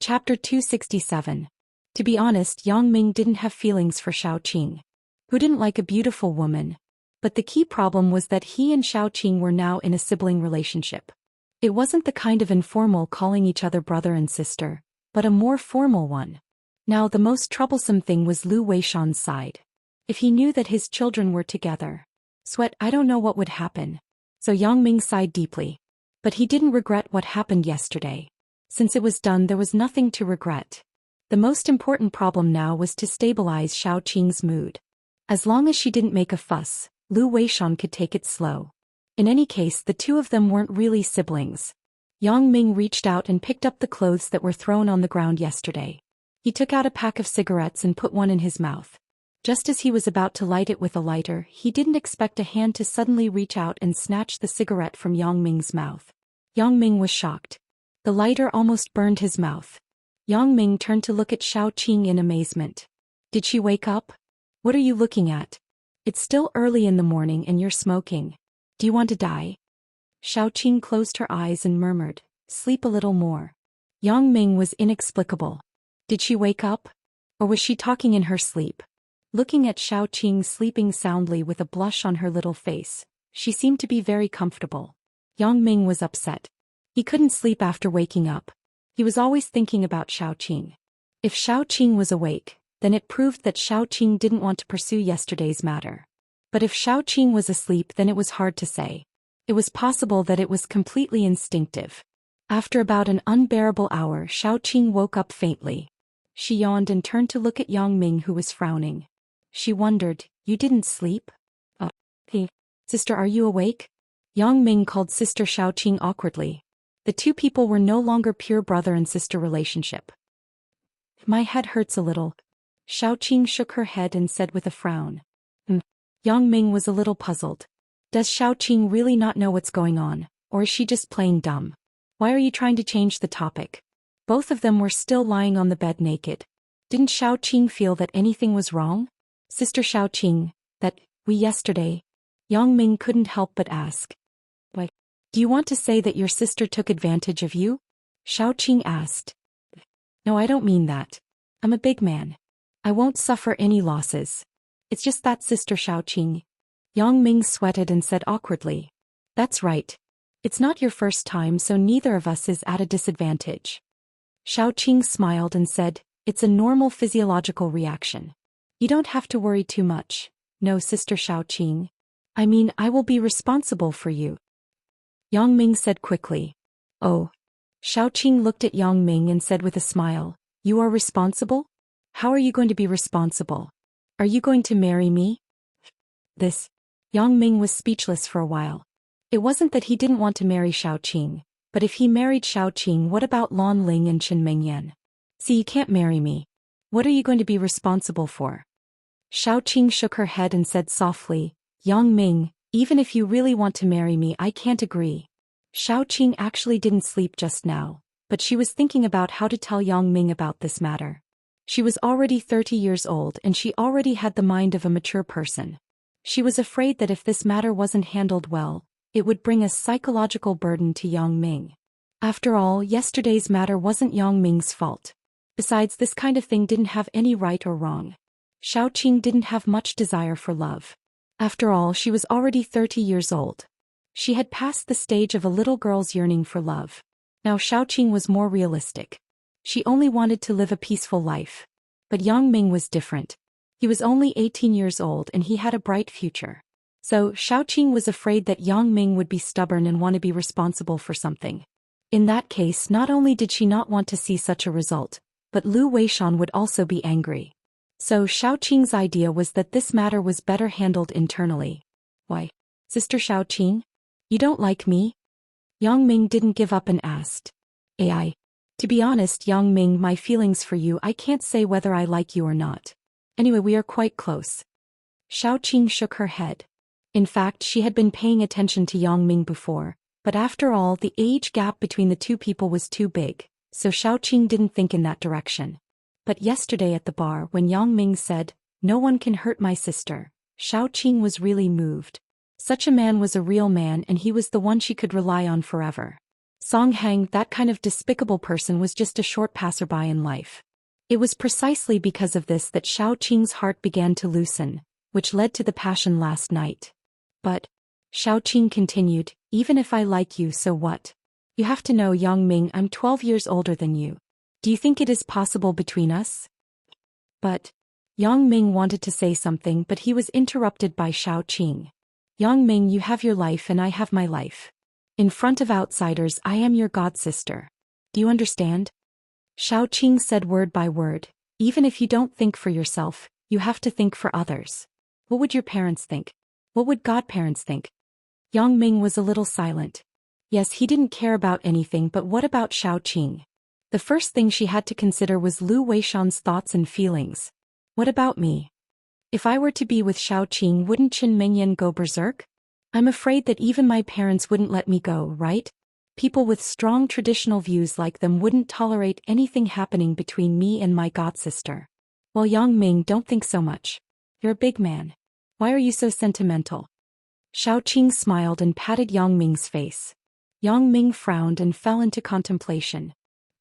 Chapter 267. To be honest, Yang Ming didn't have feelings for Xiaoqing. Who didn't like a beautiful woman? But the key problem was that he and Xiaoqing were now in a sibling relationship. It wasn't the kind of informal calling each other brother and sister, but a more formal one. Now the most troublesome thing was Lu Weishan's side. If he knew that his children were together, I don't know what would happen. So Yang Ming sighed deeply. But he didn't regret what happened yesterday. Since it was done, there was nothing to regret. The most important problem now was to stabilize Xiaoqing's mood. As long as she didn't make a fuss, Lu Weishan could take it slow. In any case, the two of them weren't really siblings. Yang Ming reached out and picked up the clothes that were thrown on the ground yesterday. He took out a pack of cigarettes and put one in his mouth. Just as he was about to light it with a lighter, he didn't expect a hand to suddenly reach out and snatch the cigarette from Yang Ming's mouth. Yang Ming was shocked. The lighter almost burned his mouth. Yang Ming turned to look at Xiaoqing in amazement. Did she wake up? What are you looking at? It's still early in the morning and you're smoking. Do you want to die? Xiaoqing closed her eyes and murmured, sleep a little more. Yang Ming was inexplicable. Did she wake up? Or was she talking in her sleep? Looking at Xiaoqing sleeping soundly with a blush on her little face, she seemed to be very comfortable. Yang Ming was upset. He couldn't sleep after waking up. He was always thinking about Xiaoqing. If Xiaoqing was awake, then it proved that Xiaoqing didn't want to pursue yesterday's matter. But if Xiaoqing was asleep, then it was hard to say. It was possible that it was completely instinctive. After about an unbearable hour, Xiaoqing woke up faintly. She yawned and turned to look at Yang Ming, who was frowning. She wondered, you didn't sleep? Oh, hey, sister, are you awake? Yang Ming called Sister Xiaoqing awkwardly. The two people were no longer pure brother and sister relationship. My head hurts a little. Xiaoqing shook her head and said with a frown. Yang Ming was a little puzzled. Does Xiaoqing really not know what's going on, or is she just plain dumb? Why are you trying to change the topic? Both of them were still lying on the bed naked. Didn't Xiaoqing feel that anything was wrong? Sister Xiaoqing, yesterday. Yang Ming couldn't help but ask. Why? Do you want to say that your sister took advantage of you? Xiaoqing asked. No, I don't mean that. I'm a big man. I won't suffer any losses. It's just that, Sister Xiaoqing. Yang Ming sweated and said awkwardly. That's right. It's not your first time, so neither of us is at a disadvantage. Xiaoqing smiled and said, it's a normal physiological reaction. You don't have to worry too much. No, Sister Xiaoqing. I mean, I will be responsible for you. Yang Ming said quickly. Oh. Xiaoqing looked at Yang Ming and said with a smile, you are responsible? How are you going to be responsible? Are you going to marry me? Yang Ming was speechless for a while. It wasn't that he didn't want to marry Xiaoqing, but if he married Xiaoqing, what about Lan Ling and Chen Mengyan? See, you can't marry me. What are you going to be responsible for? Xiaoqing shook her head and said softly, Yang Ming, even if you really want to marry me, I can't agree. Xiaoqing actually didn't sleep just now, but she was thinking about how to tell Yang Ming about this matter. She was already 30 years old and she already had the mind of a mature person. She was afraid that if this matter wasn't handled well, it would bring a psychological burden to Yang Ming. After all, yesterday's matter wasn't Yang Ming's fault. Besides, this kind of thing didn't have any right or wrong. Xiaoqing didn't have much desire for love. After all, she was already 30 years old. She had passed the stage of a little girl's yearning for love. Now Xiaoqing was more realistic. She only wanted to live a peaceful life. But Yang Ming was different. He was only 18 years old and he had a bright future. So Xiaoqing was afraid that Yang Ming would be stubborn and want to be responsible for something. In that case, not only did she not want to see such a result, but Lu Weishan would also be angry. So Xiaoqing's idea was that this matter was better handled internally. Why? Sister Xiaoqing? You don't like me? Yang Ming didn't give up and asked. To be honest, Yang Ming, my feelings for you, I can't say whether I like you or not. Anyway, we are quite close. Xiaoqing shook her head. In fact, she had been paying attention to Yang Ming before, but after all, the age gap between the two people was too big, so Xiaoqing didn't think in that direction. But yesterday at the bar, when Yang Ming said, no one can hurt my sister, Xiaoqing was really moved. Such a man was a real man and he was the one she could rely on forever. Song Hang, that kind of despicable person, was just a short passerby in life. It was precisely because of this that Xiao Qing's heart began to loosen, which led to the passion last night. But, Xiao Qing continued, even if I like you, so what? You have to know, Yang Ming, I'm 12 years older than you. Do you think it is possible between us? But, Yang Ming wanted to say something, but he was interrupted by Xiao Qing. Yang Ming, you have your life and I have my life. In front of outsiders, I am your godsister. Do you understand? Xiao Qing said word by word, even if you don't think for yourself, you have to think for others. What would your parents think? What would godparents think? Yang Ming was a little silent. Yes, he didn't care about anything, but what about Xiao Qing? The first thing she had to consider was Lu Weishan's thoughts and feelings. What about me? If I were to be with Xiao Qing, wouldn't Qin Mingyan go berserk? I'm afraid that even my parents wouldn't let me go, right? People with strong traditional views like them wouldn't tolerate anything happening between me and my godsister. Well, Yang Ming, don't think so much. You're a big man. Why are you so sentimental? Xiao Qing smiled and patted Yang Ming's face. Yang Ming frowned and fell into contemplation.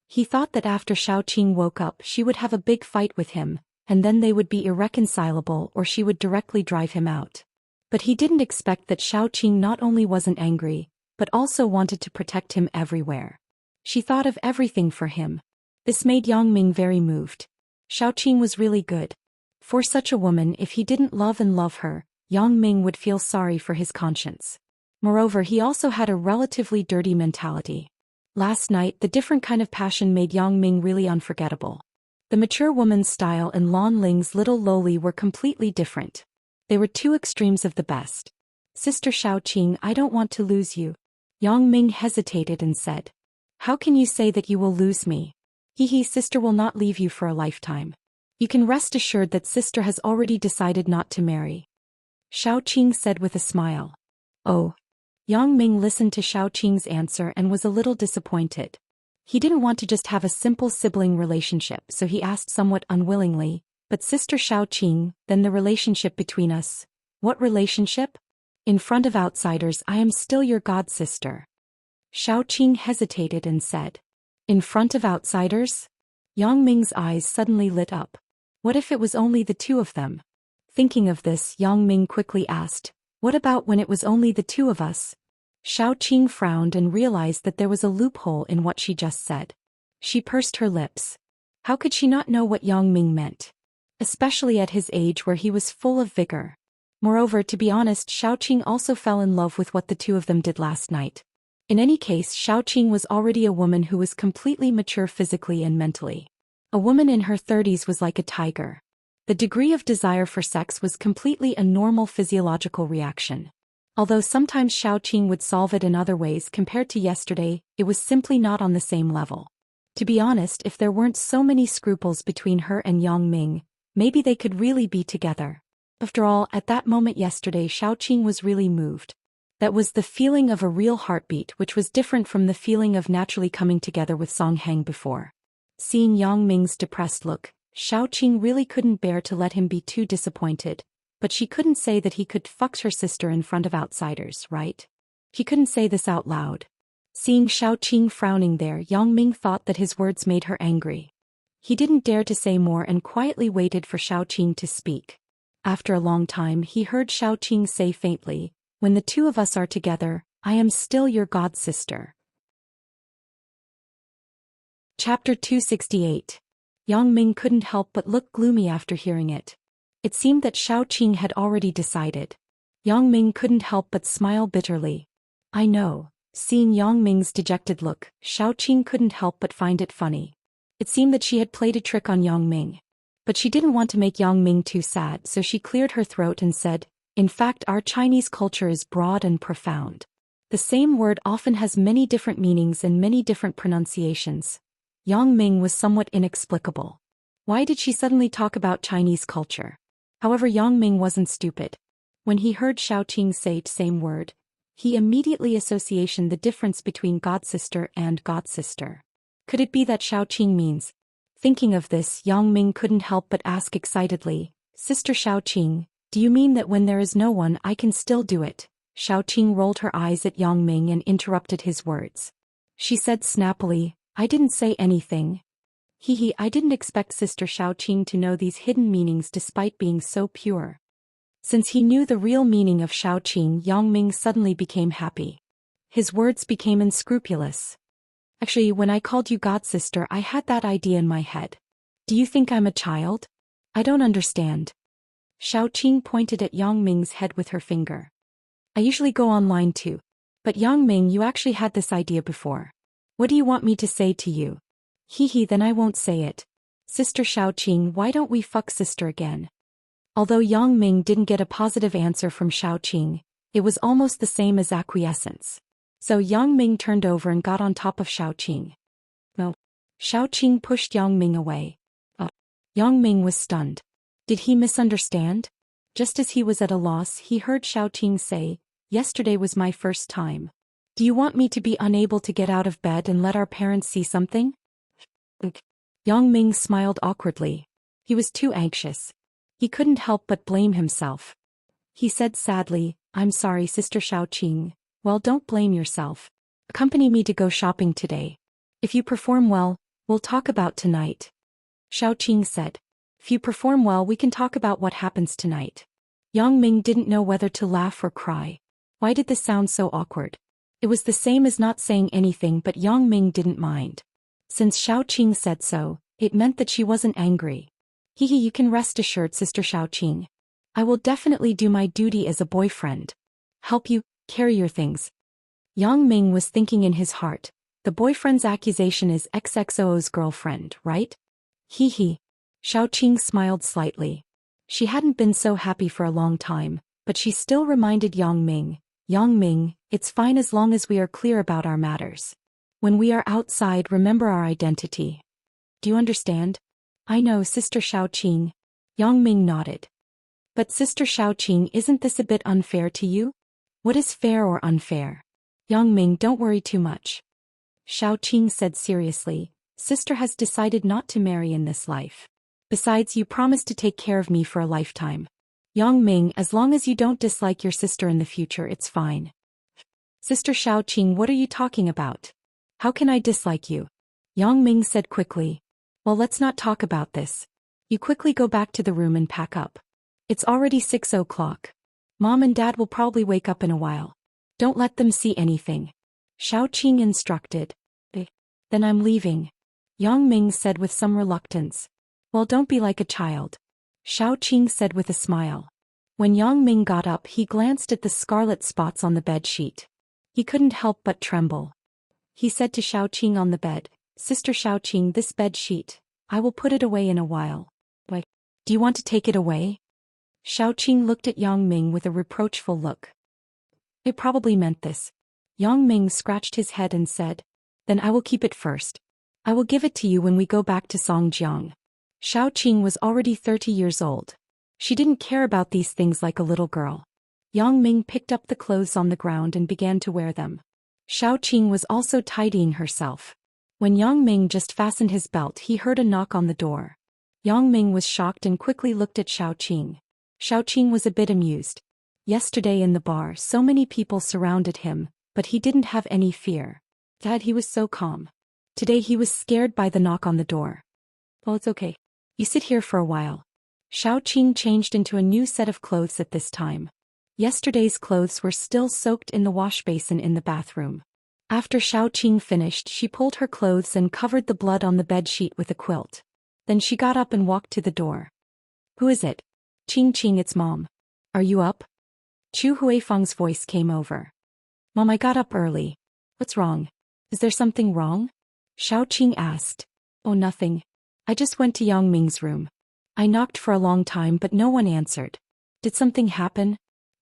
He thought that after Xiao Qing woke up, she would have a big fight with him, and then they would be irreconcilable, or she would directly drive him out. But he didn't expect that Xiao Qing not only wasn't angry, but also wanted to protect him everywhere. She thought of everything for him. This made Yang Ming very moved. Xiao Qing was really good. For such a woman, if he didn't love her, Yang Ming would feel sorry for his conscience. Moreover, he also had a relatively dirty mentality. Last night, the different kind of passion made Yang Ming really unforgettable. The mature woman's style and Lan Ling's little lowly were completely different. They were two extremes of the best. Sister Xiao Qing, I don't want to lose you. Yang Ming hesitated and said. How can you say that you will lose me? Sister will not leave you for a lifetime. You can rest assured that sister has already decided not to marry. Xiao Qing said with a smile. Oh. Yang Ming listened to Xiao Qing's answer and was a little disappointed. He didn't want to just have a simple sibling relationship, so he asked somewhat unwillingly, but Sister Xiao Qing, then the relationship between us. What relationship? In front of outsiders, I am still your godsister. Xiao Qing hesitated and said. In front of outsiders? Yang Ming's eyes suddenly lit up. What if it was only the two of them? Thinking of this, Yang Ming quickly asked, what about when it was only the two of us? Xiao Qing frowned and realized that there was a loophole in what she just said. She pursed her lips. How could she not know what Yang Ming meant? Especially at his age where he was full of vigor. Moreover, to be honest, Xiao Qing also fell in love with what the two of them did last night. In any case, Xiao Qing was already a woman who was completely mature physically and mentally. A woman in her 30s was like a tiger. The degree of desire for sex was completely a normal physiological reaction. Although sometimes Xiao Qing would solve it in other ways compared to yesterday, it was simply not on the same level. To be honest, if there weren't so many scruples between her and Yang Ming, maybe they could really be together. After all, at that moment yesterday, Xiao Qing was really moved. That was the feeling of a real heartbeat, which was different from the feeling of naturally coming together with Song Hang before. Seeing Yang Ming's depressed look, Xiao Qing really couldn't bear to let him be too disappointed, but she couldn't say that he could fuck her sister in front of outsiders, right? He couldn't say this out loud. Seeing Xiao Qing frowning there, Yang Ming thought that his words made her angry. He didn't dare to say more and quietly waited for Xiao Qing to speak. After a long time, he heard Xiao Qing say faintly, when the two of us are together, I am still your godsister. Chapter 268. Yang Ming couldn't help but look gloomy after hearing it. It seemed that Xiao Qing had already decided. Yang Ming couldn't help but smile bitterly. I know. Seeing Yang Ming's dejected look, Xiao Qing couldn't help but find it funny. It seemed that she had played a trick on Yang Ming. But she didn't want to make Yang Ming too sad, so she cleared her throat and said, in fact, our Chinese culture is broad and profound. The same word often has many different meanings and many different pronunciations. Yang Ming was somewhat inexplicable. Why did she suddenly talk about Chinese culture? However, Yang Ming wasn't stupid. When he heard Xiao Qing say the same word, he immediately associated the difference between godsister and godsister. Could it be that Xiao Qing means? Thinking of this, Yang Ming couldn't help but ask excitedly, Sister Xiao Qing, do you mean that when there is no one I can still do it? Xiao Qing rolled her eyes at Yang Ming and interrupted his words. She said snappily, I didn't say anything. I didn't expect Sister Xiaoqing to know these hidden meanings despite being so pure. Since he knew the real meaning of Xiaoqing, Yangming suddenly became happy. His words became unscrupulous. Actually, when I called you godsister, I had that idea in my head. Do you think I'm a child? I don't understand. Xiaoqing pointed at Yangming's head with her finger. I usually go online too. But Yangming, you actually had this idea before. What do you want me to say to you? Then I won't say it. Sister Xiaoqing, why don't we fuck sister again? Although Yangming didn't get a positive answer from Xiaoqing, it was almost the same as acquiescence. So Yangming turned over and got on top of Xiaoqing. No. Xiaoqing pushed Yangming away. Yangming was stunned. Did he misunderstand? Just as he was at a loss, he heard Xiaoqing say, yesterday was my first time. Do you want me to be unable to get out of bed and let our parents see something? Yangming smiled awkwardly. He was too anxious. He couldn't help but blame himself. He said sadly, I'm sorry, Sister Xiaoqing. Well, don't blame yourself. Accompany me to go shopping today. If you perform well, we'll talk about tonight. Xiaoqing said. If you perform well, we can talk about what happens tonight. Yangming didn't know whether to laugh or cry. Why did this sound so awkward? It was the same as not saying anything, but Yangming didn't mind. Since Xiaoqing said so, it meant that she wasn't angry. You can rest assured, Sister Xiaoqing. I will definitely do my duty as a boyfriend. Help you carry your things. Yangming was thinking in his heart, the boyfriend's accusation is XXO's girlfriend, right? Xiaoqing smiled slightly. She hadn't been so happy for a long time, but she still reminded Yangming, it's fine as long as we are clear about our matters. When we are outside, remember our identity. Do you understand? I know, Sister Xiaoqing. Yangming nodded. But Sister Xiaoqing, isn't this a bit unfair to you? What is fair or unfair? Yangming, don't worry too much. Xiaoqing said seriously, Sister has decided not to marry in this life. Besides, you promised to take care of me for a lifetime. Yangming, as long as you don't dislike your sister in the future, it's fine. Sister Xiaoqing, what are you talking about? How can I dislike you? Yangming said quickly. Well, let's not talk about this. You quickly go back to the room and pack up. It's already 6 o'clock. Mom and Dad will probably wake up in a while. Don't let them see anything. Xiaoqing instructed. Then I'm leaving. Yangming said with some reluctance. Well, don't be like a child. Xiaoqing said with a smile. When Yangming got up, he glanced at the scarlet spots on the bed sheet. He couldn't help but tremble. He said to Xiaoqing on the bed, Sister Xiaoqing, this bed sheet, I will put it away in a while. Why? Do you want to take it away? Xiaoqing looked at Yangming with a reproachful look. It probably meant this. Yangming scratched his head and said, then I will keep it first. I will give it to you when we go back to Songjiang. Xiaoqing was already 30 years old. She didn't care about these things like a little girl. Yangming picked up the clothes on the ground and began to wear them. Xiaoqing was also tidying herself. When Yangming just fastened his belt, he heard a knock on the door. Yangming was shocked and quickly looked at Xiaoqing. Xiaoqing was a bit amused. Yesterday in the bar, so many people surrounded him, but he didn't have any fear. He was so calm. Today he was scared by the knock on the door. Well, it's okay. You sit here for a while. Xiaoqing changed into a new set of clothes at this time. Yesterday's clothes were still soaked in the wash basin in the bathroom. After Xiaoqing finished, she pulled her clothes and covered the blood on the bedsheet with a quilt. Then she got up and walked to the door. Who is it? Qing, it's Mom. Are you up? Chu Huifeng's voice came over. Mom, I got up early. What's wrong? Is there something wrong? Xiaoqing asked. Oh, nothing. I just went to Yangming's room. I knocked for a long time but no one answered. Did something happen?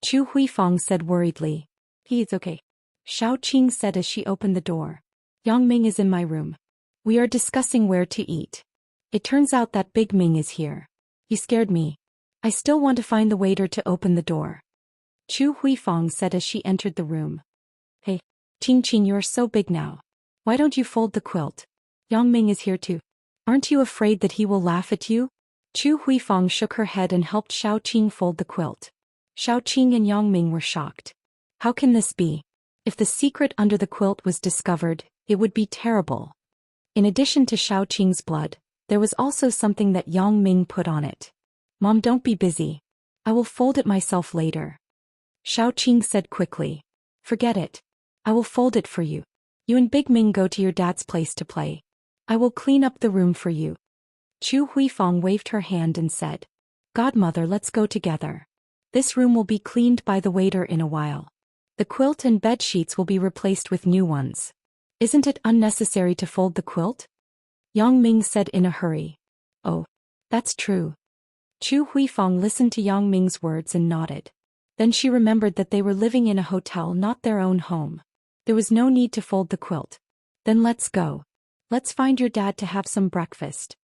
Chu Huifeng said worriedly. It's okay. Xiaoqing said as she opened the door. Yangming is in my room. We are discussing where to eat. It turns out that Big Ming is here. He scared me. I still want to find the waiter to open the door. Chu Huifeng said as she entered the room. Hey, Qing, you are so big now. Why don't you fold the quilt? Yangming is here too. Aren't you afraid that he will laugh at you? Chu Huifeng shook her head and helped Xiaoqing fold the quilt. Xiaoqing and Yangming were shocked. How can this be? If the secret under the quilt was discovered, It would be terrible. In addition to Xiaoqing's blood, there was also something that Yang Ming put on it. Mom, don't be busy. I will fold it myself later. Xiaoqing said quickly. Forget it. I will fold it for you. You and Big Ming go to your dad's place to play. I will clean up the room for you. Chu Huifang waved her hand and said, Godmother, let's go together. This room will be cleaned by the waiter in a while. The quilt and bed sheets will be replaced with new ones. Isn't it unnecessary to fold the quilt? Yang Ming said in a hurry. Oh, that's true. Chu Huifang listened to Yang Ming's words and nodded. Then she remembered that they were living in a hotel, not their own home. There was no need to fold the quilt. Then let's go. Let's find your dad to have some breakfast.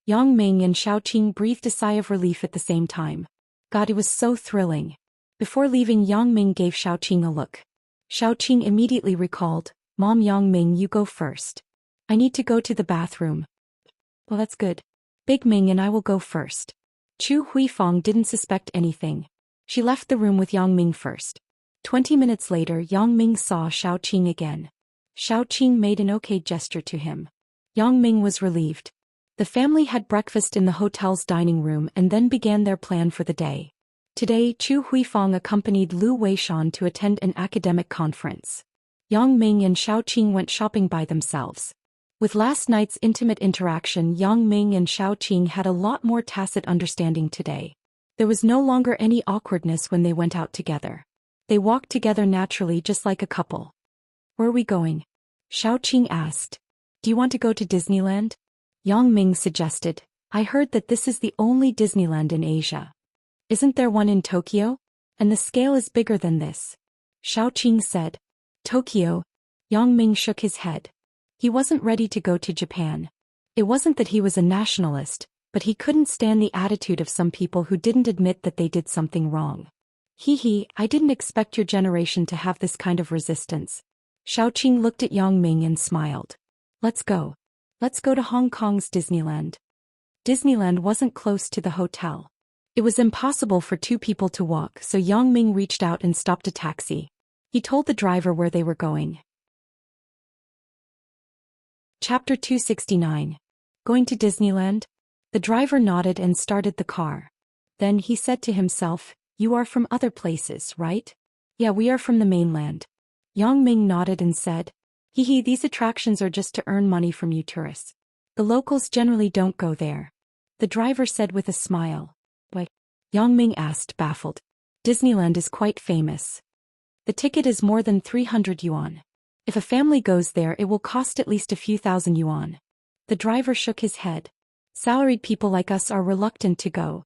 Yang Ming and Xiaoqing breathed a sigh of relief at the same time. God, it was so thrilling. Before leaving, Yang Ming gave Xiaoqing a look. Xiaoqing immediately recalled, Mom, Yang Ming, you go first. I need to go to the bathroom. Well, that's good. Big Ming and I will go first. Chu Huifang didn't suspect anything. She left the room with Yang Ming first. 20 minutes later, Yang Ming saw Xiaoqing again. Xiaoqing made an okay gesture to him. Yang Ming was relieved. The family had breakfast in the hotel's dining room and then began their plan for the day. Today, Chu Huifang accompanied Lu Weishan to attend an academic conference. Yang Ming and Xiaoqing went shopping by themselves. With last night's intimate interaction, Yang Ming and Xiaoqing had a lot more tacit understanding today. There was no longer any awkwardness when they went out together. They walked together naturally, just like a couple. Where are we going? Xiaoqing asked. Do you want to go to Disneyland? Yang Ming suggested. I heard that this is the only Disneyland in Asia. Isn't there one in Tokyo? And the scale is bigger than this. Xiaoqing said. Tokyo? Yang Ming shook his head. He wasn't ready to go to Japan. It wasn't that he was a nationalist, but he couldn't stand the attitude of some people who didn't admit that they did something wrong. I didn't expect your generation to have this kind of resistance. Xiaoqing looked at Yang Ming and smiled. Let's go. Let's go to Hong Kong's Disneyland. Disneyland wasn't close to the hotel. It was impossible for two people to walk, so Yang Ming reached out and stopped a taxi. He told the driver where they were going. Chapter 269. Going to Disneyland? The driver nodded and started the car. Then he said to himself, You are from other places, right? Yeah, we are from the mainland. Yang Ming nodded and said, These attractions are just to earn money from you tourists. The locals generally don't go there. The driver said with a smile. Why? Yang Ming asked, baffled. Disneyland is quite famous. The ticket is more than 300 yuan. If a family goes there, it will cost at least a few thousand yuan. The driver shook his head. Salaried people like us are reluctant to go.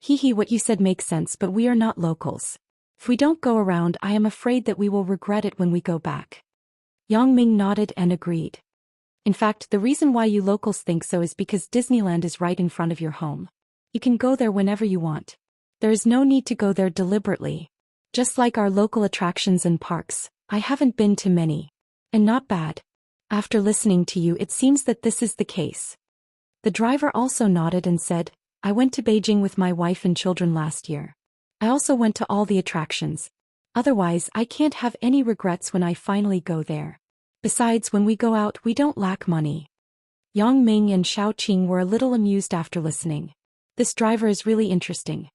What you said makes sense, but we are not locals. If we don't go around, I am afraid that we will regret it when we go back. Yang Ming nodded and agreed. In fact, the reason why you locals think so is because Disneyland is right in front of your home. You can go there whenever you want. There is no need to go there deliberately. Just like our local attractions and parks, I haven't been to many. And not bad. After listening to you, it seems that this is the case. The driver also nodded and said, I went to Beijing with my wife and children last year. I also went to all the attractions. Otherwise, I can't have any regrets when I finally go there. Besides, when we go out, we don't lack money. Yang Ming and Xiaoqing were a little amused after listening. This driver is really interesting.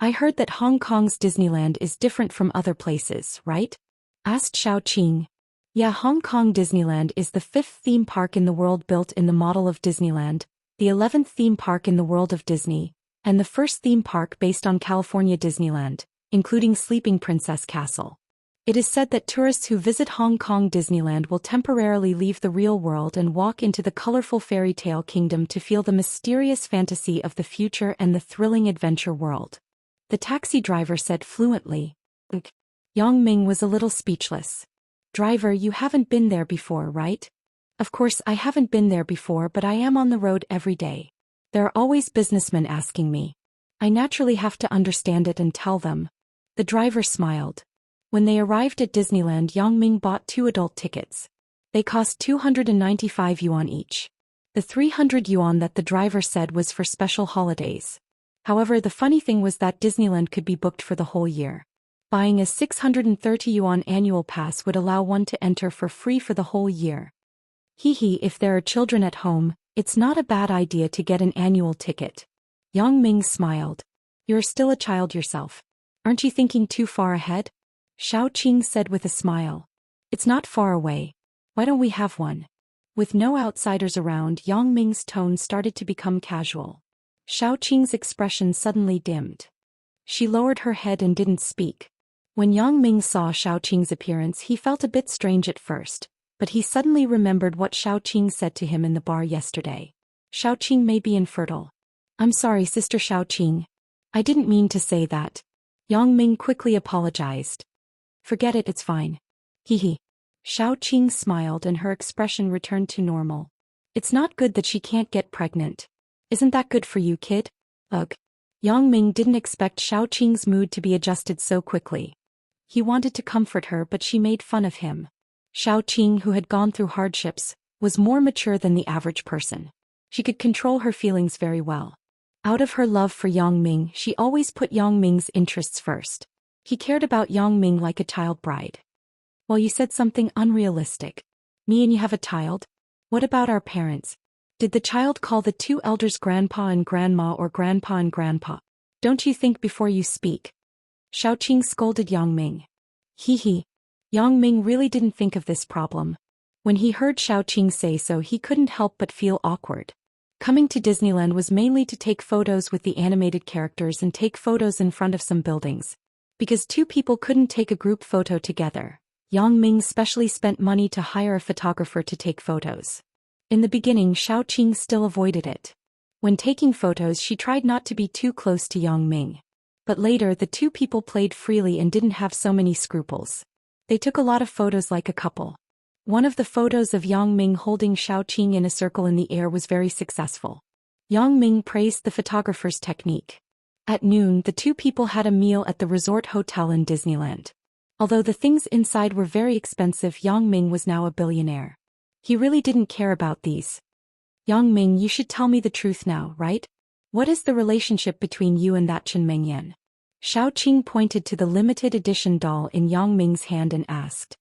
I heard that Hong Kong's Disneyland is different from other places, right? Asked Xiaoqing. Yeah, Hong Kong Disneyland is the 5th theme park in the world built in the model of Disneyland, the 11th theme park in the world of Disney, and the first theme park based on California Disneyland, including Sleeping Princess Castle. It is said that tourists who visit Hong Kong Disneyland will temporarily leave the real world and walk into the colorful fairy tale kingdom to feel the mysterious fantasy of the future and the thrilling adventure world. The taxi driver said fluently. Yang Ming was a little speechless. Driver, you haven't been there before, right? Of course, I haven't been there before, but I am on the road every day. There are always businessmen asking me. I naturally have to understand it and tell them. The driver smiled. When they arrived at Disneyland, Yang Ming bought 2 adult tickets. They cost 295 yuan each. The 300 yuan that the driver said was for special holidays. However, the funny thing was that Disneyland could be booked for the whole year. Buying a 630 yuan annual pass would allow one to enter for free for the whole year. If there are children at home, it's not a bad idea to get an annual ticket. Yang Ming smiled. You're still a child yourself. Aren't you thinking too far ahead? Shao Qing said with a smile. It's not far away. Why don't we have one? With no outsiders around, Yang Ming's tone started to become casual. Shao Qing's expression suddenly dimmed. She lowered her head and didn't speak. When Yang Ming saw Shao Qing's appearance, he felt a bit strange at first, but he suddenly remembered what Shao Qing said to him in the bar yesterday. Shao Qing may be infertile. I'm sorry, Sister Shao Qing. I didn't mean to say that. Yang Ming quickly apologized. Forget it, it's fine. Shao Qing smiled and her expression returned to normal. It's not good that she can't get pregnant. Isn't that good for you, kid? Ugh. Yang Ming didn't expect Shao Qing's mood to be adjusted so quickly. He wanted to comfort her, but she made fun of him. Shao Qing, who had gone through hardships, was more mature than the average person. She could control her feelings very well. Out of her love for Yang Ming, she always put Yang Ming's interests first. He cared about Yang Ming like a child bride. Well, you said something unrealistic. Me and you have a child? What about our parents? Did the child call the two elders grandpa and grandma or grandpa and grandpa? Don't you think before you speak? Shao Qing scolded Yang Ming. Yang Ming really didn't think of this problem. When he heard Shao Qing say so, he couldn't help but feel awkward. Coming to Disneyland was mainly to take photos with the animated characters and take photos in front of some buildings. Because two people couldn't take a group photo together, Yang Ming specially spent money to hire a photographer to take photos. In the beginning, Shao Qing still avoided it. When taking photos, she tried not to be too close to Yang Ming. But later, the two people played freely and didn't have so many scruples. They took a lot of photos like a couple. One of the photos of Yang Ming holding Shao Qing in a circle in the air was very successful. Yang Ming praised the photographer's technique. At noon, the two people had a meal at the resort hotel in Disneyland. Although the things inside were very expensive, Yang Ming was now a billionaire. He really didn't care about these. Yang Ming, you should tell me the truth now, right? What is the relationship between you and that Chen Mengyan? Shao Qing pointed to the limited edition doll in Yang Ming's hand and asked.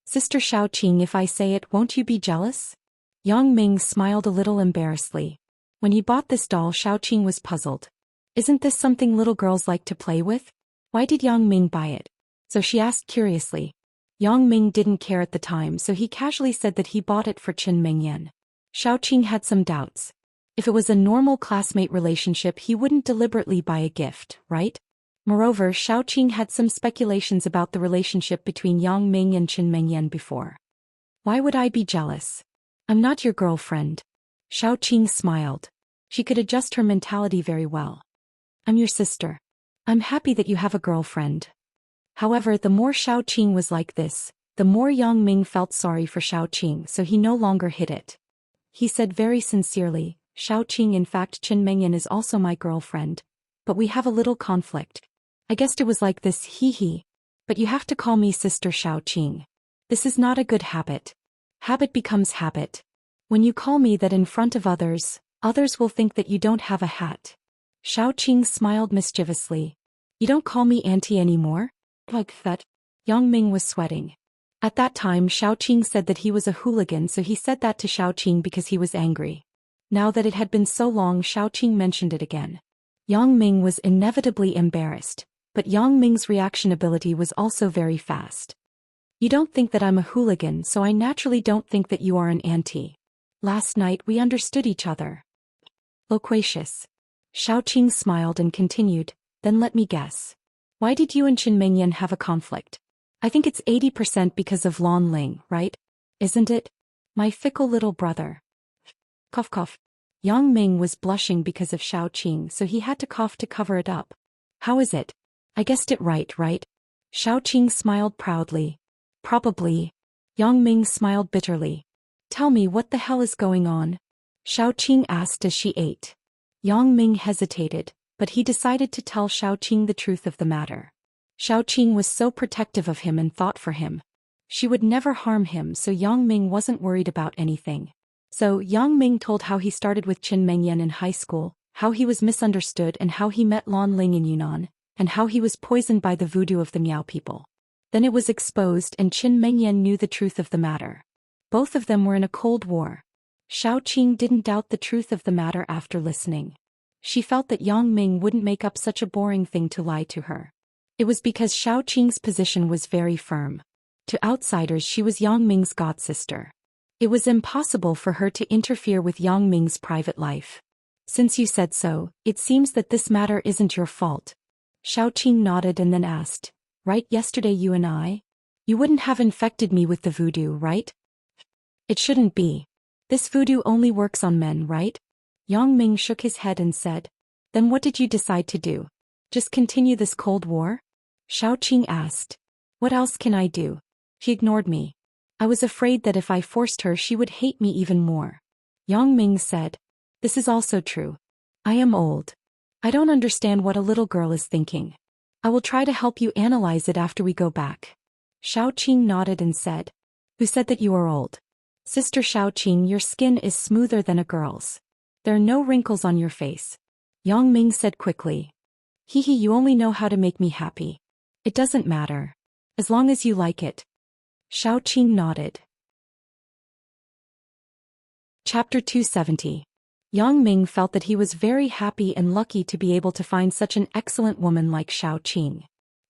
Sister Shao Qing, if I say it, won't you be jealous? Yang Ming smiled a little embarrassedly. When he bought this doll, Shao Qing was puzzled. Isn't this something little girls like to play with? Why did Yang Ming buy it? So she asked curiously. Yang Ming didn't care at the time, so he casually said that he bought it for Chen Mengyan. Shao Qing had some doubts. If it was a normal classmate relationship, he wouldn't deliberately buy a gift, right? Moreover, Shao Qing had some speculations about the relationship between Yang Ming and Chen Mengyan before. Why would I be jealous? I'm not your girlfriend. Shao Qing smiled. She could adjust her mentality very well. I'm your sister. I'm happy that you have a girlfriend. However, the more Shao Qing was like this, the more Yang Ming felt sorry for Shao Qing, so he no longer hid it. He said very sincerely, Shao Qing, in fact Chen Mengyan is also my girlfriend, but we have a little conflict. I guessed it was like this, But you have to call me Sister Shao Qing. This is not a good habit. Habit becomes habit. When you call me that in front of others, others will think that you don't have a hat. Shao Qing smiled mischievously. You don't call me auntie anymore? Like that? Yang Ming was sweating. At that time, Shao Qing said that he was a hooligan, so he said that to Shao Qing because he was angry. Now that it had been so long, Shao Qing mentioned it again. Yang Ming was inevitably embarrassed, but Yang Ming's reaction ability was also very fast. You don't think that I'm a hooligan, so I naturally don't think that you are an auntie. Last night we understood each other. Loquacious. Shao Qing smiled and continued, then let me guess. Why did you and Chen Mengyan have a conflict? I think it's 80% because of Lan Ling, right? Isn't it? My fickle little brother. Cough cough. Yang Ming was blushing because of Shao Qing, so he had to cough to cover it up. How is it? I guessed it right? Shao Qing smiled proudly. Probably. Yang Ming smiled bitterly. Tell me, what the hell is going on? Shao Qing asked as she ate. Yang Ming hesitated, but he decided to tell Shao Qing the truth of the matter. Shao Qing was so protective of him and thought for him. She would never harm him, so Yang Ming wasn't worried about anything. So Yang Ming told how he started with Chen Mengyan in high school, how he was misunderstood and how he met Lan Ling in Yunnan, and how he was poisoned by the voodoo of the Miao people. Then it was exposed and Chen Mengyan knew the truth of the matter. Both of them were in a cold war. Xiaoqing didn't doubt the truth of the matter after listening. She felt that Yang Ming wouldn't make up such a boring thing to lie to her. It was because Xiaoqing's position was very firm. To outsiders she was Yang Ming's godsister. It was impossible for her to interfere with Yang Ming's private life. Since you said so, it seems that this matter isn't your fault. Xiaoqing nodded and then asked, right, yesterday you and I? You wouldn't have infected me with the voodoo, right? It shouldn't be. This voodoo only works on men, right? Yang Ming shook his head and said, then what did you decide to do? Just continue this cold war? Xiaoqing asked. What else can I do? She ignored me. I was afraid that if I forced her she would hate me even more. Yang Ming said, this is also true. I am old. I don't understand what a little girl is thinking. I will try to help you analyze it after we go back. Xiaoqing nodded and said, who said that you are old? Sister Xiaoqing, your skin is smoother than a girl's. There are no wrinkles on your face. Yang Ming said quickly. Hee, you only know how to make me happy. It doesn't matter. As long as you like it. Xiaoqing nodded. Chapter 270. Yang Ming felt that he was very happy and lucky to be able to find such an excellent woman like Xiaoqing.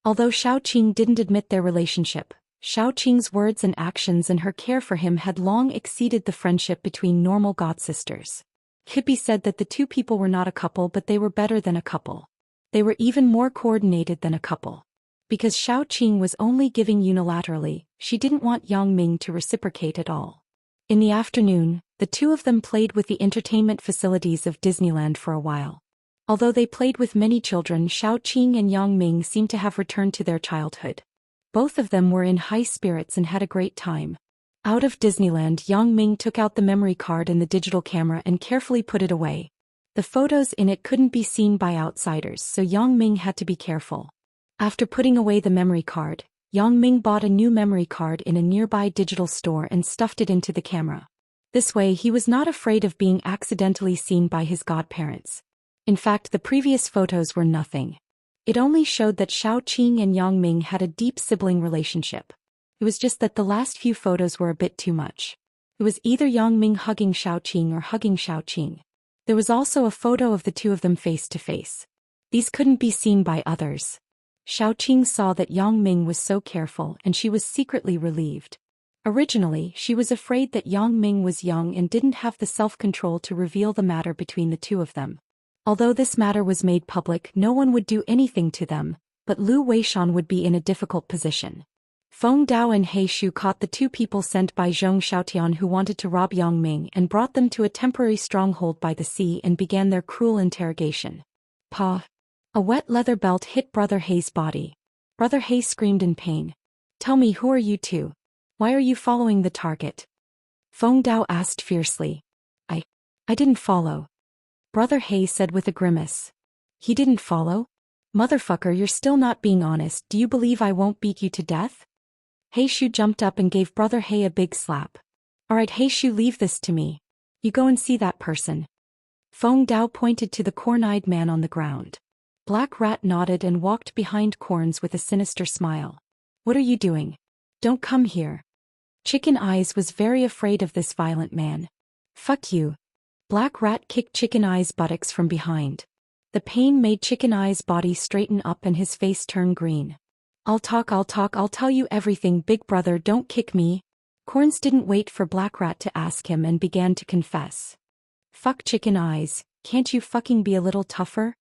Although Xiaoqing didn't admit their relationship, Xiaoqing's words and actions and her care for him had long exceeded the friendship between normal godsisters. It could be said that the two people were not a couple, but they were better than a couple. They were even more coordinated than a couple. Because Xiaoqing was only giving unilaterally, she didn't want Yang Ming to reciprocate at all. In the afternoon, the two of them played with the entertainment facilities of Disneyland for a while. Although they played with many children, Xiaoqing and Yang Ming seemed to have returned to their childhood. Both of them were in high spirits and had a great time. Out of Disneyland, Yang Ming took out the memory card and the digital camera and carefully put it away. The photos in it couldn't be seen by outsiders, so Yang Ming had to be careful. After putting away the memory card, Yang Ming bought a new memory card in a nearby digital store and stuffed it into the camera. This way he was not afraid of being accidentally seen by his godparents. In fact, the previous photos were nothing. It only showed that Xiaoqing and Yang Ming had a deep sibling relationship. It was just that the last few photos were a bit too much. It was either Yang Ming hugging Xiaoqing or hugging Xiaoqing. There was also a photo of the two of them face to face. These couldn't be seen by others. Xiaoqing saw that Yang Ming was so careful and she was secretly relieved. Originally, she was afraid that Yang Ming was young and didn't have the self-control to reveal the matter between the two of them. Although this matter was made public, no one would do anything to them, but Lu Weishan would be in a difficult position. Feng Dao and He Shu caught the two people sent by Zhong Xiaotian who wanted to rob Yang Ming and brought them to a temporary stronghold by the sea and began their cruel interrogation. Pa! A wet leather belt hit Brother He's body. Brother He screamed in pain. Tell me, who are you two? Why are you following the target? Feng Dao asked fiercely. I didn't follow. Brother He said with a grimace. He didn't follow? Motherfucker, you're still not being honest. Do you believe I won't beat you to death? He Shu jumped up and gave Brother He a big slap. Alright He Shu, leave this to me. You go and see that person. Feng Dao pointed to the corn-eyed man on the ground. Black Rat nodded and walked behind Corns with a sinister smile. What are you doing? Don't come here. Chicken Eyes was very afraid of this violent man. Fuck you. Black Rat kicked Chicken Eyes' buttocks from behind. The pain made Chicken Eyes' body straighten up and his face turn green. I'll talk, I'll tell you everything, big brother, don't kick me. Corns didn't wait for Black Rat to ask him and began to confess. Fuck Chicken Eyes, can't you fucking be a little tougher?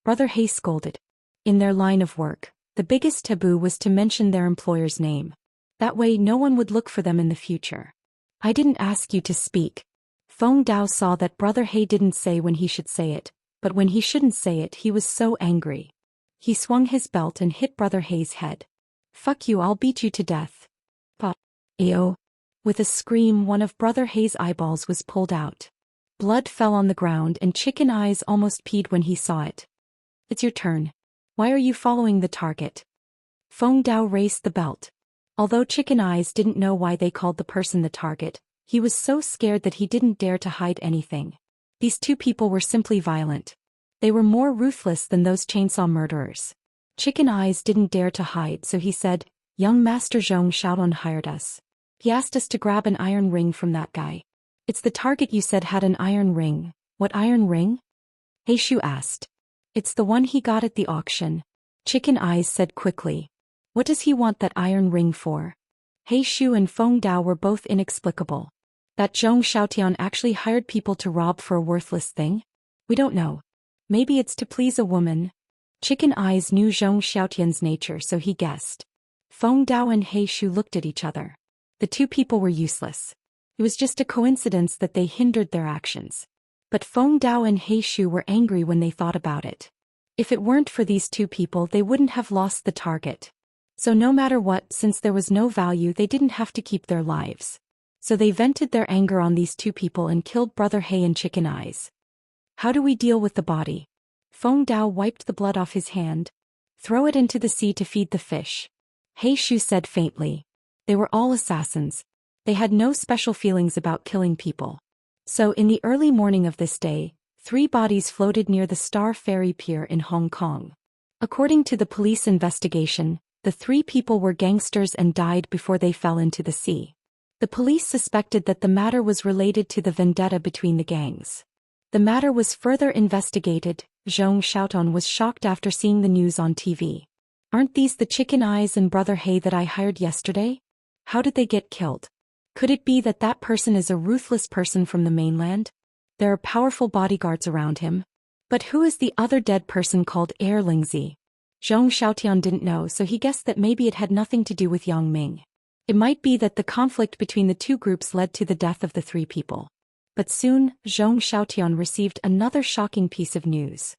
Brother He scolded. In their line of work, the biggest taboo was to mention their employer's name. That way no one would look for them in the future. I didn't ask you to speak. Feng Dao saw that Brother He didn't say when he should say it, but when he shouldn't say it he was so angry. He swung his belt and hit Brother He's head. Fuck you, I'll beat you to death. Pa. Ew. With a scream, one of Brother He's eyeballs was pulled out. Blood fell on the ground and Chicken Eyes almost peed when he saw it. It's your turn. Why are you following the target? Feng Dao raised the belt. Although Chicken Eyes didn't know why they called the person the target, he was so scared that he didn't dare to hide anything. These two people were simply violent. They were more ruthless than those chainsaw murderers. Chicken Eyes didn't dare to hide, so he said, Young Master Zhong Xiaodan hired us. He asked us to grab an iron ring from that guy. It's the target you said had an iron ring. What iron ring? Heishu asked. It's the one he got at the auction. Chicken Eyes said quickly. What does he want that iron ring for? Heishu and Feng Dao were both inexplicable. That Zhong Xiaotian actually hired people to rob for a worthless thing? We don't know. Maybe it's to please a woman. Chicken Eyes knew Zhong Xiaotian's nature, so he guessed. Feng Dao and Heishu looked at each other. The two people were useless. It was just a coincidence that they hindered their actions. But Feng Dao and Heishu were angry when they thought about it. If it weren't for these two people, they wouldn't have lost the target. So no matter what, since there was no value, they didn't have to keep their lives. So they vented their anger on these two people and killed Brother He and Chicken Eyes. How do we deal with the body? Feng Dao wiped the blood off his hand. Throw it into the sea to feed the fish. Heishu said faintly. They were all assassins. They had no special feelings about killing people. So in the early morning of this day, 3 bodies floated near the Star Ferry Pier in Hong Kong. According to the police investigation, the 3 people were gangsters and died before they fell into the sea. The police suspected that the matter was related to the vendetta between the gangs. The matter was further investigated. Zhong Xiaotian was shocked after seeing the news on TV. Aren't these the Chicken Eyes and Brother He that I hired yesterday? How did they get killed? Could it be that that person is a ruthless person from the mainland? There are powerful bodyguards around him. But who is the other dead person called Air Lingzi? Zhong Xiaotian didn't know, so he guessed that maybe it had nothing to do with Yang Ming. It might be that the conflict between the two groups led to the death of the 3 people. But soon, Zhong Xiaotian received another shocking piece of news.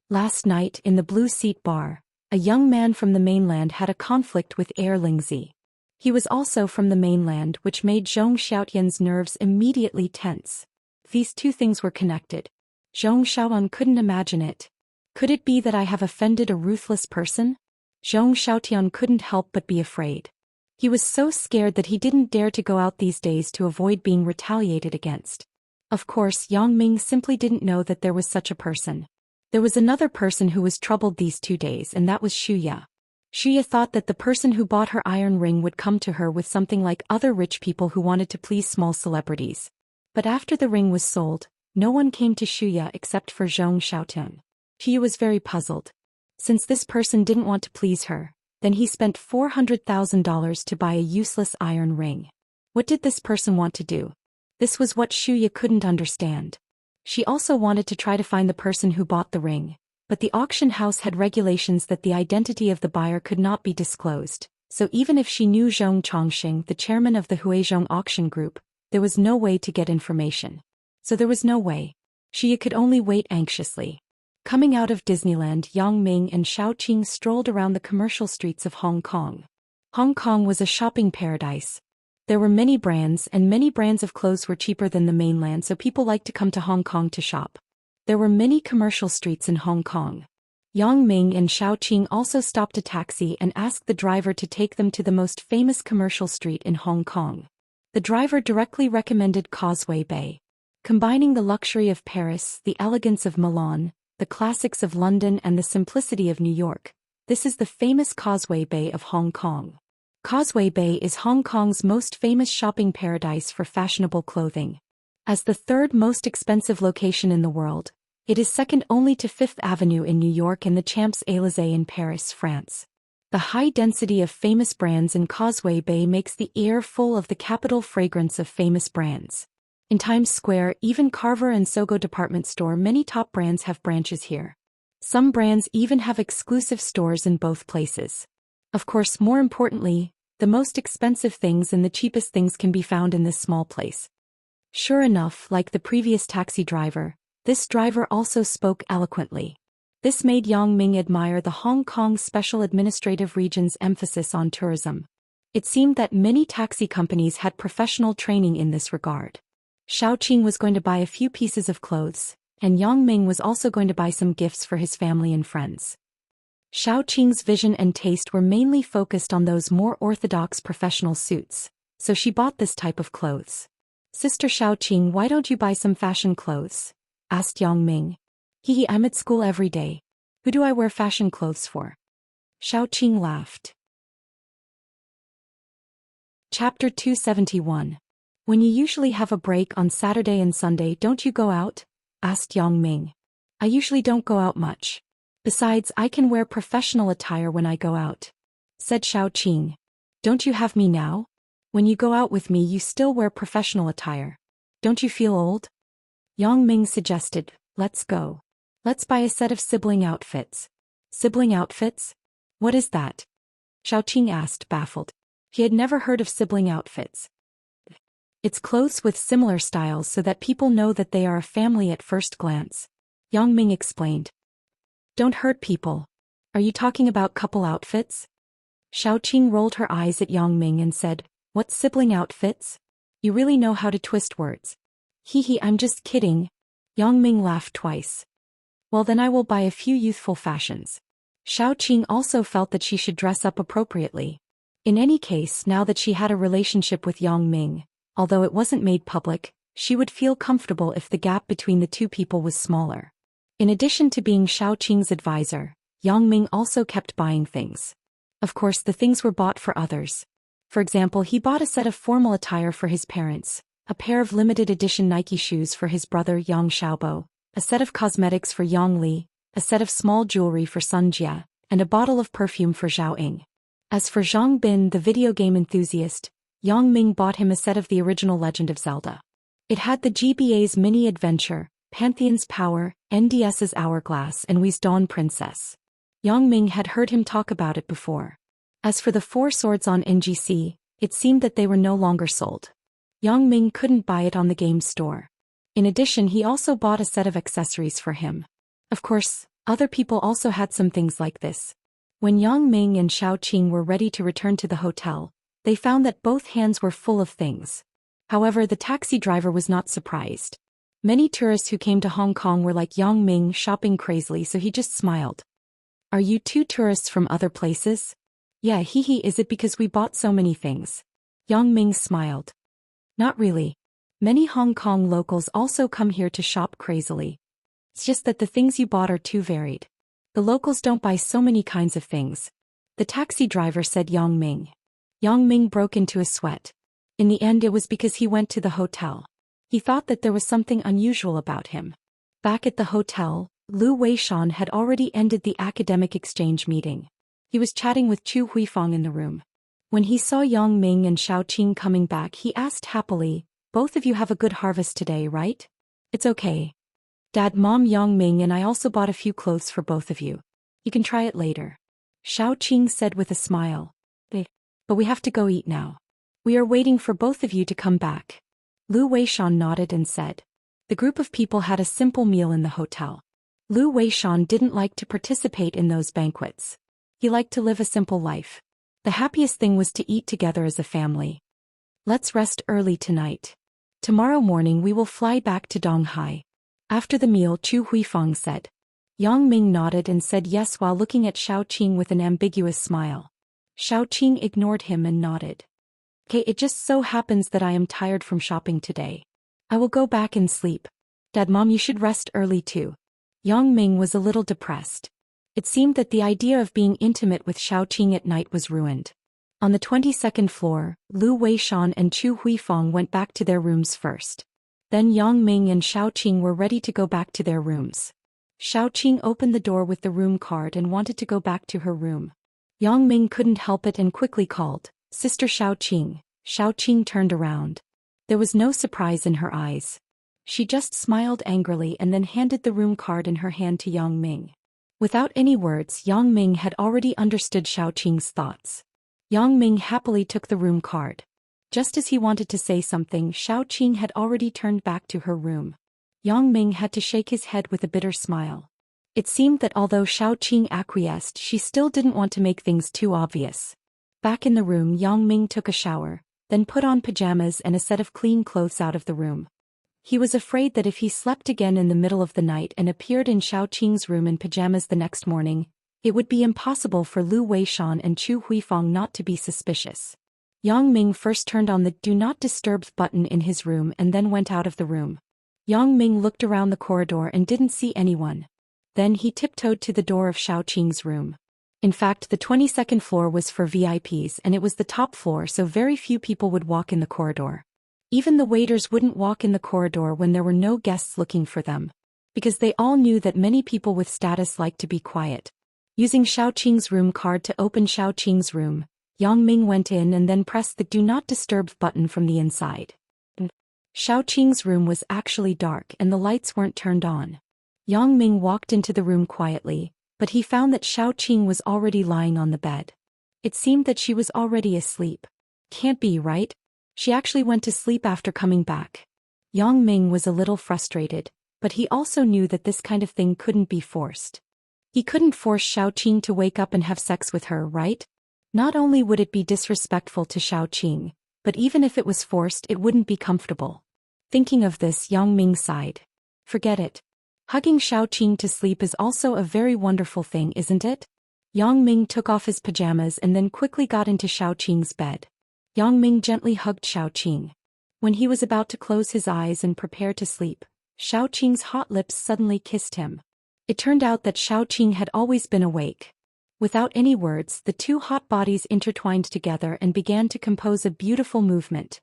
Last night, in the Blue Seat Bar, a young man from the mainland had a conflict with Air Lingzi. He was also from the mainland, which made Zhong Xiaotian's nerves immediately tense. These two things were connected. Zhong Xiaotian couldn't imagine it. Could it be that I have offended a ruthless person? Zhong Xiaotian couldn't help but be afraid. He was so scared that he didn't dare to go out these days to avoid being retaliated against. Of course, Yang Ming simply didn't know that there was such a person. There was another person who was troubled these 2 days, and that was Shuya. Shuya thought that the person who bought her iron ring would come to her with something like other rich people who wanted to please small celebrities. But after the ring was sold, no one came to Shuya except for Zhong Xiaotian. Shuya was very puzzled. Since this person didn't want to please her, then he spent $400,000 to buy a useless iron ring. What did this person want to do? This was what Shuya couldn't understand. She also wanted to try to find the person who bought the ring, but the auction house had regulations that the identity of the buyer could not be disclosed, so even if she knew Zhong Chongxing, the chairman of the Huizhong auction group, there was no way to get information. So there was no way. Shuya could only wait anxiously. Coming out of Disneyland, Yang Ming and Xiao Qing strolled around the commercial streets of Hong Kong. Hong Kong was a shopping paradise. There were many brands, and many brands of clothes were cheaper than the mainland, so people liked to come to Hong Kong to shop. There were many commercial streets in Hong Kong. Yang Ming and Xiao Qing also stopped a taxi and asked the driver to take them to the most famous commercial street in Hong Kong. The driver directly recommended Causeway Bay. Combining the luxury of Paris, the elegance of Milan, the classics of London and the simplicity of New York, this is the famous Causeway Bay of Hong Kong. Causeway Bay is Hong Kong's most famous shopping paradise for fashionable clothing. As the 3rd most expensive location in the world, it is second only to Fifth Avenue in New York and the Champs-Élysées in Paris, France. The high density of famous brands in Causeway Bay makes the air full of the capital fragrance of famous brands. In Times Square, even Carver and Sogo department store, many top brands have branches here. Some brands even have exclusive stores in both places. Of course, more importantly, the most expensive things and the cheapest things can be found in this small place. Sure enough, like the previous taxi driver, this driver also spoke eloquently. This made Yang Ming admire the Hong Kong Special Administrative Region's emphasis on tourism. It seemed that many taxi companies had professional training in this regard. Xiao Qing was going to buy a few pieces of clothes, and Yang Ming was also going to buy some gifts for his family and friends. Xiao Qing's vision and taste were mainly focused on those more orthodox professional suits, so she bought this type of clothes. Sister Xiao Qing, why don't you buy some fashion clothes? Asked Yang Ming. Hee, I'm at school every day. Who do I wear fashion clothes for? Xiao Qing laughed. Chapter 271. When you usually have a break on Saturday and Sunday, don't you go out? Asked Yang Ming. I usually don't go out much. Besides, I can wear professional attire when I go out, said Xiaoqing. Don't you have me now? When you go out with me, you still wear professional attire. Don't you feel old? Yang Ming suggested, let's go. Let's buy a set of sibling outfits. Sibling outfits? What is that? Xiaoqing asked, baffled. He had never heard of sibling outfits. It's clothes with similar styles so that people know that they are a family at first glance. Yang Ming explained. Don't hurt people. Are you talking about couple outfits? Xiaoqing rolled her eyes at Yang Ming and said, what sibling outfits? You really know how to twist words. Hee, I'm just kidding. Yang Ming laughed twice. Well, then I will buy a few youthful fashions. Xiaoqing also felt that she should dress up appropriately. In any case, now that she had a relationship with Yang Ming, although it wasn't made public, she would feel comfortable if the gap between the two people was smaller. In addition to being Xiaoqing's advisor, Yang Ming also kept buying things. Of course, the things were bought for others. For example, he bought a set of formal attire for his parents, a pair of limited edition Nike shoes for his brother Yang Xiaobo, a set of cosmetics for Yang Li, a set of small jewelry for Sun Jia, and a bottle of perfume for Zhao Ying. As for Zhang Bin, the video game enthusiast, Yang Ming bought him a set of the original Legend of Zelda. It had the GBA's Mini Adventure, Pantheon's Power, NDS's Hourglass, and Wii's Dawn Princess. Yang Ming had heard him talk about it before. As for the 4 swords on NGC, it seemed that they were no longer sold. Yang Ming couldn't buy it on the game store. In addition, he also bought a set of accessories for him. Of course, other people also had some things like this. When Yang Ming and Xiaoqing were ready to return to the hotel, they found that both hands were full of things. However, the taxi driver was not surprised. Many tourists who came to Hong Kong were like Yang Ming, shopping crazily, so he just smiled. Are you 2 tourists from other places? Yeah, is it because we bought so many things? Yang Ming smiled. Not really. Many Hong Kong locals also come here to shop crazily. It's just that the things you bought are too varied. The locals don't buy so many kinds of things. The taxi driver said Yang Ming. Yang Ming broke into a sweat. In the end, it was because he went to the hotel. He thought that there was something unusual about him. Back at the hotel, Lu Weishan had already ended the academic exchange meeting. He was chatting with Chu Huifang in the room. When he saw Yang Ming and Xiaoqing coming back, he asked happily, both of you have a good harvest today, right? It's okay. Dad, Mom, Yang Ming and I also bought a few clothes for both of you. You can try it later. Xiaoqing said with a smile. But we have to go eat now. We are waiting for both of you to come back. Lu Weishan nodded and said. The group of people had a simple meal in the hotel. Lu Weishan didn't like to participate in those banquets. He liked to live a simple life. The happiest thing was to eat together as a family. Let's rest early tonight. Tomorrow morning we will fly back to Donghai. After the meal, Chu Huifang said. Yang Ming nodded and said yes while looking at Xiaoqing with an ambiguous smile. Xiaoqing ignored him and nodded. Okay, it just so happens that I am tired from shopping today. I will go back and sleep. Dad, Mom, you should rest early too. Yang Ming was a little depressed. It seemed that the idea of being intimate with Xiaoqing at night was ruined. On the 22nd floor, Lu Weishan and Chu Huifang went back to their rooms first. Then Yang Ming and Xiaoqing were ready to go back to their rooms. Xiaoqing opened the door with the room card and wanted to go back to her room. Yang Ming couldn't help it and quickly called, Sister Xiaoqing. Xiaoqing turned around. There was no surprise in her eyes. She just smiled angrily and then handed the room card in her hand to Yang Ming. Without any words, Yang Ming had already understood Xiaoqing's thoughts. Yang Ming happily took the room card. Just as he wanted to say something, Xiaoqing had already turned back to her room. Yang Ming had to shake his head with a bitter smile. It seemed that although Xiaoqing acquiesced, she still didn't want to make things too obvious. Back in the room, Yang Ming took a shower, then put on pajamas and a set of clean clothes out of the room. He was afraid that if he slept again in the middle of the night and appeared in Xiaoqing's room in pajamas the next morning, it would be impossible for Lu Weishan and Chu Huifang not to be suspicious. Yang Ming first turned on the Do Not Disturb button in his room and then went out of the room. Yang Ming looked around the corridor and didn't see anyone. Then he tiptoed to the door of Xiaoqing's room. In fact, the 22nd floor was for VIPs and it was the top floor, so very few people would walk in the corridor. Even the waiters wouldn't walk in the corridor when there were no guests looking for them, because they all knew that many people with status like to be quiet. Using Xiaoqing's room card to open Xiaoqing's room, Yang Ming went in and then pressed the Do Not Disturb button from the inside. Xiaoqing's room was actually dark and the lights weren't turned on. Yang Ming walked into the room quietly, but he found that Xiaoqing was already lying on the bed. It seemed that she was already asleep. Can't be, right? She actually went to sleep after coming back. Yang Ming was a little frustrated, but he also knew that this kind of thing couldn't be forced. He couldn't force Xiaoqing to wake up and have sex with her, right? Not only would it be disrespectful to Xiaoqing, but even if it was forced, it wouldn't be comfortable. Thinking of this, Yang Ming sighed. Forget it. Hugging Xiaoqing to sleep is also a very wonderful thing, isn't it? Yang Ming took off his pajamas and then quickly got into Xiaoqing's bed. Yang Ming gently hugged Xiaoqing. When he was about to close his eyes and prepare to sleep, Xiaoqing's hot lips suddenly kissed him. It turned out that Xiaoqing had always been awake. Without any words, the two hot bodies intertwined together and began to compose a beautiful movement.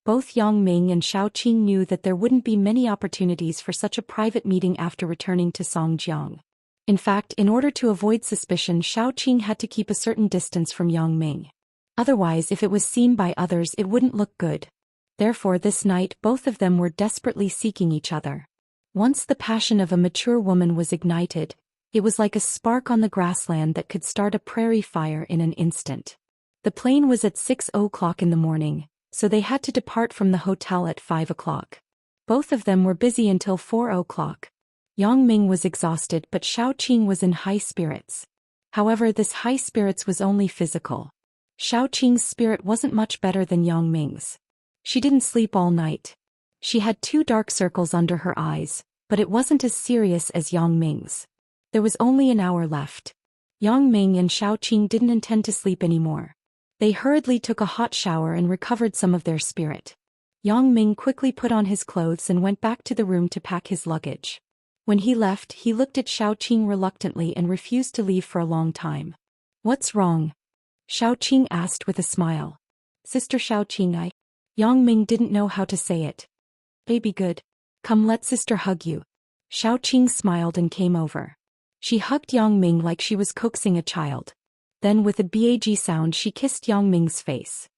Both Yang Ming and Xiaoqing knew that there wouldn't be many opportunities for such a private meeting after returning to Songjiang. In fact, in order to avoid suspicion, Xiaoqing had to keep a certain distance from Yang Ming. Otherwise, if it was seen by others, it wouldn't look good. Therefore, this night, both of them were desperately seeking each other. Once the passion of a mature woman was ignited, it was like a spark on the grassland that could start a prairie fire in an instant. The plane was at 6 o'clock in the morning, so they had to depart from the hotel at 5 o'clock. Both of them were busy until 4 o'clock. Yang Ming was exhausted, but Xiaoqing was in high spirits. However, this high spirits was only physical. Xiaoqing's spirit wasn't much better than Yang Ming's. She didn't sleep all night. She had 2 dark circles under her eyes, but it wasn't as serious as Yang Ming's. There was only an hour left. Yang Ming and Xiaoqing didn't intend to sleep anymore. They hurriedly took a hot shower and recovered some of their spirit. Yang Ming quickly put on his clothes and went back to the room to pack his luggage. When he left, he looked at Xiaoqing reluctantly and refused to leave for a long time. "What's wrong?" Xiaoqing asked with a smile. "Sister Xiaoqing, Yang Ming didn't know how to say it. "Baby good. Come, let sister hug you." Xiaoqing smiled and came over. She hugged Yang Ming like she was coaxing a child. Then with a bag sound she kissed Yang Ming's face.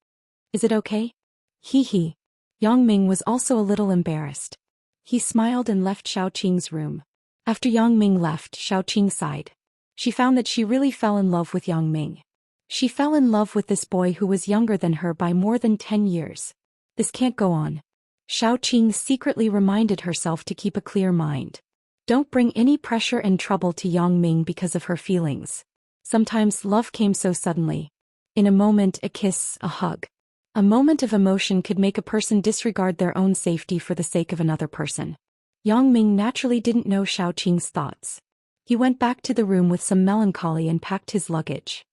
"Is it okay?" Hee. Yang Ming was also a little embarrassed. He smiled and left Xiaoqing's room. After Yang Ming left, Xiaoqing sighed. She found that she really fell in love with Yang Ming. She fell in love with this boy who was younger than her by more than 10 years. This can't go on. Xiaoqing secretly reminded herself to keep a clear mind. Don't bring any pressure and trouble to Yang Ming because of her feelings. Sometimes love came so suddenly. In a moment, a kiss, a hug. A moment of emotion could make a person disregard their own safety for the sake of another person. Yang Ming naturally didn't know Xiaoqing's thoughts. He went back to the room with some melancholy and packed his luggage.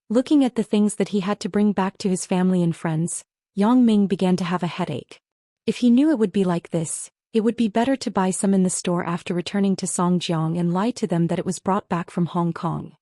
Looking at the things that he had to bring back to his family and friends, Yang Ming began to have a headache. If he knew it would be like this, it would be better to buy some in the store after returning to Songjiang and lie to them that it was brought back from Hong Kong.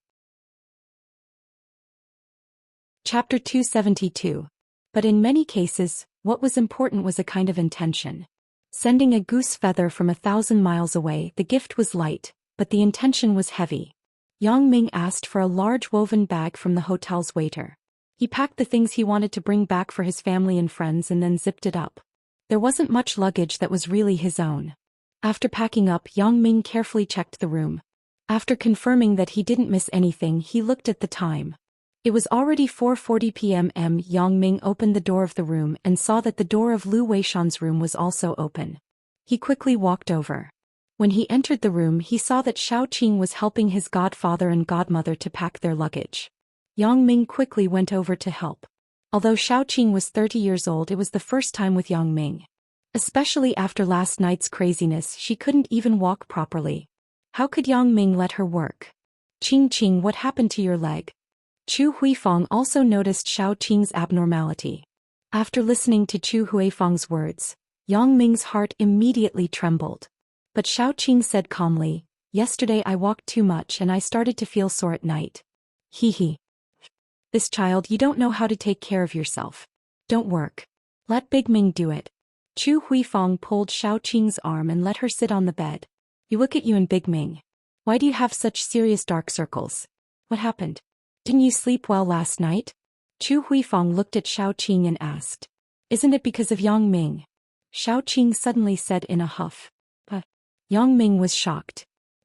Chapter 272. But in many cases, what was important was a kind of intention. Sending a goose feather from 1,000 miles away, the gift was light, but the intention was heavy. Yang Ming asked for a large woven bag from the hotel's waiter. He packed the things he wanted to bring back for his family and friends and then zipped it up. There wasn't much luggage that was really his own. After packing up, Yang Ming carefully checked the room. After confirming that he didn't miss anything, he looked at the time. It was already 4:40 p.m. Yang Ming opened the door of the room and saw that the door of Lu Weishan's room was also open. He quickly walked over. When he entered the room, he saw that Xiaoqing was helping his godfather and godmother to pack their luggage. Yang Ming quickly went over to help. Although Xiaoqing was 30 years old, it was the first time with Yang Ming. Especially after last night's craziness, she couldn't even walk properly. How could Yang Ming let her work? "Qing, what happened to your leg?" Chu Huifang also noticed Xiaoqing's abnormality. After listening to Chu Huifang's words, Yang Ming's heart immediately trembled. But Xiaoqing said calmly, "Yesterday I walked too much and I started to feel sore at night." Hee hee. This child, you don't know how to take care of yourself. Don't work. Let Big Ming do it. Chu Huifang pulled Xiao Qing's arm and let her sit on the bed. You look at you and Big Ming. Why do you have such serious dark circles? What happened? Didn't you sleep well last night? Chu Huifang looked at Xiao Qing and asked. Isn't it because of Yang Ming? Xiao Qing suddenly said in a huff. Yang Ming was shocked.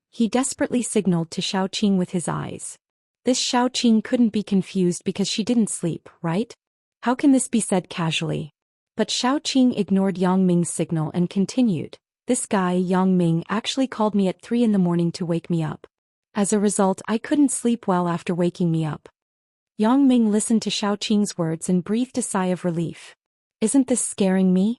He desperately signaled to Xiao Qing with his eyes. This Xiao Qing couldn't be confused because she didn't sleep, right? How can this be said casually? But Xiao Qing ignored Yang Ming's signal and continued. This guy, Yang Ming, actually called me at 3 in the morning to wake me up. As a result, I couldn't sleep well after waking me up. Yang Ming listened to Xiao Qing's words and breathed a sigh of relief. Isn't this scaring me?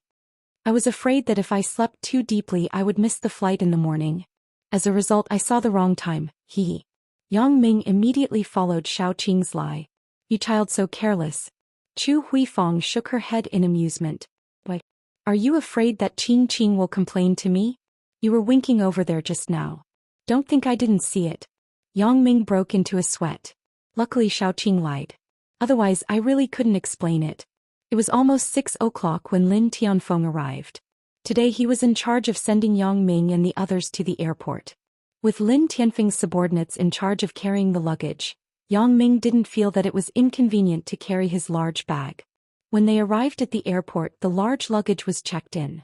I was afraid that if I slept too deeply I would miss the flight in the morning. As a result, I saw the wrong time, hee. Yang Ming immediately followed Xiao Qing's lie. You child so careless. Chu Huifang shook her head in amusement. Why? Are you afraid that Qing will complain to me? You were winking over there just now. Don't think I didn't see it. Yang Ming broke into a sweat. Luckily Xiao Qing lied. Otherwise I really couldn't explain it. It was almost 6 o'clock when Lin Tianfeng arrived. Today he was in charge of sending Yang Ming and the others to the airport. With Lin Tianfeng's subordinates in charge of carrying the luggage, Yang Ming didn't feel that it was inconvenient to carry his large bag. When they arrived at the airport, the large luggage was checked in.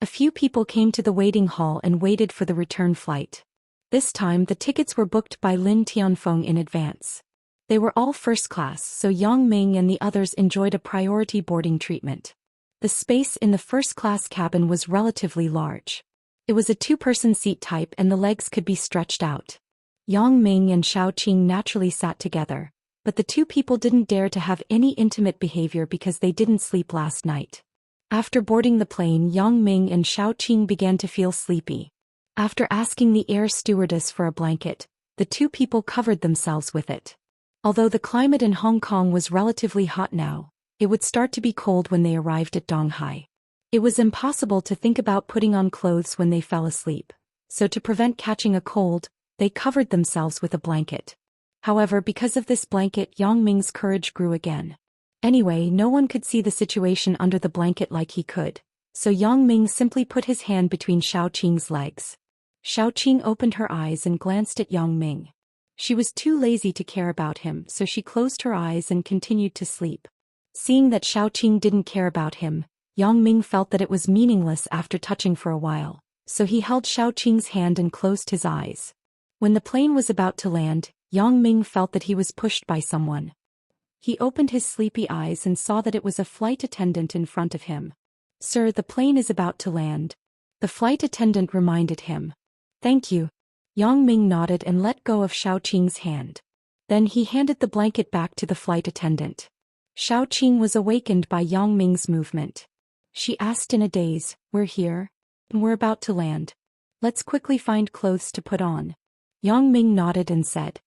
A few people came to the waiting hall and waited for the return flight. This time the tickets were booked by Lin Tianfeng in advance. They were all first class, so Yang Ming and the others enjoyed a priority boarding treatment. The space in the first-class cabin was relatively large. It was a two-person seat type and the legs could be stretched out. Yang Ming and Xiao Qing naturally sat together, but the two people didn't dare to have any intimate behavior because they didn't sleep last night. After boarding the plane, Yang Ming and Xiao Qing began to feel sleepy. After asking the air stewardess for a blanket, the two people covered themselves with it. Although the climate in Hong Kong was relatively hot now, it would start to be cold when they arrived at Donghai. It was impossible to think about putting on clothes when they fell asleep, so to prevent catching a cold, they covered themselves with a blanket. However, because of this blanket, Yang Ming's courage grew again. Anyway, no one could see the situation under the blanket like he could, so Yang Ming simply put his hand between Xiao Qing's legs. Xiao Qing opened her eyes and glanced at Yang Ming. She was too lazy to care about him, so she closed her eyes and continued to sleep. Seeing that Xiao Qing didn't care about him, Yang Ming felt that it was meaningless after touching for a while, so he held Xiao Qing's hand and closed his eyes. When the plane was about to land, Yang Ming felt that he was pushed by someone. He opened his sleepy eyes and saw that it was a flight attendant in front of him. Sir, the plane is about to land. The flight attendant reminded him. Thank you. Yang Ming nodded and let go of Xiao Qing's hand. Then he handed the blanket back to the flight attendant. Xiao Qing was awakened by Yang Ming's movement. She asked in a daze, We're here? We're about to land. Let's quickly find clothes to put on. Yang Ming nodded and said.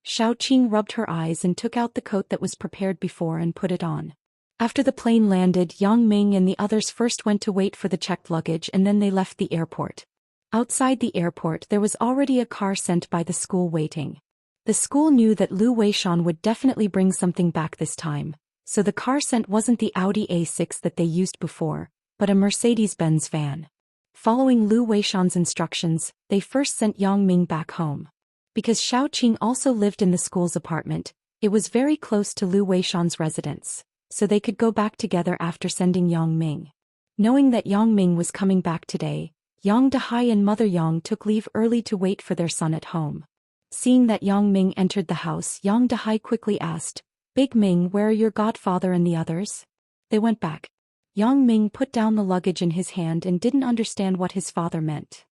Xiao Qing rubbed her eyes and took out the coat that was prepared before and put it on. After the plane landed, Yang Ming and the others first went to wait for the checked luggage and then they left the airport. Outside the airport there was already a car sent by the school waiting. The school knew that Lu Weishan would definitely bring something back this time, so the car sent wasn't the Audi A6 that they used before, but a Mercedes-Benz van. Following Lu Weishan's instructions, they first sent Yang Ming back home. Because Xiao Qing also lived in the school's apartment, it was very close to Lu Weishan's residence, so they could go back together after sending Yang Ming. Knowing that Yang Ming was coming back today, Yang Dehai and Mother Yang took leave early to wait for their son at home. Seeing that Yang Ming entered the house, Yang Dehai quickly asked, Big Ming, where are your godfather and the others? They went back. Yang Ming put down the luggage in his hand and didn't understand what his father meant.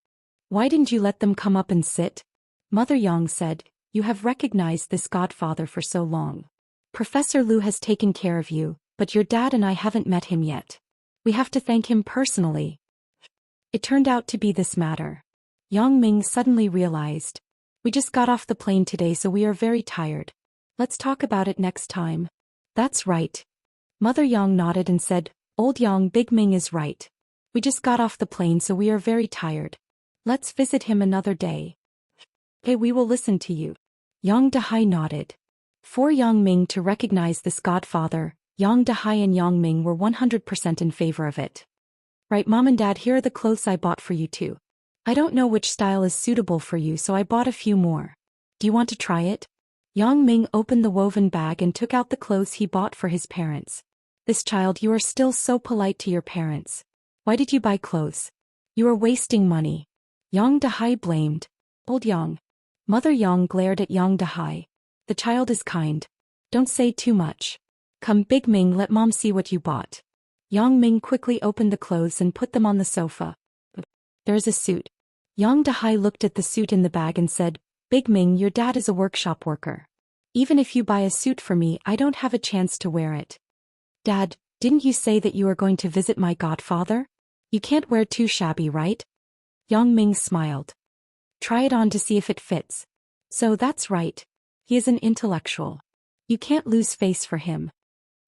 Why didn't you let them come up and sit? Mother Yang said, You have recognized this godfather for so long. Professor Lu has taken care of you, but your dad and I haven't met him yet. We have to thank him personally. It turned out to be this matter. Yang Ming suddenly realized. We just got off the plane today, so we are very tired. Let's talk about it next time. That's right. Mother Yang nodded and said, Old Yang, Big Ming is right. We just got off the plane, so we are very tired. Let's visit him another day. Okay, we will listen to you. Yang Dehai nodded. For Yang Ming to recognize this godfather, Yang Dahai and Yang Ming were 100% in favor of it. Right, Mom and Dad, here are the clothes I bought for you too. I don't know which style is suitable for you, so I bought a few more. Do you want to try it? Yang Ming opened the woven bag and took out the clothes he bought for his parents. This child, you are still so polite to your parents. Why did you buy clothes? You are wasting money. Yang Dahai blamed. Old Yang. Mother Yang glared at Yang Dahai. The child is kind. Don't say too much. Come, Big Ming, let Mom see what you bought. Yang Ming quickly opened the clothes and put them on the sofa. There's a suit. Yang Dahai looked at the suit in the bag and said, Big Ming, your dad is a workshop worker. Even if you buy a suit for me, I don't have a chance to wear it. Dad, didn't you say that you are going to visit my godfather? You can't wear too shabby, right? Yang Ming smiled. Try it on to see if it fits. So that's right. He is an intellectual. You can't lose face for him.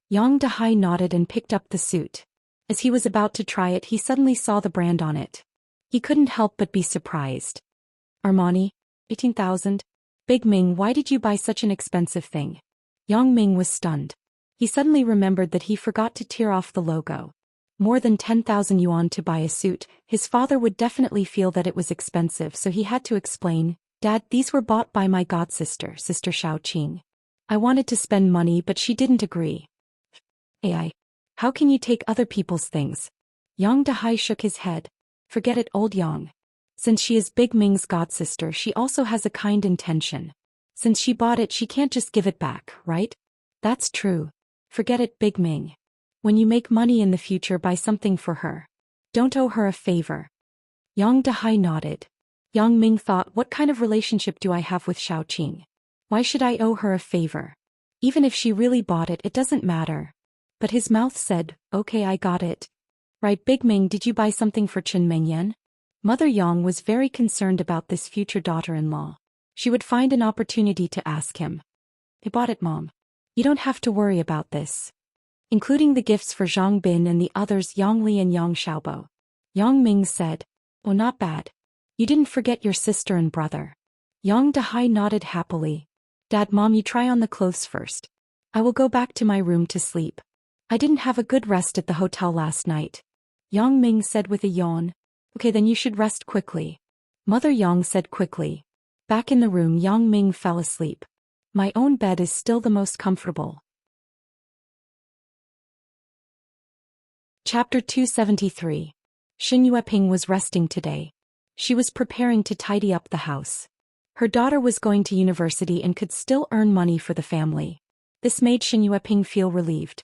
Yang Dahai nodded and picked up the suit. As he was about to try it, he suddenly saw the brand on it. He couldn't help but be surprised. Armani? 18,000? Big Ming, why did you buy such an expensive thing? Yang Ming was stunned. He suddenly remembered that he forgot to tear off the logo. More than 10,000 yuan to buy a suit, his father would definitely feel that it was expensive, so he had to explain, Dad, these were bought by my godsister, Sister Xiaoqing. I wanted to spend money, but she didn't agree. AI. How can you take other people's things? Yang Dahai shook his head. Forget it, old Yang. Since she is Big Ming's godsister, she also has a kind intention. Since she bought it, she can't just give it back, right? That's true. Forget it, Big Ming. When you make money in the future, buy something for her. Don't owe her a favor. Yang Dahai nodded. Yang Ming thought, what kind of relationship do I have with Xiaoqing? Why should I owe her a favor? Even if she really bought it, it doesn't matter. But his mouth said, okay, I got it. Right, Big Ming, did you buy something for Chen Mengyan? Mother Yang was very concerned about this future daughter-in-law. She would find an opportunity to ask him. I bought it, Mom. You don't have to worry about this. Including the gifts for Zhang Bin and the others, Yang Li and Yang Xiaobo. Yang Ming said, oh, not bad. You didn't forget your sister and brother. Yang Dahai nodded happily. Dad, Mom, you try on the clothes first. I will go back to my room to sleep. I didn't have a good rest at the hotel last night. Yang Ming said with a yawn. Okay, then you should rest quickly. Mother Yang said quickly. Back in the room, Yang Ming fell asleep. My own bed is still the most comfortable. Chapter 273. Xin Yueping was resting today. She was preparing to tidy up the house. Her daughter was going to university and could still earn money for the family. This made Xin Yueping feel relieved.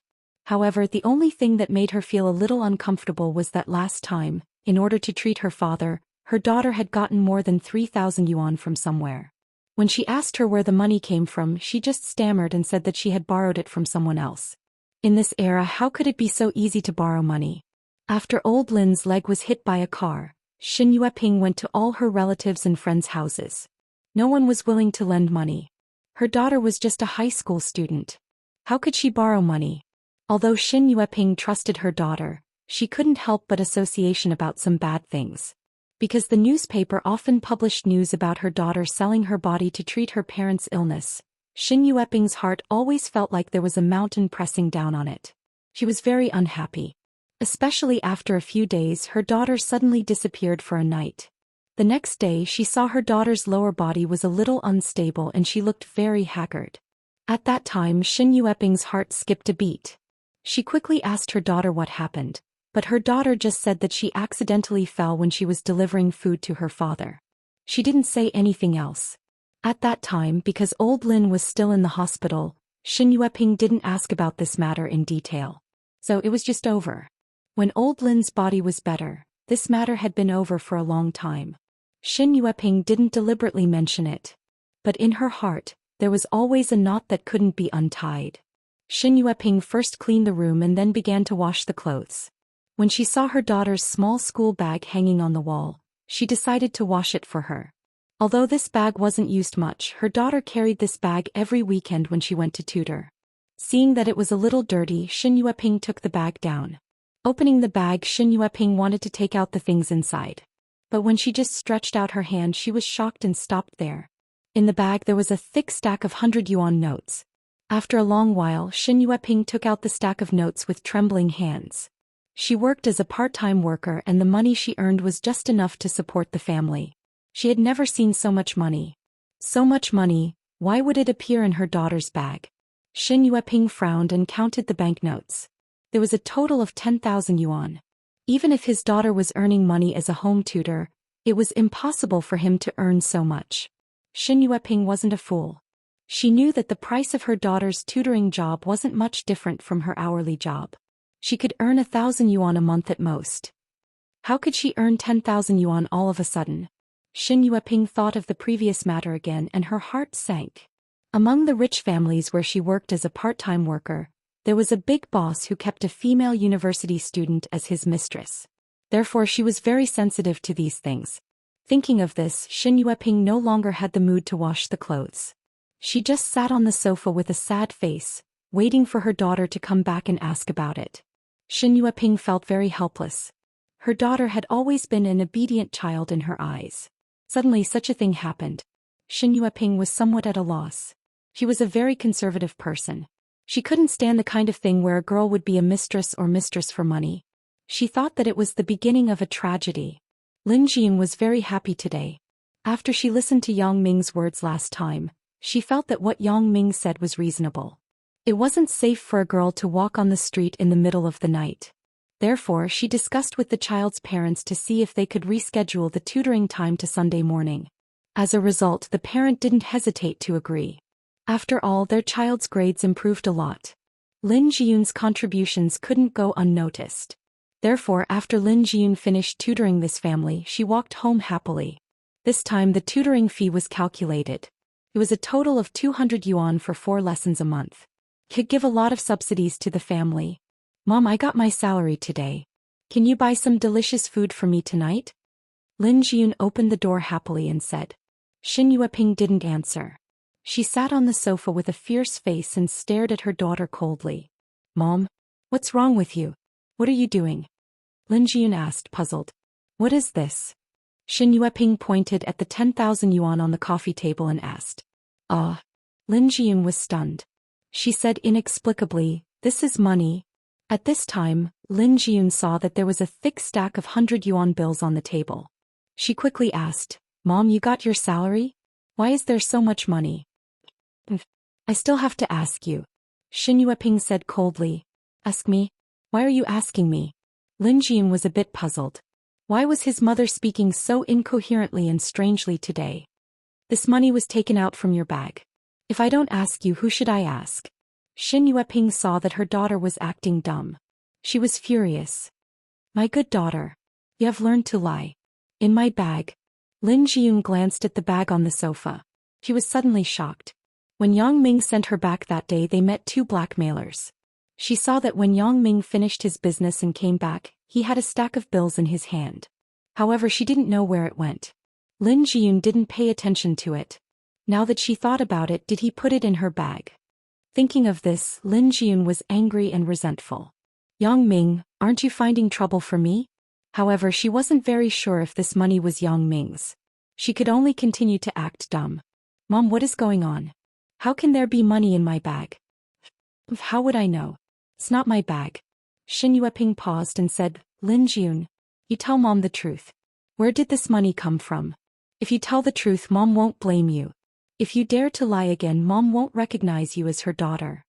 However, the only thing that made her feel a little uncomfortable was that last time, in order to treat her father, her daughter had gotten more than 3,000 yuan from somewhere. When she asked her where the money came from, she just stammered and said that she had borrowed it from someone else. In this era, how could it be so easy to borrow money? After old Lin's leg was hit by a car, Xin Yueping went to all her relatives and friends' houses. No one was willing to lend money. Her daughter was just a high school student. How could she borrow money? Although Xin Yueping trusted her daughter, she couldn't help but association about some bad things. Because the newspaper often published news about her daughter selling her body to treat her parents' illness, Xin Yueping's heart always felt like there was a mountain pressing down on it. She was very unhappy. Especially after a few days, her daughter suddenly disappeared for a night. The next day, she saw her daughter's lower body was a little unstable and she looked very haggard. At that time, Xin Yueping's heart skipped a beat. She quickly asked her daughter what happened, but her daughter just said that she accidentally fell when she was delivering food to her father. She didn't say anything else. At that time, because old Lin was still in the hospital, Xin Yueping didn't ask about this matter in detail. So it was just over. When old Lin's body was better, this matter had been over for a long time. Xin Yueping didn't deliberately mention it. But in her heart, there was always a knot that couldn't be untied. Xin Yueping first cleaned the room and then began to wash the clothes. When she saw her daughter's small school bag hanging on the wall, she decided to wash it for her. Although this bag wasn't used much, her daughter carried this bag every weekend when she went to tutor. Seeing that it was a little dirty, Xin Yueping took the bag down. Opening the bag, Xin Yueping wanted to take out the things inside. But when she just stretched out her hand, she was shocked and stopped there. In the bag there was a thick stack of 100 yuan notes. After a long while, Xin Yueping took out the stack of notes with trembling hands. She worked as a part-time worker and the money she earned was just enough to support the family. She had never seen so much money. So much money, why would it appear in her daughter's bag? Xin Yueping frowned and counted the banknotes. There was a total of 10,000 yuan. Even if his daughter was earning money as a home tutor, it was impossible for him to earn so much. Xin Yueping wasn't a fool. She knew that the price of her daughter's tutoring job wasn't much different from her hourly job. She could earn 1,000 yuan a month at most. How could she earn 10,000 yuan all of a sudden? Xin Yueping thought of the previous matter again and her heart sank. Among the rich families where she worked as a part-time worker, there was a big boss who kept a female university student as his mistress. Therefore she was very sensitive to these things. Thinking of this, Xin Yueping no longer had the mood to wash the clothes. She just sat on the sofa with a sad face, waiting for her daughter to come back and ask about it. Xin Yueping felt very helpless. Her daughter had always been an obedient child in her eyes. Suddenly such a thing happened. Xin Yueping was somewhat at a loss. She was a very conservative person. She couldn't stand the kind of thing where a girl would be a mistress for money. She thought that it was the beginning of a tragedy. Lin Jiyun was very happy today. After she listened to Yang Ming's words last time, she felt that what Yang Ming said was reasonable. It wasn't safe for a girl to walk on the street in the middle of the night. Therefore, she discussed with the child's parents to see if they could reschedule the tutoring time to Sunday morning. As a result, the parent didn't hesitate to agree. After all, their child's grades improved a lot. Lin Jiyun's contributions couldn't go unnoticed. Therefore, after Lin Jiyun finished tutoring this family, she walked home happily. This time the tutoring fee was calculated. It was a total of 200 yuan for 4 lessons a month. Could give a lot of subsidies to the family. Mom, I got my salary today. Can you buy some delicious food for me tonight? Lin Jiyun opened the door happily and said. Xin Yueping didn't answer. She sat on the sofa with a fierce face and stared at her daughter coldly. Mom, what's wrong with you? What are you doing? Lin Jiyun asked, puzzled. What is this? Xin Yueping pointed at the 10,000 yuan on the coffee table and asked. Ah. Lin Jiyun was stunned. She said inexplicably, this is money. At this time, Lin Jiyun saw that there was a thick stack of 100 yuan bills on the table. She quickly asked, Mom, you got your salary? Why is there so much money? I still have to ask you. Xin Yueping said coldly. Ask me? Why are you asking me? Lin Jiyun was a bit puzzled. Why was his mother speaking so incoherently and strangely today? This money was taken out from your bag. If I don't ask you, who should I ask? Xin Yueping saw that her daughter was acting dumb. She was furious. My good daughter. You have learned to lie. In my bag. Lin Jiyun glanced at the bag on the sofa. She was suddenly shocked. When Yang Ming sent her back that day, they met 2 blackmailers. She saw that when Yang Ming finished his business and came back, he had a stack of bills in his hand. However, she didn't know where it went. Lin Jiyun didn't pay attention to it. Now that she thought about it, did he put it in her bag? Thinking of this, Lin Jiyun was angry and resentful. Yang Ming, aren't you finding trouble for me? However, she wasn't very sure if this money was Yang Ming's. She could only continue to act dumb. Mom, what is going on? How can there be money in my bag? How would I know? It's not my bag. Xin Yueping paused and said, Lin Jiyun, you tell Mom the truth. Where did this money come from? If you tell the truth, Mom won't blame you. If you dare to lie again, Mom won't recognize you as her daughter.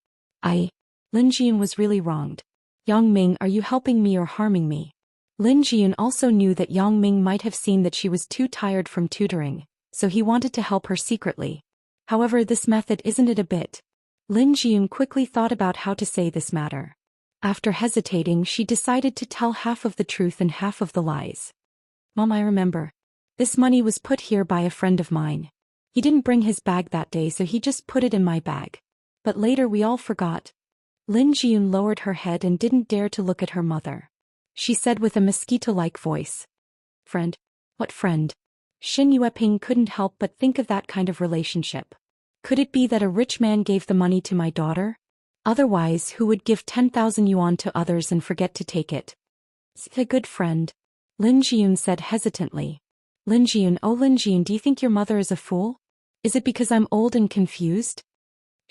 Lin Jiyun was really wronged. Yang Ming, are you helping me or harming me? Lin Jiyun also knew that Yang Ming might have seen that she was too tired from tutoring, so he wanted to help her secretly. However, this method isn't it a bit? Lin Jiyun quickly thought about how to say this matter. After hesitating, she decided to tell half of the truth and half of the lies. Mom, I remember. This money was put here by a friend of mine. He didn't bring his bag that day, so he just put it in my bag. But later we all forgot. Lin Jiyun lowered her head and didn't dare to look at her mother. She said with a mosquito-like voice. Friend? What friend? Xin Yueping couldn't help but think of that kind of relationship. Could it be that a rich man gave the money to my daughter? Otherwise, who would give 10,000 yuan to others and forget to take it? It's a good friend. Lin Jiyun said hesitantly. Lin Jiyun, oh Lin Jiyun, do you think your mother is a fool? Is it because I'm old and confused?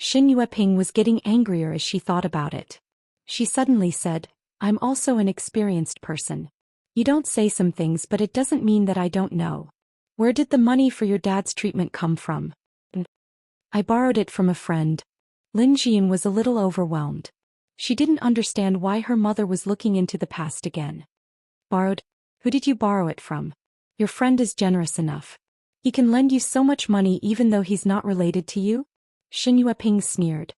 Xin Yueping was getting angrier as she thought about it. She suddenly said, I'm also an experienced person. You don't say some things, but it doesn't mean that I don't know. Where did the money for your dad's treatment come from? I borrowed it from a friend. Lin Jian was a little overwhelmed. She didn't understand why her mother was looking into the past again. Borrowed? Who did you borrow it from? Your friend is generous enough. He can lend you so much money even though he's not related to you? Xin Yueping sneered.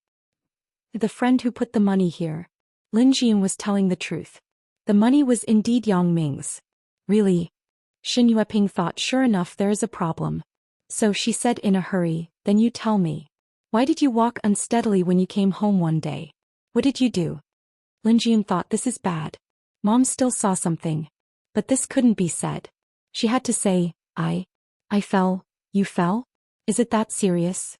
The friend who put the money here. Lin Jian was telling the truth. The money was indeed Yang Ming's. Really? Xin Yueping thought, sure enough, there is a problem. So she said in a hurry, then you tell me. Why did you walk unsteadily when you came home one day? What did you do? Lin Jian thought, this is bad. Mom still saw something. But this couldn't be said. She had to say, I fell. You fell? Is it that serious?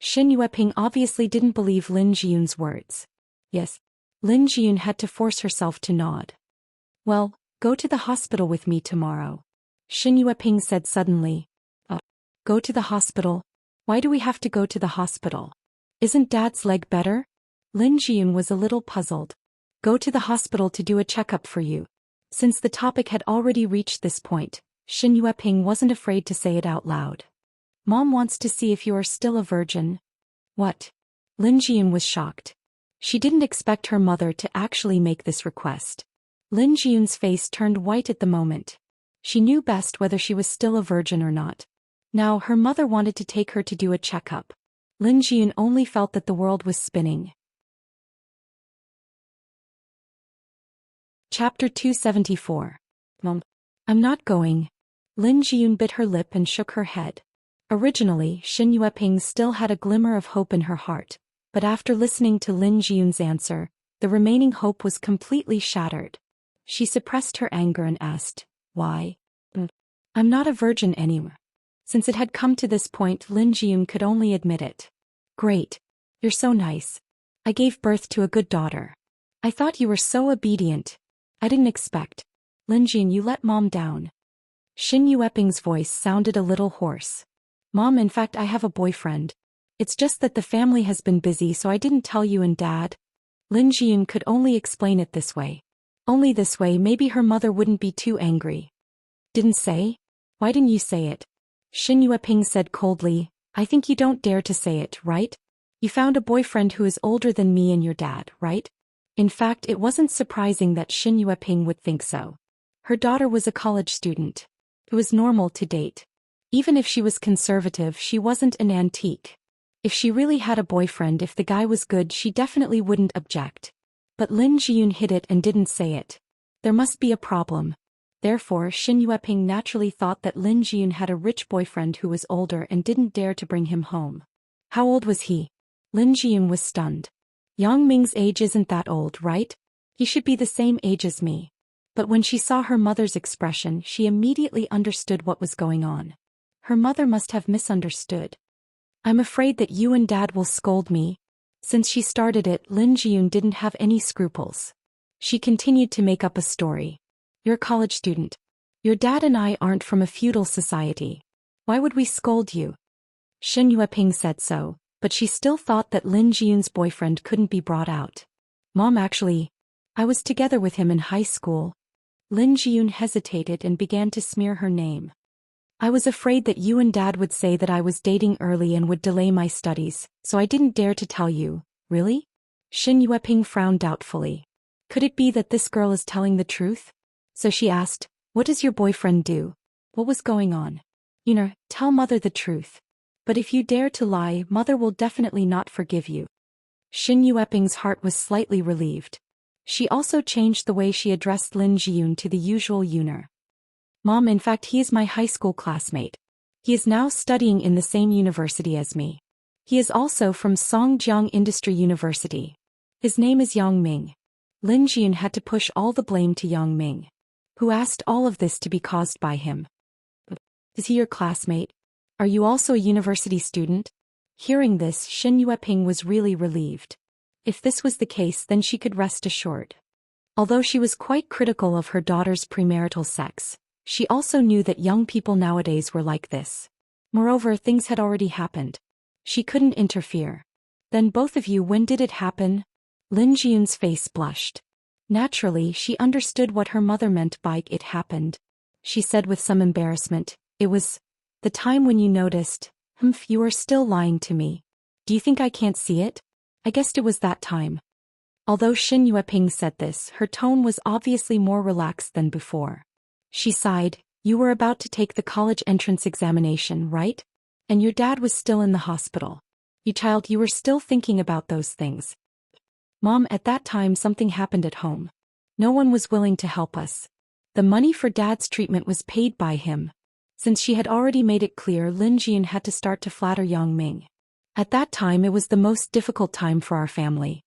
Xin Yueping obviously didn't believe Lin Jian's words. Yes. Lin Jian had to force herself to nod. Well, go to the hospital with me tomorrow. Xin Yueping said suddenly. Go to the hospital? Why do we have to go to the hospital? Isn't Dad's leg better? Lin Jian was a little puzzled. Go to the hospital to do a checkup for you. Since the topic had already reached this point, Xin Yueping wasn't afraid to say it out loud. Mom wants to see if you are still a virgin. What? Lin Jian was shocked. She didn't expect her mother to actually make this request. Lin Jian's face turned white at the moment. She knew best whether she was still a virgin or not. Now her mother wanted to take her to do a checkup. Lin Jian only felt that the world was spinning. Chapter 274. Mom. I'm not going. Lin Jian bit her lip and shook her head. Originally, Xin Yueping still had a glimmer of hope in her heart, but after listening to Lin Jian's answer, the remaining hope was completely shattered. She suppressed her anger and asked, why? I'm not a virgin anymore. Since it had come to this point, Lin Jian could only admit it. Great. You're so nice. I gave birth to a good daughter. I thought you were so obedient. I didn't expect. Lin Jian, you let Mom down. Xin Yueping's voice sounded a little hoarse. Mom, in fact, I have a boyfriend. It's just that the family has been busy, so I didn't tell you and Dad. Lin Jian could only explain it this way. Only this way maybe her mother wouldn't be too angry. Didn't say? Why didn't you say it? Xin Yueping said coldly, I think you don't dare to say it, right? You found a boyfriend who is older than me and your dad, right? In fact, it wasn't surprising that Xin Yueping would think so. Her daughter was a college student. It was normal to date. Even if she was conservative, she wasn't an antique. If she really had a boyfriend, if the guy was good, she definitely wouldn't object. But Lin Jian hid it and didn't say it. There must be a problem. Therefore, Xin Yueping naturally thought that Lin Jian had a rich boyfriend who was older and didn't dare to bring him home. How old was he? Lin Jian was stunned. Yang Ming's age isn't that old, right? He should be the same age as me. But when she saw her mother's expression, she immediately understood what was going on. Her mother must have misunderstood. I'm afraid that you and Dad will scold me. Since she started it, Lin Jian didn't have any scruples. She continued to make up a story. You're a college student. Your dad and I aren't from a feudal society. Why would we scold you? Xin Yueping said so, but she still thought that Lin Jian's boyfriend couldn't be brought out. Mom, actually, I was together with him in high school. Lin Jian hesitated and began to smear her name. I was afraid that you and Dad would say that I was dating early and would delay my studies, so I didn't dare to tell you. Really? Xin Yueping frowned doubtfully. Could it be that this girl is telling the truth? So she asked, what does your boyfriend do? What was going on? Tell Mother the truth. But if you dare to lie, Mother will definitely not forgive you. Xin Yueping's heart was slightly relieved. She also changed the way she addressed Lin Jian to the usual Yuner. Mom, in fact, he is my high school classmate. He is now studying in the same university as me. He is also from Songjiang Industry University. His name is Yang Ming. Lin Jian had to push all the blame to Yang Ming, who asked all of this to be caused by him. Is he your classmate? Are you also a university student? Hearing this, Xin Yueping was really relieved. If this was the case, then she could rest assured. Although she was quite critical of her daughter's premarital sex, she also knew that young people nowadays were like this. Moreover, things had already happened. She couldn't interfere. Then both of you, when did it happen? Lin Jiyun's face blushed. Naturally, she understood what her mother meant by "it happened." She said with some embarrassment, "It was the time when you noticed. You are still lying to me. Do you think I can't see it? I guessed it was that time." Although Xin Yueping said this, her tone was obviously more relaxed than before. She sighed. "You were about to take the college entrance examination, right? And your dad was still in the hospital. You child, you were still thinking about those things." "Mom, at that time something happened at home. No one was willing to help us. The money for Dad's treatment was paid by him." Since she had already made it clear, Lin Jiyun had to start to flatter Yang Ming. "At that time it was the most difficult time for our family.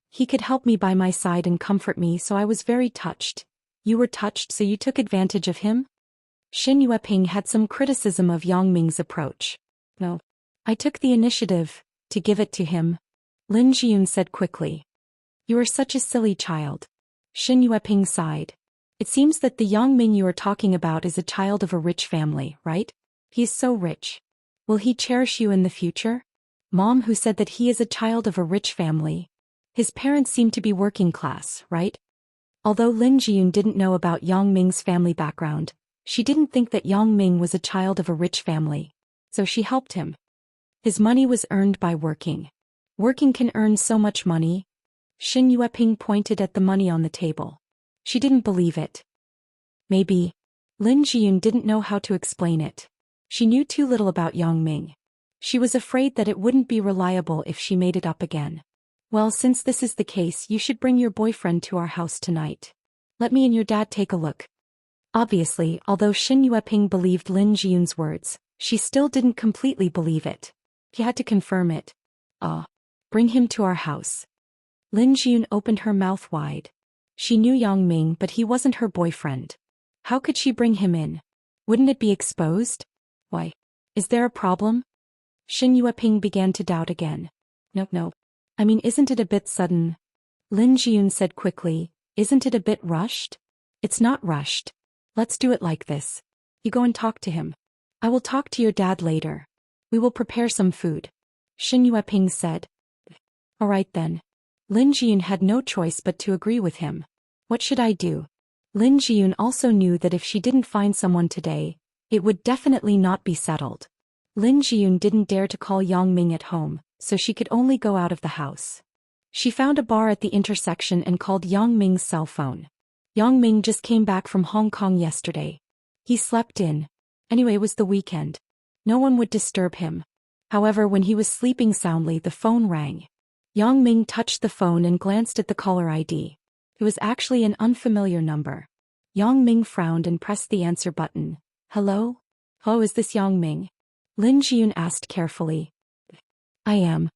He could help me by my side and comfort me, so I was very touched." "You were touched, so you took advantage of him?" Xin Yueping had some criticism of Yang Ming's approach. "No. I took the initiative to give it to him," Lin Jiyun said quickly. "You are such a silly child." Xin Yueping sighed. "It seems that the Yang Ming you are talking about is a child of a rich family, right? He is so rich. Will he cherish you in the future?" "Mom, who said that he is a child of a rich family? His parents seem to be working class, right?" Although Lin Jiyun didn't know about Yang Ming's family background, she didn't think that Yang Ming was a child of a rich family. So she helped him. His money was earned by working. Working can earn so much money. Xin Yueping pointed at the money on the table. She didn't believe it. Maybe. Lin Jiyun didn't know how to explain it. She knew too little about Yang Ming. She was afraid that it wouldn't be reliable if she made it up again. "Well, since this is the case, you should bring your boyfriend to our house tonight. Let me and your dad take a look." Obviously, although Xin Yueping believed Lin Jiyun's words, she still didn't completely believe it. He had to confirm it. Bring him to our house." Lin Jiyun opened her mouth wide. She knew Yang Ming, but he wasn't her boyfriend. How could she bring him in? Wouldn't it be exposed? Why? Is there a problem? Xin Yueping began to doubt again. No. I mean, isn't it a bit sudden? Lin Jiyun said quickly, "Isn't it a bit rushed?" "It's not rushed. Let's do it like this. You go and talk to him. I will talk to your dad later. We will prepare some food," Xin Yueping said. "All right then." Lin Jiyun had no choice but to agree with him. What should I do? Lin Jiyun also knew that if she didn't find someone today, it would definitely not be settled. Lin Jiyun didn't dare to call Yang Ming at home, so she could only go out of the house. She found a bar at the intersection and called Yang Ming's cell phone. Yang Ming just came back from Hong Kong yesterday. He slept in. Anyway, it was the weekend. No one would disturb him. However, when he was sleeping soundly, the phone rang. Yang Ming touched the phone and glanced at the caller ID. It was actually an unfamiliar number. Yang Ming frowned and pressed the answer button. "Hello? Oh, is this Yang Ming?" Lin Jiyun asked carefully. "I am.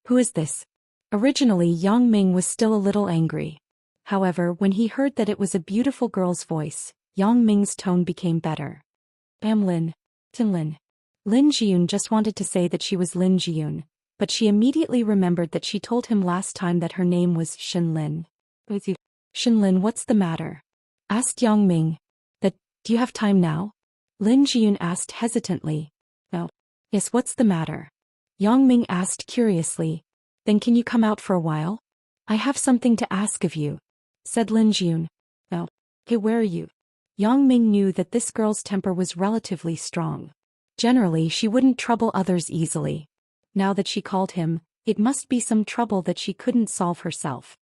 Who is this?" Originally, Yang Ming was still a little angry. However, when he heard that it was a beautiful girl's voice, Yang Ming's tone became better. "I'm Lin. Lin." Lin Jiyun just wanted to say that she was Lin Jiyun, but she immediately remembered that she told him last time that her name was Shinlin. "Shinlin, what's the matter?" asked Yang Ming. Do you have time now?" Lin Jiyun asked hesitantly. "No." "Yes, what's the matter?" Yang Ming asked curiously. "Then can you come out for a while? I have something to ask of you," said Lin Jiyun. "No. Okay, where are you?" Yang Ming knew that this girl's temper was relatively strong. Generally, she wouldn't trouble others easily. Now that she called him, it must be some trouble that she couldn't solve herself.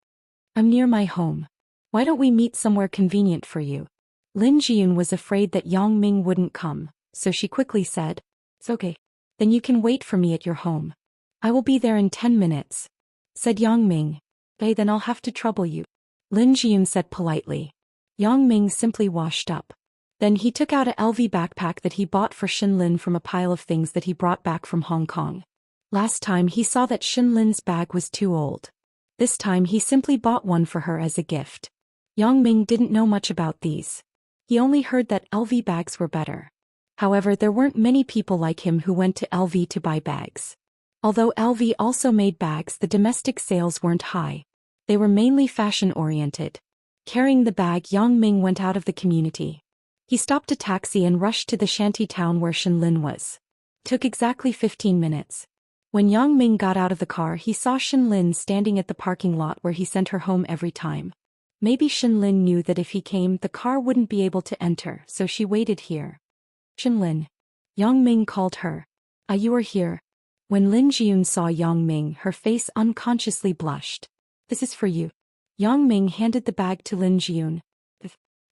"I'm near my home. Why don't we meet somewhere convenient for you?" Lin Jiyun was afraid that Yang Ming wouldn't come, so she quickly said, "It's okay. Then you can wait for me at your home. I will be there in 10 minutes, said Yang Ming. "Okay, then I'll have to trouble you," Lin Jiyun said politely. Yang Ming simply washed up. Then he took out a LV backpack that he bought for Shinlin from a pile of things that he brought back from Hong Kong. Last time he saw that Shinlin's bag was too old. This time he simply bought one for her as a gift. Yang Ming didn't know much about these. He only heard that LV bags were better. However, there weren't many people like him who went to LV to buy bags. Although LV also made bags, the domestic sales weren't high. They were mainly fashion-oriented. Carrying the bag, Yang Ming went out of the community. He stopped a taxi and rushed to the shanty town where Shinlin was. Took exactly 15 minutes. When Yang Ming got out of the car, he saw Shin Lin standing at the parking lot where he sent her home every time. Maybe Shin Lin knew that if he came, the car wouldn't be able to enter, so she waited here. Shin Lin. Yang Ming called her. You are here. When Lin Jiyun saw Yang Ming, her face unconsciously blushed. This is for you. Yang Ming handed the bag to Lin Jiyun.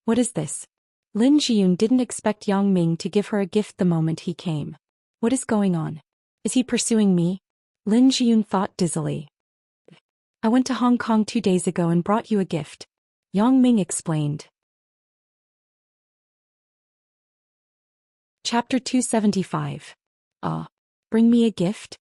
What is this? Lin Jiyun didn't expect Yang Ming to give her a gift the moment he came. What is going on? Is he pursuing me? Lin Jiyun thought dizzily. I went to Hong Kong 2 days ago and brought you a gift. Yang Ming explained. Chapter 275. Bring me a gift?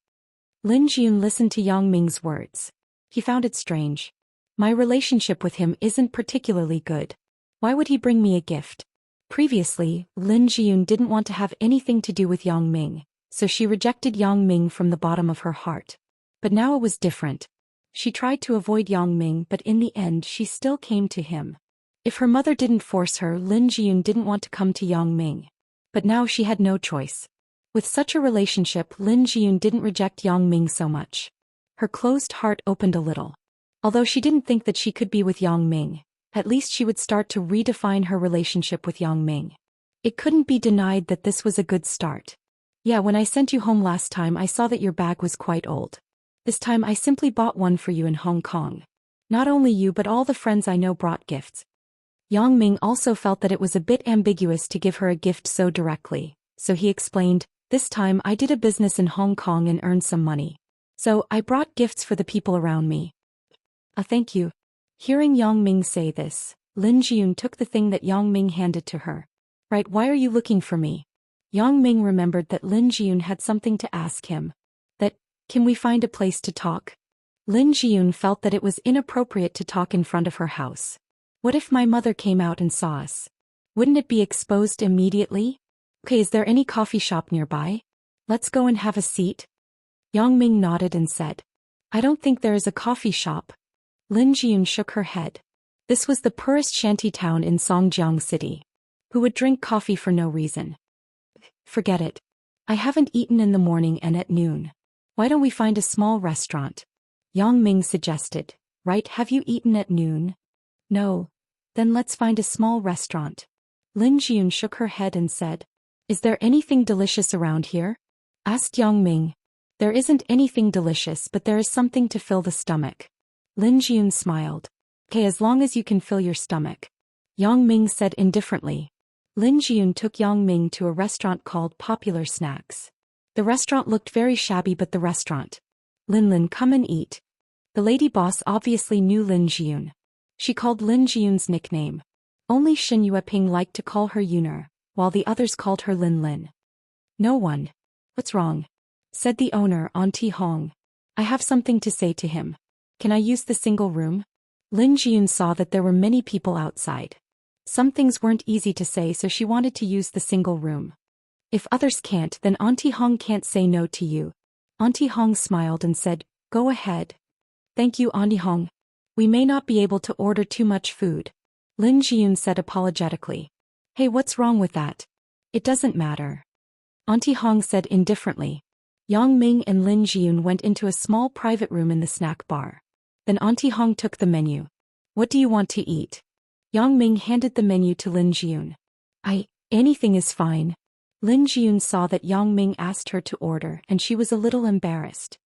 Lin Jiyun listened to Yang Ming's words. He found it strange. My relationship with him isn't particularly good. Why would he bring me a gift? Previously, Lin Jiyun didn't want to have anything to do with Yang Ming, so she rejected Yang Ming from the bottom of her heart. But now it was different. She tried to avoid Yang Ming, but in the end she still came to him. If her mother didn't force her, Lin Jiyun didn't want to come to Yang Ming. But now she had no choice. With such a relationship, Lin Jiyun didn't reject Yang Ming so much. Her closed heart opened a little. Although she didn't think that she could be with Yang Ming, at least she would start to redefine her relationship with Yang Ming. It couldn't be denied that this was a good start. Yeah, when I sent you home last time, I saw that your bag was quite old. This time I simply bought one for you in Hong Kong. Not only you but all the friends I know brought gifts. Yang Ming also felt that it was a bit ambiguous to give her a gift so directly, so he explained, this time I did a business in Hong Kong and earned some money. So I brought gifts for the people around me. Thank you. Hearing Yang Ming say this, Lin Jiyun took the thing that Yang Ming handed to her. Right, why are you looking for me? Yang Ming remembered that Lin Jiyun had something to ask him. Can we find a place to talk? Lin Jiyun felt that it was inappropriate to talk in front of her house. What if my mother came out and saw us? Wouldn't it be exposed immediately? Okay, is there any coffee shop nearby? Let's go and have a seat. Yang Ming nodded and said, I don't think there is a coffee shop. Lin Jiyun shook her head. This was the poorest shanty town in Songjiang City. Who would drink coffee for no reason? Forget it. I haven't eaten in the morning and at noon. Why don't we find a small restaurant? Yang Ming suggested. Right, have you eaten at noon? No. Then let's find a small restaurant. Lin Jiyun shook her head and said, Is there anything delicious around here? Asked Yang Ming. There isn't anything delicious, but there is something to fill the stomach. Lin Jiyun smiled. Okay, as long as you can fill your stomach. Yang Ming said indifferently. Lin Jiyun took Yang Ming to a restaurant called Popular Snacks. The restaurant looked very shabby, but the restaurant. Lin, come and eat. The lady boss obviously knew Lin Jiyun. She called Lin Jiyun's nickname. Only Shin Yueping liked to call her Yuner, while the others called her Lin. No one. What's wrong? Said the owner, Auntie Hong. I have something to say to him. Can I use the single room? Lin Jiyun saw that there were many people outside. Some things weren't easy to say, so she wanted to use the single room. If others can't, then Auntie Hong can't say no to you. Auntie Hong smiled and said, Go ahead. Thank you, Auntie Hong. We may not be able to order too much food. Lin Jiyun said apologetically. Hey, what's wrong with that? It doesn't matter. Auntie Hong said indifferently. Yang Ming and Lin Jiyun went into a small private room in the snack bar. Then Auntie Hong took the menu. What do you want to eat? Yang Ming handed the menu to Lin Jiyun. Anything is fine. Lin Jiyun saw that Yang Ming asked her to order and she was a little embarrassed.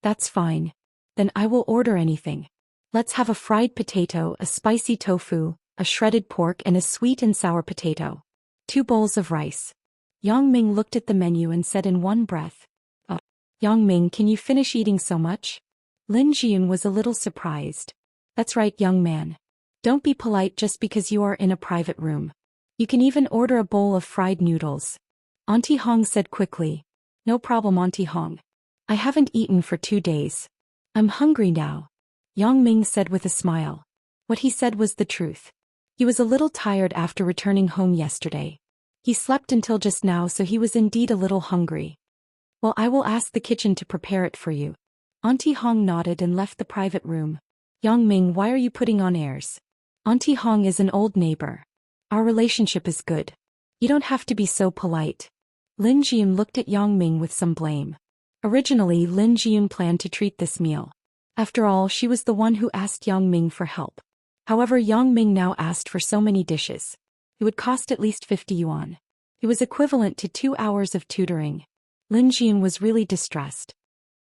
That's fine. Then I will order anything. Let's have a fried potato, a spicy tofu, a shredded pork and a sweet and sour potato. 2 bowls of rice. Yang Ming looked at the menu and said in one breath. Yang Ming, can you finish eating so much? Lin Jiyun was a little surprised. That's right, young man. Don't be polite just because you are in a private room. You can even order a bowl of fried noodles. Auntie Hong said quickly. No problem, Auntie Hong. I haven't eaten for 2 days. I'm hungry now. Yang Ming said with a smile. What he said was the truth. He was a little tired after returning home yesterday. He slept until just now, so he was indeed a little hungry. Well, I will ask the kitchen to prepare it for you. Auntie Hong nodded and left the private room. Yang Ming, why are you putting on airs? Auntie Hong is an old neighbor. Our relationship is good. You don't have to be so polite. Lin Jiyun looked at Yang Ming with some blame. Originally, Lin Jiyun planned to treat this meal. After all, she was the one who asked Yang Ming for help. However, Yang Ming now asked for so many dishes. It would cost at least 50 yuan. It was equivalent to 2 hours of tutoring. Lin Jiyun was really distressed.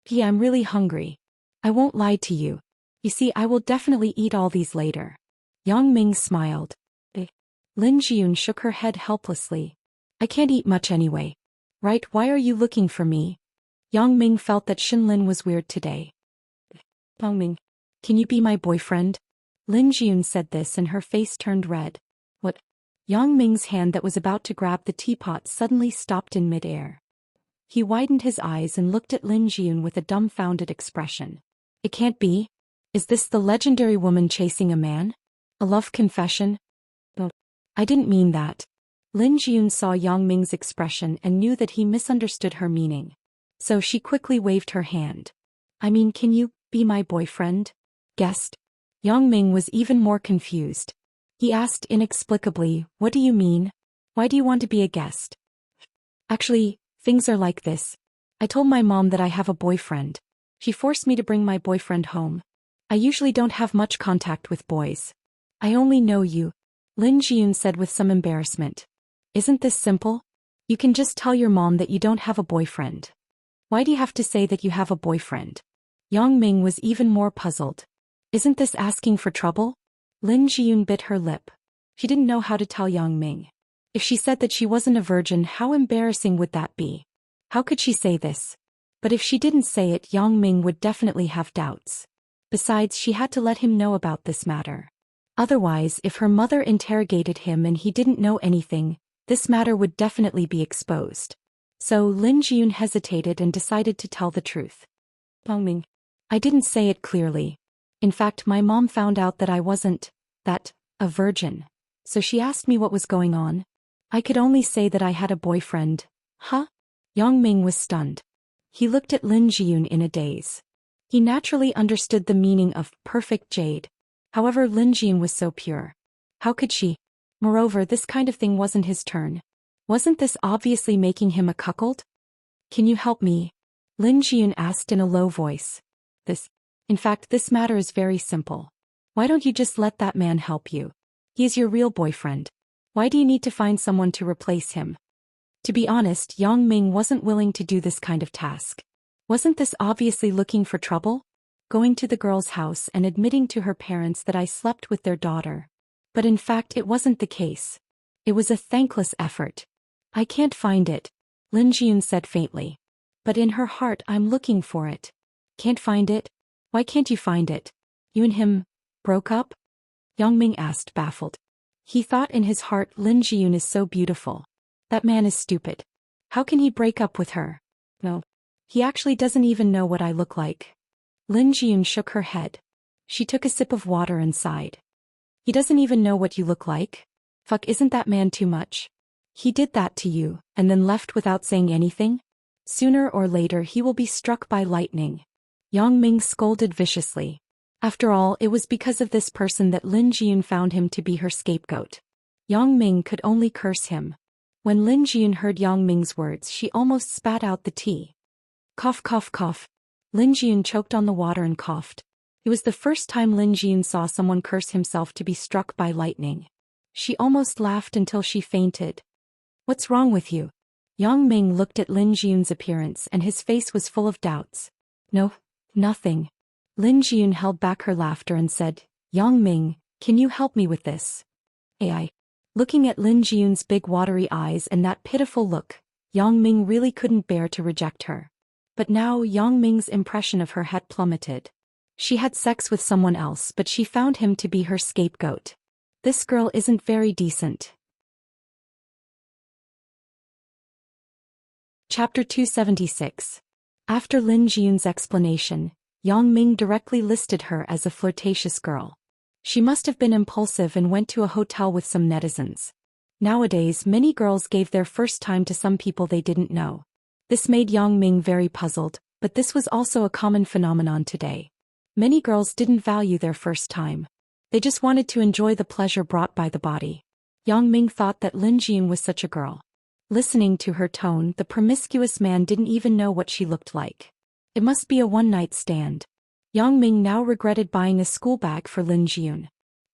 "Yeah, I'm really hungry. I won't lie to you. You see, I will definitely eat all these later." Yang Ming smiled. Lin Jiyun shook her head helplessly. "I can't eat much anyway. Right, why are you looking for me?" Yang Ming felt that Shinlin was weird today. "Yang Ming, can you be my boyfriend?" Lin Jiyun said this and her face turned red. "What?" Yang Ming's hand that was about to grab the teapot suddenly stopped in midair. He widened his eyes and looked at Lin Jiyun with a dumbfounded expression. "It can't be. Is this the legendary woman chasing a man? A love confession?" "No, I didn't mean that." Lin Jiyun saw Yang Ming's expression and knew that he misunderstood her meaning. So she quickly waved her hand. "I mean, can you be my boyfriend?" "Guest?" Yang Ming was even more confused. He asked inexplicably, "What do you mean? Why do you want to be a guest?" "Actually, things are like this. I told my mom that I have a boyfriend. She forced me to bring my boyfriend home. I usually don't have much contact with boys. I only know you," Lin Jiyun said with some embarrassment. "Isn't this simple? You can just tell your mom that you don't have a boyfriend. Why do you have to say that you have a boyfriend?" Yang Ming was even more puzzled. "Isn't this asking for trouble?" Lin Jiyun bit her lip. She didn't know how to tell Yang Ming. If she said that she wasn't a virgin, how embarrassing would that be? How could she say this? But if she didn't say it, Yang Ming would definitely have doubts. Besides, she had to let him know about this matter. Otherwise, if her mother interrogated him and he didn't know anything, this matter would definitely be exposed. So Lin Jiyun hesitated and decided to tell the truth. "Yang Ming, I didn't say it clearly. In fact, my mom found out that I wasn't a virgin. So she asked me what was going on. I could only say that I had a boyfriend." "Huh?" Yang Ming was stunned. He looked at Lin Jiyun in a daze. He naturally understood the meaning of perfect jade. However, Lin Jiyun was so pure. How could she? Moreover, this kind of thing wasn't his turn. Wasn't this obviously making him a cuckold? "Can you help me?" Lin Jiyun asked in a low voice. In fact, this matter is very simple. Why don't you just let that man help you? He is your real boyfriend. Why do you need to find someone to replace him?" To be honest, Yang Ming wasn't willing to do this kind of task. Wasn't this obviously looking for trouble? Going to the girl's house and admitting to her parents that I slept with their daughter. But in fact, it wasn't the case. It was a thankless effort. "I can't find it," Lin Jiyun said faintly. "But in her heart, I'm looking for it." "Can't find it? Why can't you find it? You and him broke up?" Yang Ming asked, baffled. He thought in his heart, Lin Jiyun is so beautiful. That man is stupid. How can he break up with her? No. He actually doesn't even know what I look like. Lin Jiyun shook her head. She took a sip of water and sighed. "He doesn't even know what you look like? Fuck, isn't that man too much? He did that to you, and then left without saying anything? Sooner or later he will be struck by lightning." Yang Ming scolded viciously. After all, it was because of this person that Lin Jiyun found him to be her scapegoat. Yang Ming could only curse him. When Lin Jiyun heard Yang Ming's words, she almost spat out the tea. Cough, cough, cough. Lin Jiyun choked on the water and coughed. It was the first time Lin Jiyun saw someone curse himself to be struck by lightning. She almost laughed until she fainted. "What's wrong with you?" Yang Ming looked at Lin Jiyun's appearance and his face was full of doubts. "No, nothing." Lin Jiyun held back her laughter and said, "Yang Ming, can you help me with this?" AI. Looking at Lin Jiyun's big watery eyes and that pitiful look, Yang Ming really couldn't bear to reject her. But now Yang Ming's impression of her had plummeted. She had sex with someone else, but she found him to be her scapegoat. This girl isn't very decent. Chapter 276. After Lin Jiyun's explanation, Yang Ming directly listed her as a flirtatious girl. She must have been impulsive and went to a hotel with some netizens. Nowadays, many girls gave their first time to some people they didn't know. This made Yang Ming very puzzled, but this was also a common phenomenon today. Many girls didn't value their first time. They just wanted to enjoy the pleasure brought by the body. Yang Ming thought that Lin Jiyun was such a girl. Listening to her tone, the promiscuous man didn't even know what she looked like. It must be a one-night stand. Yang Ming now regretted buying a school bag for Lin Jiyun.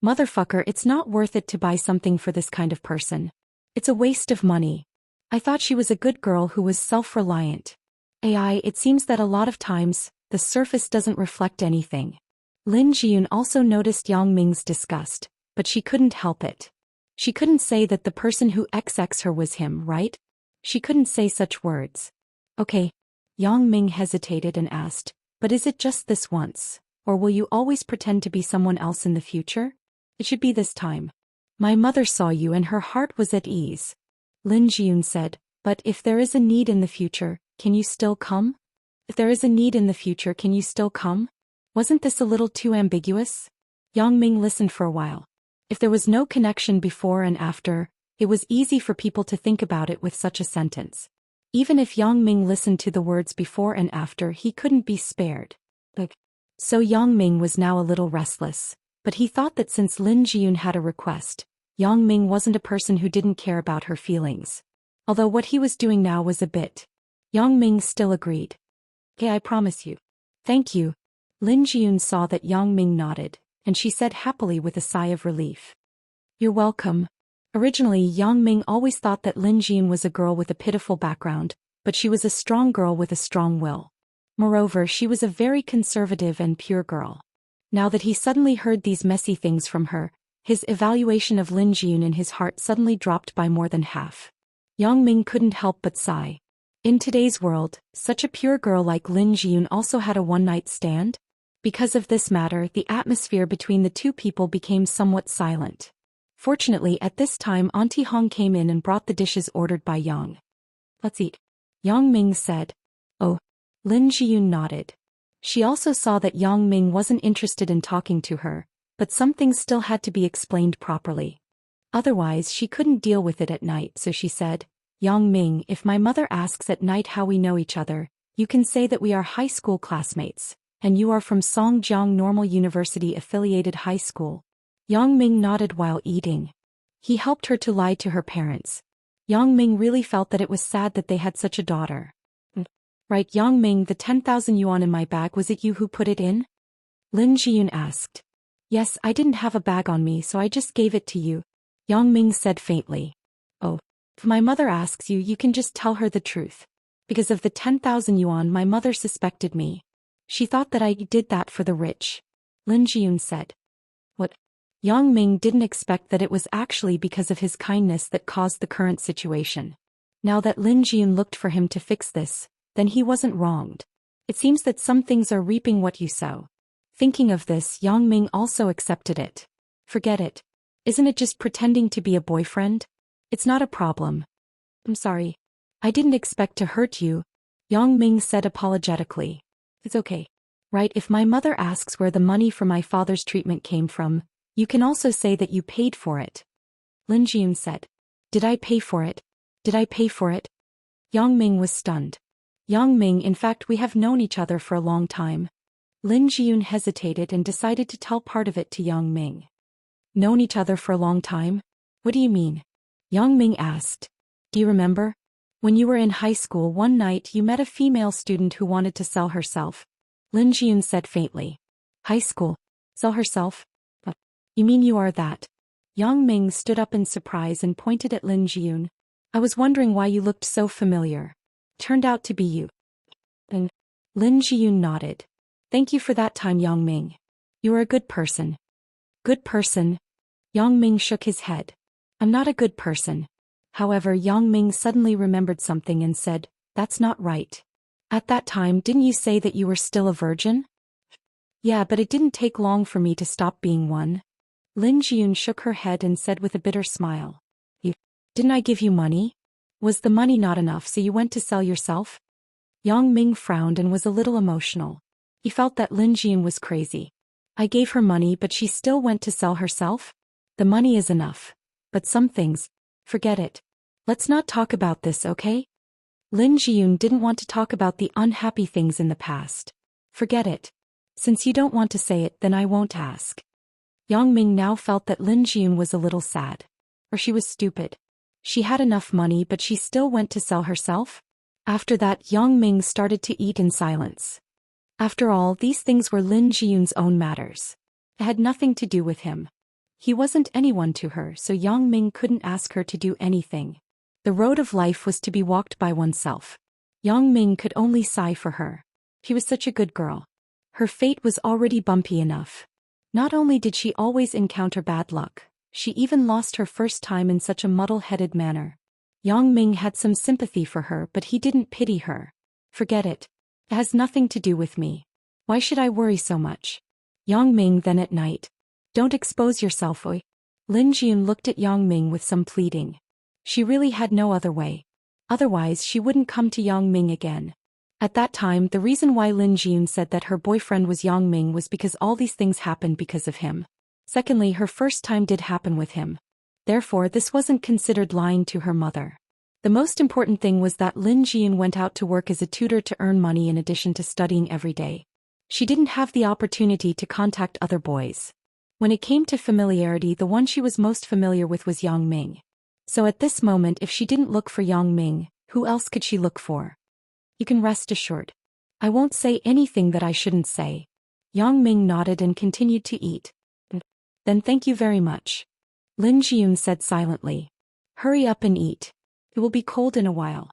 Motherfucker, it's not worth it to buy something for this kind of person. It's a waste of money. I thought she was a good girl who was self-reliant. It seems that a lot of times, the surface doesn't reflect anything. Lin Jiyun also noticed Yang Ming's disgust, but she couldn't help it. She couldn't say that the person who XX'd her was him, right? She couldn't say such words. Okay. Yang Ming hesitated and asked, but is it just this once, or will you always pretend to be someone else in the future? It should be this time. My mother saw you and her heart was at ease. Lin Jiyun said, but if there is a need in the future, can you still come? If there is a need in the future, can you still come? Wasn't this a little too ambiguous? Yang Ming listened for a while. If there was no connection before and after, it was easy for people to think about it with such a sentence. Even if Yang Ming listened to the words before and after, he couldn't be spared. So Yang Ming was now a little restless, but he thought that since Lin Jiyun had a request, Yang Ming wasn't a person who didn't care about her feelings. Although what he was doing now was a bit. Yang Ming still agreed. Okay, I promise you. Thank you. Lin Jiyun saw that Yang Ming nodded, and she said happily with a sigh of relief. You're welcome. Originally, Yang Ming always thought that Lin Jiyun was a girl with a pitiful background, but she was a strong girl with a strong will. Moreover, she was a very conservative and pure girl. Now that he suddenly heard these messy things from her, his evaluation of Lin Jiyun in his heart suddenly dropped by more than half. Yang Ming couldn't help but sigh. In today's world, such a pure girl like Lin Jiyun also had a one-night stand? Because of this matter, the atmosphere between the two people became somewhat silent. Fortunately, at this time Auntie Hong came in and brought the dishes ordered by Yang. Let's eat. Yang Ming said. Oh. Lin Jiyun nodded. She also saw that Yang Ming wasn't interested in talking to her, but some things still had to be explained properly. Otherwise, she couldn't deal with it at night, so she said, Yang Ming, if my mother asks at night how we know each other, you can say that we are high school classmates, and you are from Songjiang Normal University affiliated high school. Yang Ming nodded while eating. He helped her to lie to her parents. Yang Ming really felt that it was sad that they had such a daughter. Right, Yang Ming, the 10,000 yuan in my bag, was it you who put it in? Lin Jiyun asked. Yes, I didn't have a bag on me, so I just gave it to you. Yang Ming said faintly. Oh, if my mother asks you, you can just tell her the truth. Because of the 10,000 yuan, my mother suspected me. She thought that I did that for the rich. Lin Jiyun said. What? Yang Ming didn't expect that it was actually because of his kindness that caused the current situation. Now that Lin Jiyun looked for him to fix this, then he wasn't wronged. It seems that some things are reaping what you sow. Thinking of this, Yang Ming also accepted it. Forget it. Isn't it just pretending to be a boyfriend? It's not a problem. I'm sorry. I didn't expect to hurt you, Yang Ming said apologetically. It's okay. Right, if my mother asks where the money for my father's treatment came from, you can also say that you paid for it. Lin Jiyun said. Did I pay for it? Did I pay for it? Yang Ming was stunned. Yang Ming, in fact, we have known each other for a long time. Lin Jiyun hesitated and decided to tell part of it to Yang Ming. Known each other for a long time? What do you mean? Yang Ming asked. Do you remember? When you were in high school one night you met a female student who wanted to sell herself. Lin Jiyun said faintly. High school? Sell herself? You mean you are that? Yang Ming stood up in surprise and pointed at Lin Jiyun. I was wondering why you looked so familiar. Turned out to be you. And Lin Jiyun nodded. Thank you for that time, Yang Ming. You are a good person. Good person? Yang Ming shook his head. I'm not a good person. However, Yang Ming suddenly remembered something and said, that's not right. At that time, didn't you say that you were still a virgin? Yeah, but it didn't take long for me to stop being one. Lin Jiyun shook her head and said with a bitter smile. Didn't I give you money? Was the money not enough so you went to sell yourself? Yang Ming frowned and was a little emotional. He felt that Lin Jiyun was crazy. I gave her money but she still went to sell herself? The money is enough. But some things, forget it. Let's not talk about this, okay? Lin Jiyun didn't want to talk about the unhappy things in the past. Forget it. Since you don't want to say it, then I won't ask. Yang Ming now felt that Lin Jiyun was a little sad. Or she was stupid. She had enough money but she still went to sell herself? After that, Yang Ming started to eat in silence. After all, these things were Lin Jiyun's own matters. It had nothing to do with him. He wasn't anyone to her, so Yang Ming couldn't ask her to do anything. The road of life was to be walked by oneself. Yang Ming could only sigh for her. She was such a good girl. Her fate was already bumpy enough. Not only did she always encounter bad luck, she even lost her first time in such a muddle-headed manner. Yang Ming had some sympathy for her, but he didn't pity her. Forget it. It has nothing to do with me. Why should I worry so much? Yang Ming then at night. Don't expose yourself, oi. Lin Jiyun looked at Yang Ming with some pleading. She really had no other way. Otherwise she wouldn't come to Yang Ming again. At that time, the reason why Lin Jiyun said that her boyfriend was Yang Ming was because all these things happened because of him. Secondly, her first time did happen with him. Therefore, this wasn't considered lying to her mother. The most important thing was that Lin Jiyun went out to work as a tutor to earn money in addition to studying every day. She didn't have the opportunity to contact other boys. When it came to familiarity, the one she was most familiar with was Yang Ming. So at this moment, if she didn't look for Yang Ming, who else could she look for? You can rest assured. I won't say anything that I shouldn't say. Yang Ming nodded and continued to eat. Then thank you very much. Lin Jiyun said silently. Hurry up and eat. It will be cold in a while.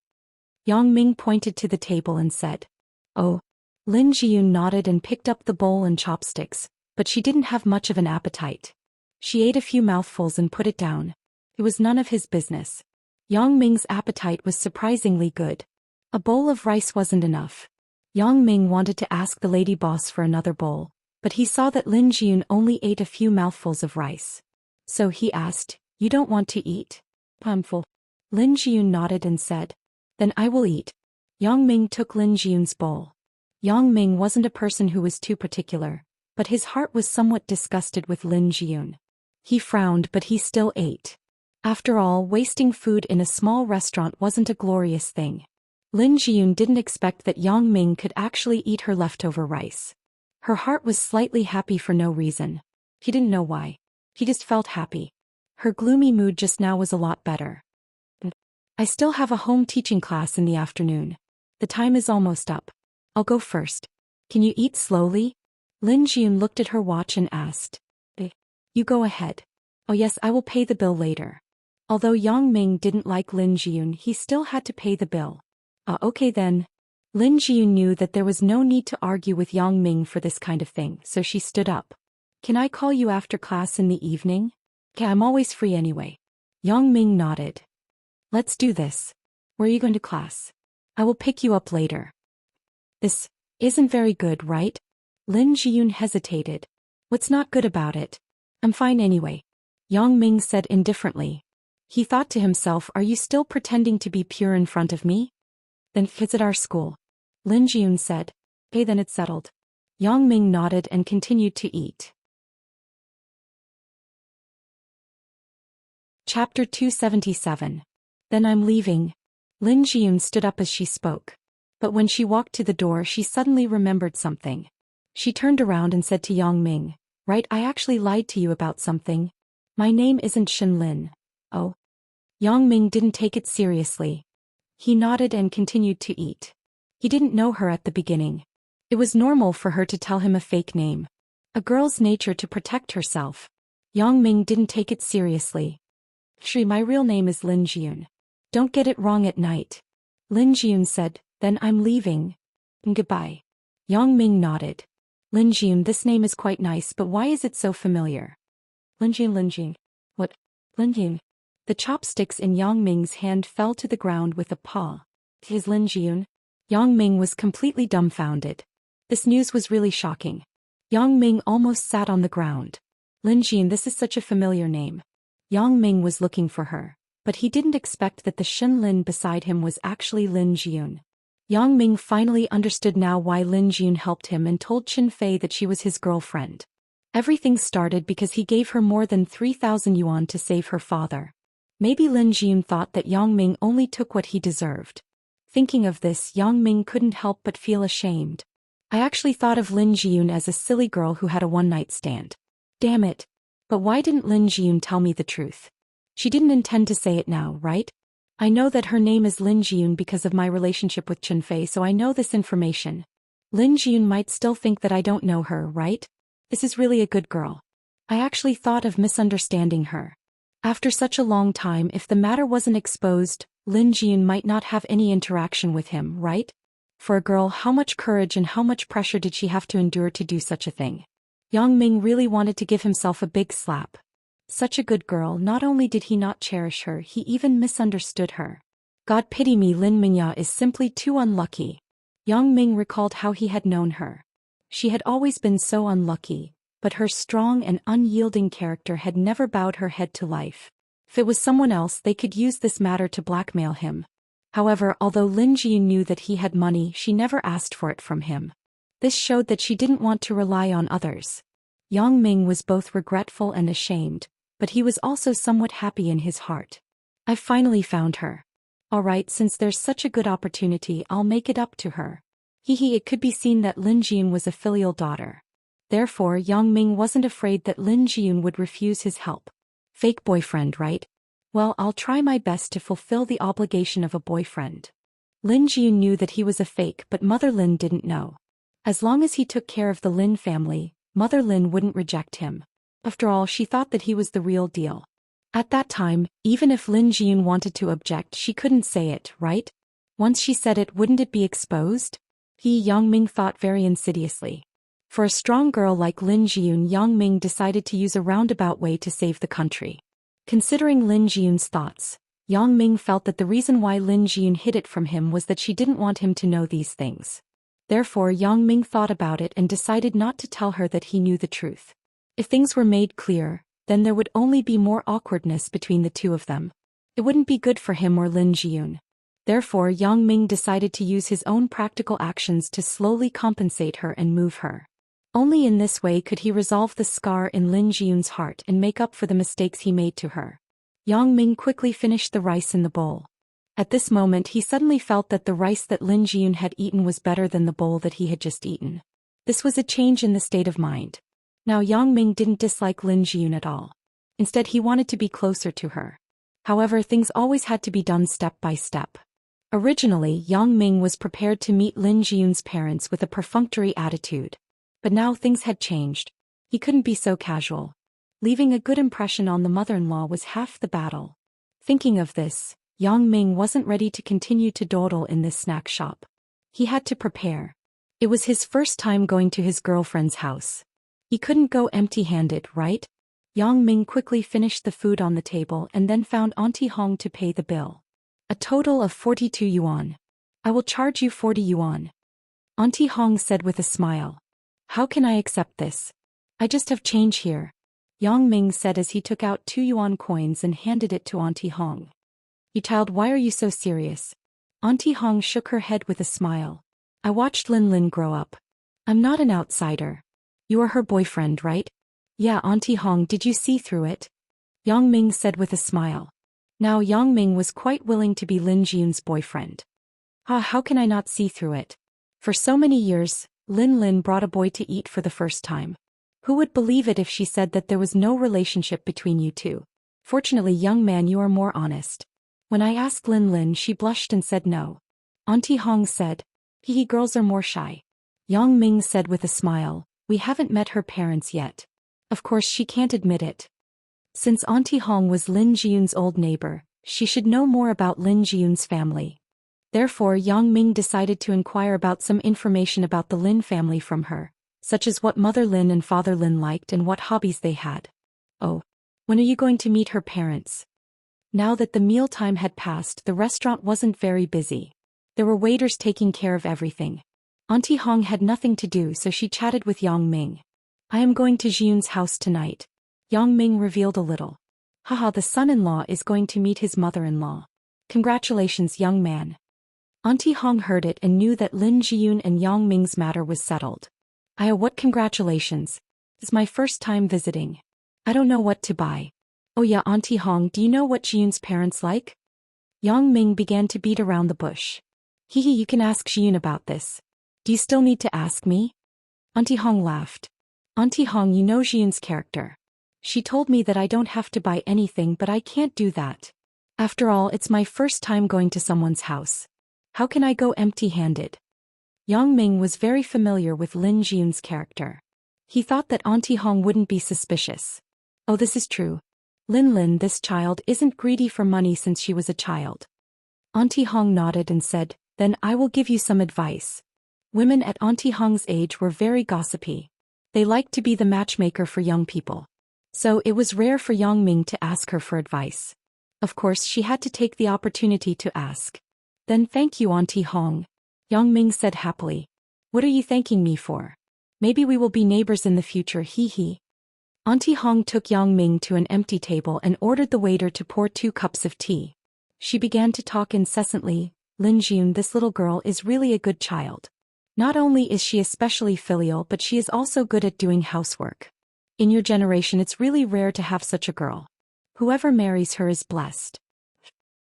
Yang Ming pointed to the table and said. Oh. Lin Jiyun nodded and picked up the bowl and chopsticks, but she didn't have much of an appetite. She ate a few mouthfuls and put it down. It was none of his business. Yang Ming's appetite was surprisingly good. A bowl of rice wasn't enough. Yang Ming wanted to ask the lady boss for another bowl, but he saw that Lin Jiyun only ate a few mouthfuls of rice. So he asked, You don't want to eat? I'm full. Lin Jiyun nodded and said, Then I will eat. Yang Ming took Lin Jiyun's bowl. Yang Ming wasn't a person who was too particular, but his heart was somewhat disgusted with Lin Jiyun. He frowned, but he still ate. After all, wasting food in a small restaurant wasn't a glorious thing. Lin Jiyun didn't expect that Yang Ming could actually eat her leftover rice. Her heart was slightly happy for no reason. He didn't know why. He just felt happy. Her gloomy mood just now was a lot better. I still have a home teaching class in the afternoon. The time is almost up. I'll go first. Can you eat slowly? Lin Jiyun looked at her watch and asked. You go ahead. Oh yes, I will pay the bill later. Although Yang Ming didn't like Lin Jiyun, he still had to pay the bill. Okay then. Lin Jiyun knew that there was no need to argue with Yang Ming for this kind of thing, so she stood up. Can I call you after class in the evening? Yeah, I'm always free anyway. Yang Ming nodded. Let's do this. Where are you going to class? I will pick you up later. This isn't very good, right? Lin Jiyun hesitated. What's not good about it? I'm fine anyway. Yang Ming said indifferently. He thought to himself, are you still pretending to be pure in front of me? Then visit our school. Lin Jiyun said. Okay, then it's settled. Yang Ming nodded and continued to eat. Chapter 277. Then I'm leaving. Lin Jiyun stood up as she spoke. But when she walked to the door, she suddenly remembered something. She turned around and said to Yang Ming, Right, I actually lied to you about something. My name isn't Shin Lin. Oh. Yang Ming didn't take it seriously. He nodded and continued to eat. He didn't know her at the beginning. It was normal for her to tell him a fake name. A girl's nature to protect herself. Yang Ming didn't take it seriously. Shri, my real name is Lin Jiyun. Don't get it wrong at night. Lin Jiyun said, Then I'm leaving. Goodbye. Yang Ming nodded. Lin Jiyun, this name is quite nice, but why is it so familiar? Lin Jiyun. What? Lin Jiyun. The chopsticks in Yang Ming's hand fell to the ground with a paw. Is Lin Jiyun? Yang Ming was completely dumbfounded. This news was really shocking. Yang Ming almost sat on the ground. Lin Jiyun, this is such a familiar name. Yang Ming was looking for her, but he didn't expect that the Shin Lin beside him was actually Lin Jiyun. Yang Ming finally understood now why Lin Jiyun helped him and told Qin Fei that she was his girlfriend. Everything started because he gave her more than 3,000 yuan to save her father. Maybe Lin Jiyun thought that Yang Ming only took what he deserved. Thinking of this, Yang Ming couldn't help but feel ashamed. I actually thought of Lin Jiyun as a silly girl who had a one-night stand. Damn it. But why didn't Lin Jiyun tell me the truth? She didn't intend to say it now, right? I know that her name is Lin Jiyun because of my relationship with Chunfei, so I know this information. Lin Jiyun might still think that I don't know her, right? This is really a good girl. I actually thought of misunderstanding her. After such a long time, if the matter wasn't exposed, Lin Jiyun might not have any interaction with him, right? For a girl, how much courage and how much pressure did she have to endure to do such a thing? Yang Ming really wanted to give himself a big slap. Such a good girl, not only did he not cherish her, he even misunderstood her. God pity me, Lin Mingya is simply too unlucky. Yang Ming recalled how he had known her. She had always been so unlucky, but her strong and unyielding character had never bowed her head to life. If it was someone else, they could use this matter to blackmail him. However, although Lin Jiyun knew that he had money, she never asked for it from him. This showed that she didn't want to rely on others. Yang Ming was both regretful and ashamed, but he was also somewhat happy in his heart. I finally found her. Alright, since there's such a good opportunity, I'll make it up to her. It could be seen that Lin Jiyun was a filial daughter. Therefore, Yang Ming wasn't afraid that Lin Jiyun would refuse his help. Fake boyfriend, right? Well, I'll try my best to fulfill the obligation of a boyfriend. Lin Jiyun knew that he was a fake, but Mother Lin didn't know. As long as he took care of the Lin family, Mother Lin wouldn't reject him. After all, she thought that he was the real deal. At that time, even if Lin Jiyun wanted to object, she couldn't say it, right? Once she said it, wouldn't it be exposed? Yang Ming thought very insidiously. For a strong girl like Lin Jiyun, Yang Ming decided to use a roundabout way to save the country. Considering Lin Jiyun's thoughts, Yang Ming felt that the reason why Lin Jiyun hid it from him was that she didn't want him to know these things. Therefore, Yang Ming thought about it and decided not to tell her that he knew the truth. If things were made clear, then there would only be more awkwardness between the two of them. It wouldn't be good for him or Lin Jiyun. Therefore, Yang Ming decided to use his own practical actions to slowly compensate her and move her. Only in this way could he resolve the scar in Lin Jiyun's heart and make up for the mistakes he made to her. Yang Ming quickly finished the rice in the bowl. At this moment, he suddenly felt that the rice that Lin Jiyun had eaten was better than the bowl that he had just eaten. This was a change in the state of mind. Now Yang Ming didn't dislike Lin Jiyun at all. Instead, he wanted to be closer to her. However, things always had to be done step by step. Originally, Yang Ming was prepared to meet Lin Jiyun's parents with a perfunctory attitude. But now things had changed. He couldn't be so casual. Leaving a good impression on the mother-in-law was half the battle. Thinking of this, Yang Ming wasn't ready to continue to dawdle in this snack shop. He had to prepare. It was his first time going to his girlfriend's house. He couldn't go empty-handed, right? Yang Ming quickly finished the food on the table and then found Auntie Hong to pay the bill. A total of 42 yuan. I will charge you 40 yuan. Auntie Hong said with a smile. How can I accept this? I just have change here. Yang Ming said as he took out 2 yuan coins and handed it to Auntie Hong. You child, why are you so serious? Auntie Hong shook her head with a smile. I watched Lin Lin grow up. I'm not an outsider. You are her boyfriend, right? Yeah, Auntie Hong, did you see through it? Yang Ming said with a smile. Now Yang Ming was quite willing to be Lin Jiyun's boyfriend. How can I not see through it? For so many years, Lin Lin brought a boy to eat for the first time. Who would believe it if she said that there was no relationship between you two? Fortunately, young man, you are more honest. When I asked Lin Lin, she blushed and said no. Auntie Hong said, girls are more shy. Yang Ming said with a smile, we haven't met her parents yet. Of course, she can't admit it. Since Auntie Hong was Lin Jiyun's old neighbor, she should know more about Lin Jiyun's family. Therefore, Yang Ming decided to inquire about some information about the Lin family from her, such as what Mother Lin and Father Lin liked and what hobbies they had. Oh, when are you going to meet her parents? Now that the mealtime had passed, the restaurant wasn't very busy. There were waiters taking care of everything. Auntie Hong had nothing to do, so she chatted with Yang Ming. I am going to Jiyun's house tonight. Yang Ming revealed a little. Haha, the son-in-law is going to meet his mother-in-law. Congratulations, young man. Auntie Hong heard it and knew that Lin Jiyun and Yang Ming's matter was settled. What congratulations. It's my first time visiting. I don't know what to buy. Oh yeah, Auntie Hong, do you know what Jiyun's parents like? Yang Ming began to beat around the bush. You can ask Jiyun about this. Do you still need to ask me? Auntie Hong laughed. Auntie Hong, you know Jiyun's character. She told me that I don't have to buy anything, but I can't do that. After all, it's my first time going to someone's house. How can I go empty-handed? Yang Ming was very familiar with Lin Jian's character. He thought that Auntie Hong wouldn't be suspicious. Oh, this is true. Lin, this child isn't greedy for money since she was a child. Auntie Hong nodded and said, then I will give you some advice. Women at Auntie Hong's age were very gossipy. They liked to be the matchmaker for young people. So it was rare for Yang Ming to ask her for advice. Of course, she had to take the opportunity to ask. Then thank you, Auntie Hong. Yang Ming said happily. What are you thanking me for? Maybe we will be neighbors in the future, hee hee. Auntie Hong took Yang Ming to an empty table and ordered the waiter to pour 2 cups of tea. She began to talk incessantly. Lin Jun, this little girl is really a good child. Not only is she especially filial, but she is also good at doing housework. In your generation, it's really rare to have such a girl. Whoever marries her is blessed.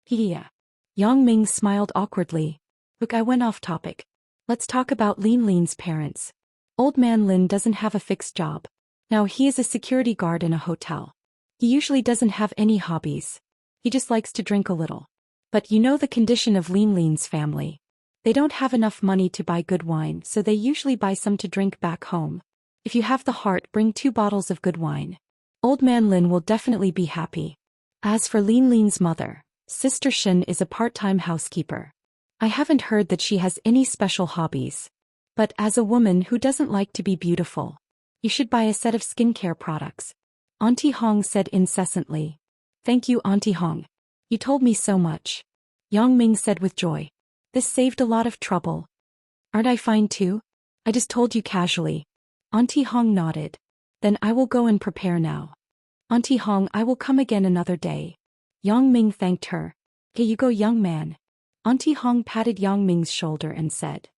Yeah. Yang Ming smiled awkwardly. Look, I went off topic. Let's talk about Lin's parents. Old man Lin doesn't have a fixed job. Now he is a security guard in a hotel. He usually doesn't have any hobbies. He just likes to drink a little. But you know the condition of Lin's family. They don't have enough money to buy good wine, so they usually buy some to drink back home. If you have the heart, bring 2 bottles of good wine. Old man Lin will definitely be happy. As for Lin's mother, Sister Shin is a part-time housekeeper. I haven't heard that she has any special hobbies. But as a woman who doesn't like to be beautiful, you should buy a set of skincare products. Auntie Hong said incessantly. Thank you, Auntie Hong. You told me so much. Yang Ming said with joy. This saved a lot of trouble. Aren't I fine too? I just told you casually. Auntie Hong nodded. Then I will go and prepare now. Auntie Hong, I will come again another day. Yang Ming thanked her. Here you go, young man. Auntie Hong patted Yang Ming's shoulder and said.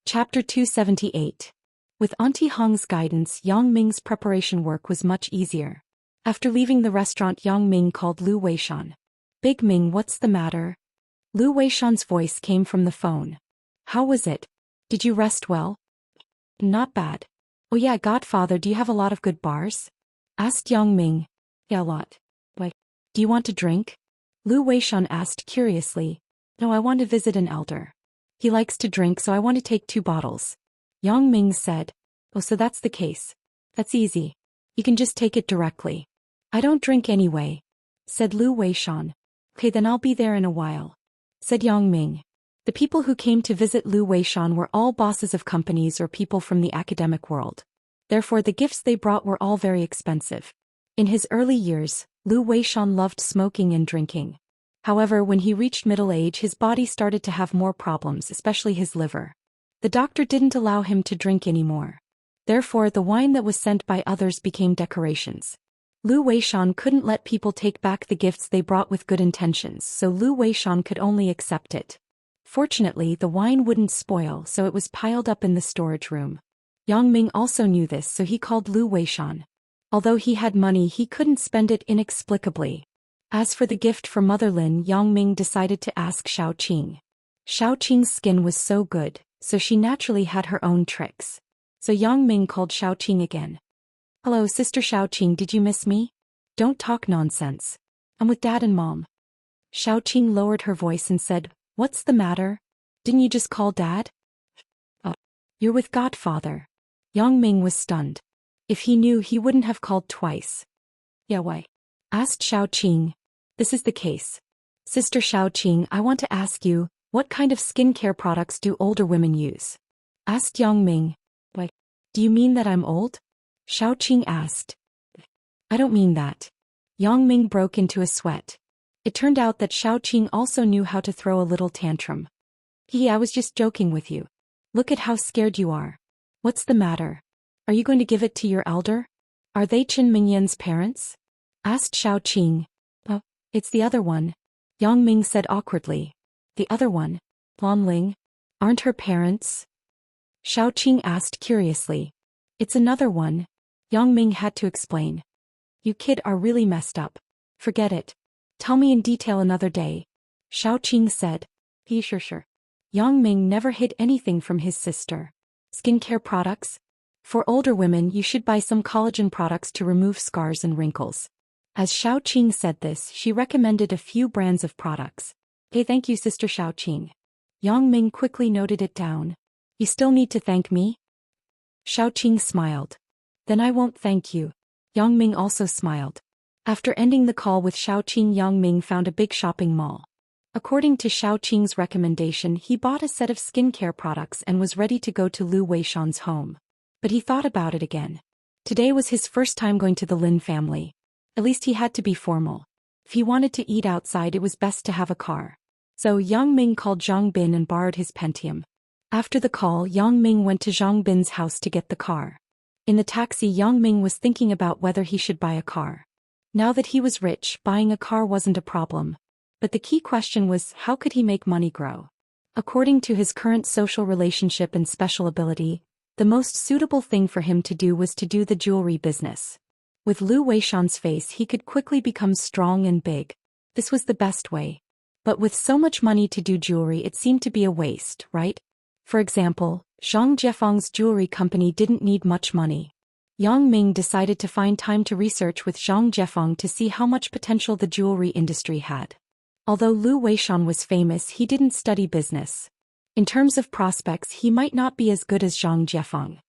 Chapter 278. With Auntie Hong's guidance, Yang Ming's preparation work was much easier. After leaving the restaurant, Yang Ming called Lu Weishan. Big Ming, what's the matter? Lu Weishan's voice came from the phone. How was it? Did you rest well? Not bad. Oh yeah, Godfather, do you have a lot of good bars? Asked Yang Ming. Yeah, a lot. What? Do you want to drink? Lu Weishan asked curiously. No, I want to visit an elder. He likes to drink, so I want to take 2 bottles. Yang Ming said. Oh, so that's the case. That's easy. You can just take it directly. I don't drink anyway, said Lu Weishan. Okay, then I'll be there in a while, said Yang Ming. The people who came to visit Lu Weishan were all bosses of companies or people from the academic world. Therefore, the gifts they brought were all very expensive. In his early years, Lu Weishan loved smoking and drinking. However, when he reached middle age, his body started to have more problems, especially his liver. The doctor didn't allow him to drink anymore. Therefore, the wine that was sent by others became decorations. Lu Weishan couldn't let people take back the gifts they brought with good intentions, so Lu Weishan could only accept it. Fortunately, the wine wouldn't spoil, so it was piled up in the storage room. Yang Ming also knew this, so he called Lu Weishan. Although he had money, he couldn't spend it inexplicably. As for the gift for Mother Lin, Yang Ming decided to ask Xiaoqing. Xiaoqing's skin was so good, so she naturally had her own tricks. So Yang Ming called Xiaoqing again. Hello, Sister Xiaoqing, did you miss me? Don't talk nonsense. I'm with Dad and Mom. Xiaoqing lowered her voice and said, What's the matter? Didn't you just call Dad? Oh, you're with Godfather. Yang Ming was stunned. If he knew, he wouldn't have called twice. Yeah, why? Asked Xiaoqing. This is the case. Sister Xiaoqing, I want to ask you, what kind of skincare products do older women use? Asked Yang Ming. Why? Do you mean that I'm old? Xiaoqing asked. I don't mean that. Yang Ming broke into a sweat. It turned out that Xiaoqing also knew how to throw a little tantrum. I was just joking with you. Look at how scared you are. What's the matter? Are you going to give it to your elder? Are they Qin Mingyan's parents? Asked Xiaoqing. Oh, it's the other one. Yang Ming said awkwardly. The other one? Lan Ling? Aren't her parents? Xiaoqing asked curiously. It's another one. Yang Ming had to explain. You kid are really messed up. Forget it. Tell me in detail another day. Xiaoqing said. Sure. Yang Ming never hid anything from his sister. Skincare products? For older women, you should buy some collagen products to remove scars and wrinkles. As Xiaoqing said this, she recommended a few brands of products. Hey, thank you, Sister Xiaoqing. Yang Ming quickly noted it down. You still need to thank me? Xiaoqing smiled. Then I won't thank you. Yang Ming also smiled. After ending the call with Xiaoqing, Yang Ming found a big shopping mall. According to Xiaoqing's recommendation, he bought a set of skincare products and was ready to go to Lu Weishan's home. But he thought about it again. Today was his first time going to the Lin family. At least he had to be formal. If he wanted to eat outside, it was best to have a car. So Yang Ming called Zhang Bin and borrowed his Pentium. After the call, Yang Ming went to Zhang Bin's house to get the car. In the taxi, Yang Ming was thinking about whether he should buy a car. Now that he was rich, buying a car wasn't a problem. But the key question was, how could he make money grow? According to his current social relationship and special ability, the most suitable thing for him to do was to do the jewelry business. With Lu Weishan's face, he could quickly become strong and big. This was the best way. But with so much money to do jewelry, it seemed to be a waste, right? For example, Zhang Jiefeng's jewelry company didn't need much money. Yang Ming decided to find time to research with Zhang Jiefeng to see how much potential the jewelry industry had. Although Lu Weishan was famous, he didn't study business. In terms of prospects, he might not be as good as Zhang Jiefeng.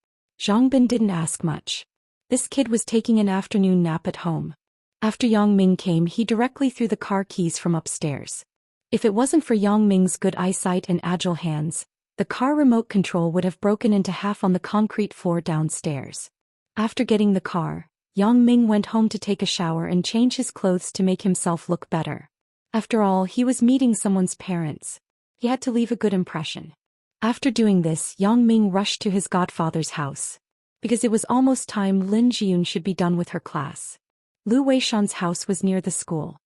Zhang Bin didn't ask much. This kid was taking an afternoon nap at home. After Yang Ming came, he directly threw the car keys from upstairs. If it wasn't for Yang Ming's good eyesight and agile hands, the car remote control would have broken into half on the concrete floor downstairs. After getting the car, Yang Ming went home to take a shower and change his clothes to make himself look better. After all, he was meeting someone's parents. He had to leave a good impression. After doing this, Yang Ming rushed to his godfather's house. Because it was almost time Lin Jiyun should be done with her class. Lu Weishan's house was near the school.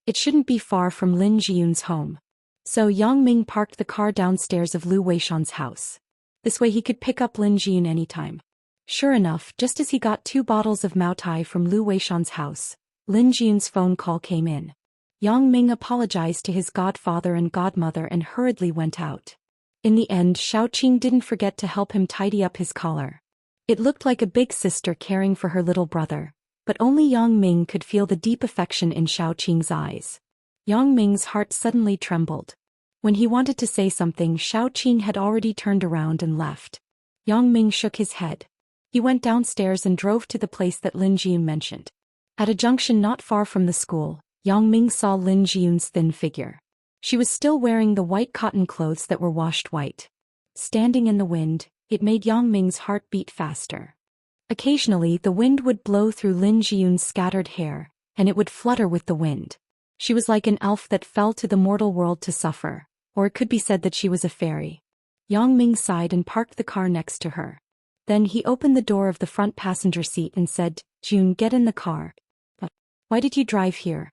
It shouldn't be far from Lin Jiyun's home. So Yang Ming parked the car downstairs of Lu Weishan's house. This way he could pick up Lin Jiyun anytime. Sure enough, just as he got 2 bottles of Maotai from Lu Weishan's house, Lin Jiyun's phone call came in. Yang Ming apologized to his godfather and godmother and hurriedly went out. In the end, Xiaoqing didn't forget to help him tidy up his collar. It looked like a big sister caring for her little brother, but only Yang Ming could feel the deep affection in Xiaoqing's eyes. Yang Ming's heart suddenly trembled. When he wanted to say something, Xiaoqing had already turned around and left. Yang Ming shook his head. He went downstairs and drove to the place that Lin Jiyun mentioned. At a junction not far from the school, Yang Ming saw Lin Jiyun's thin figure. She was still wearing the white cotton clothes that were washed white. Standing in the wind, it made Yang Ming's heart beat faster. Occasionally, the wind would blow through Lin Jiyun's scattered hair, and it would flutter with the wind. She was like an elf that fell to the mortal world to suffer, or it could be said that she was a fairy. Yang Ming sighed and parked the car next to her. Then he opened the door of the front passenger seat and said, "June, get in the car." "But why did you drive here?"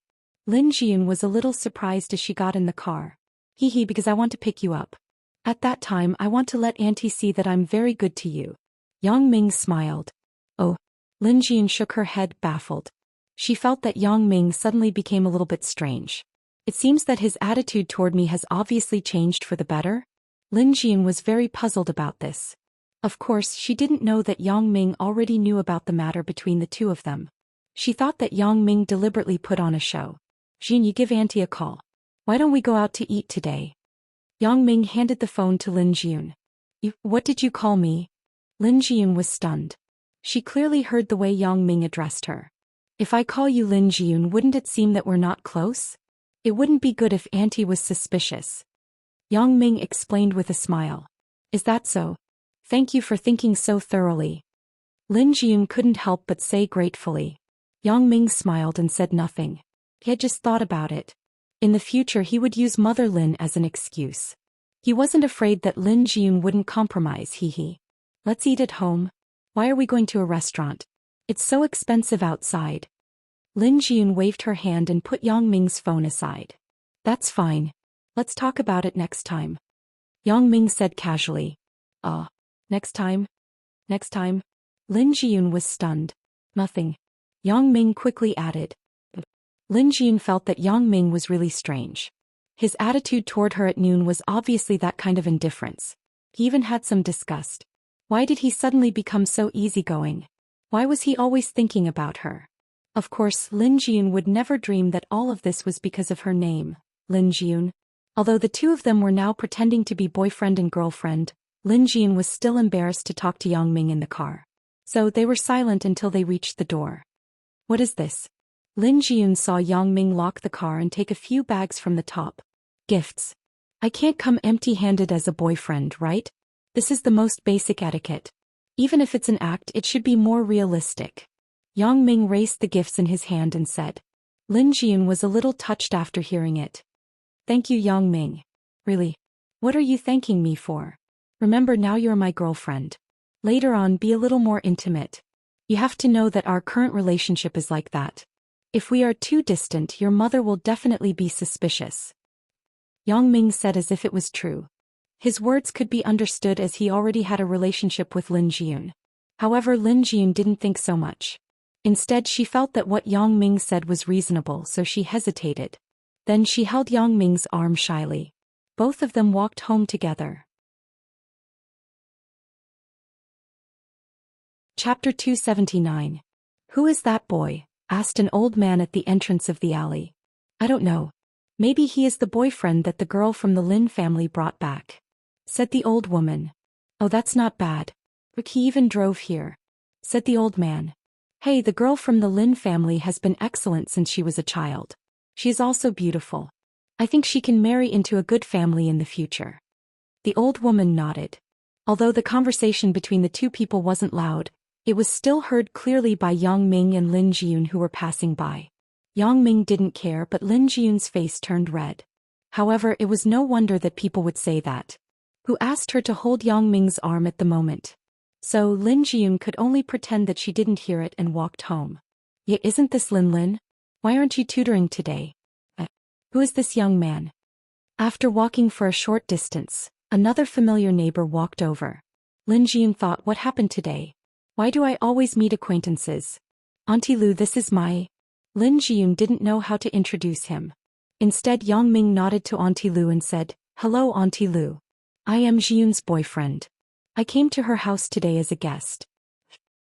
Lin Jiyun was a little surprised as she got in the car. "Hee, because I want to pick you up. At that time, I want to let Auntie see that I'm very good to you." Yang Ming smiled. "Oh." Lin Jiyun shook her head, baffled. She felt that Yang Ming suddenly became a little bit strange. It seems that his attitude toward me has obviously changed for the better? Lin Jiyun was very puzzled about this. Of course, she didn't know that Yang Ming already knew about the matter between the two of them. She thought that Yang Ming deliberately put on a show. "Jin, you give Auntie a call. Why don't we go out to eat today?" Yang Ming handed the phone to Lin Jiyun. What did you call me?" Lin Jiyun was stunned. She clearly heard the way Yang Ming addressed her. "If I call you Lin Jiyun, wouldn't it seem that we're not close? It wouldn't be good if Auntie was suspicious." Yang Ming explained with a smile. "Is that so? Thank you for thinking so thoroughly." Lin Jiyun couldn't help but say gratefully. Yang Ming smiled and said nothing. He had just thought about it. In the future he would use Mother Lin as an excuse. He wasn't afraid that Lin Jiyun wouldn't compromise, hee. "Let's eat at home. Why are we going to a restaurant? It's so expensive outside." Lin Jiyun waved her hand and put Yang Ming's phone aside. "That's fine. Let's talk about it next time." Yang Ming said casually. Next time? Next time?" Lin Jiyun was stunned. "Nothing." Yang Ming quickly added. Lin Jiyun felt that Yang Ming was really strange. His attitude toward her at noon was obviously that kind of indifference. He even had some disgust. Why did he suddenly become so easygoing? Why was he always thinking about her? Of course, Lin Jiun would never dream that all of this was because of her name, Lin Jiun. Although the two of them were now pretending to be boyfriend and girlfriend, Lin Jiun was still embarrassed to talk to Yang Ming in the car. So they were silent until they reached the door. What is this? Lin Jiun saw Yang Ming lock the car and take a few bags from the top. Gifts. I can't come empty-handed as a boyfriend, right? This is the most basic etiquette. Even if it's an act, it should be more realistic. Yang Ming raised the gifts in his hand and said. Lin Jiun was a little touched after hearing it. Thank you, Yang Ming. Really? What are you thanking me for? Remember, now you're my girlfriend. Later on, be a little more intimate. You have to know that our current relationship is like that. If we are too distant, your mother will definitely be suspicious. Yang Ming said as if it was true. His words could be understood as he already had a relationship with Lin Jiun. However, Lin Jiun didn't think so much. Instead, she felt that what Yang Ming said was reasonable, so she hesitated. Then she held Yang Ming's arm shyly. Both of them walked home together. Chapter 279. Who is that boy? Asked an old man at the entrance of the alley. I don't know. Maybe he is the boyfriend that the girl from the Lin family brought back, said the old woman. Oh, that's not bad. Look, he even drove here, said the old man. Hey, the girl from the Lin family has been excellent since she was a child. She is also beautiful. I think she can marry into a good family in the future. The old woman nodded. Although the conversation between the two people wasn't loud, it was still heard clearly by Yang Ming and Lin Jiun who were passing by. Yang Ming didn't care, but Lin Jiun's face turned red. However, it was no wonder that people would say that. Who asked her to hold Yang Ming's arm at the moment? So Lin Jiun could only pretend that she didn't hear it and walked home. Yeah, isn't this Lin Lin? Why aren't you tutoring today? Who is this young man? After walking for a short distance, another familiar neighbor walked over. Lin Jiun thought, what happened today? Why do I always meet acquaintances? Auntie Lu, this is my... Lin Jiun didn't know how to introduce him. Instead, Yang Ming nodded to Auntie Lu and said, Hello, Auntie Lu. I am Jiun's boyfriend. I came to her house today as a guest.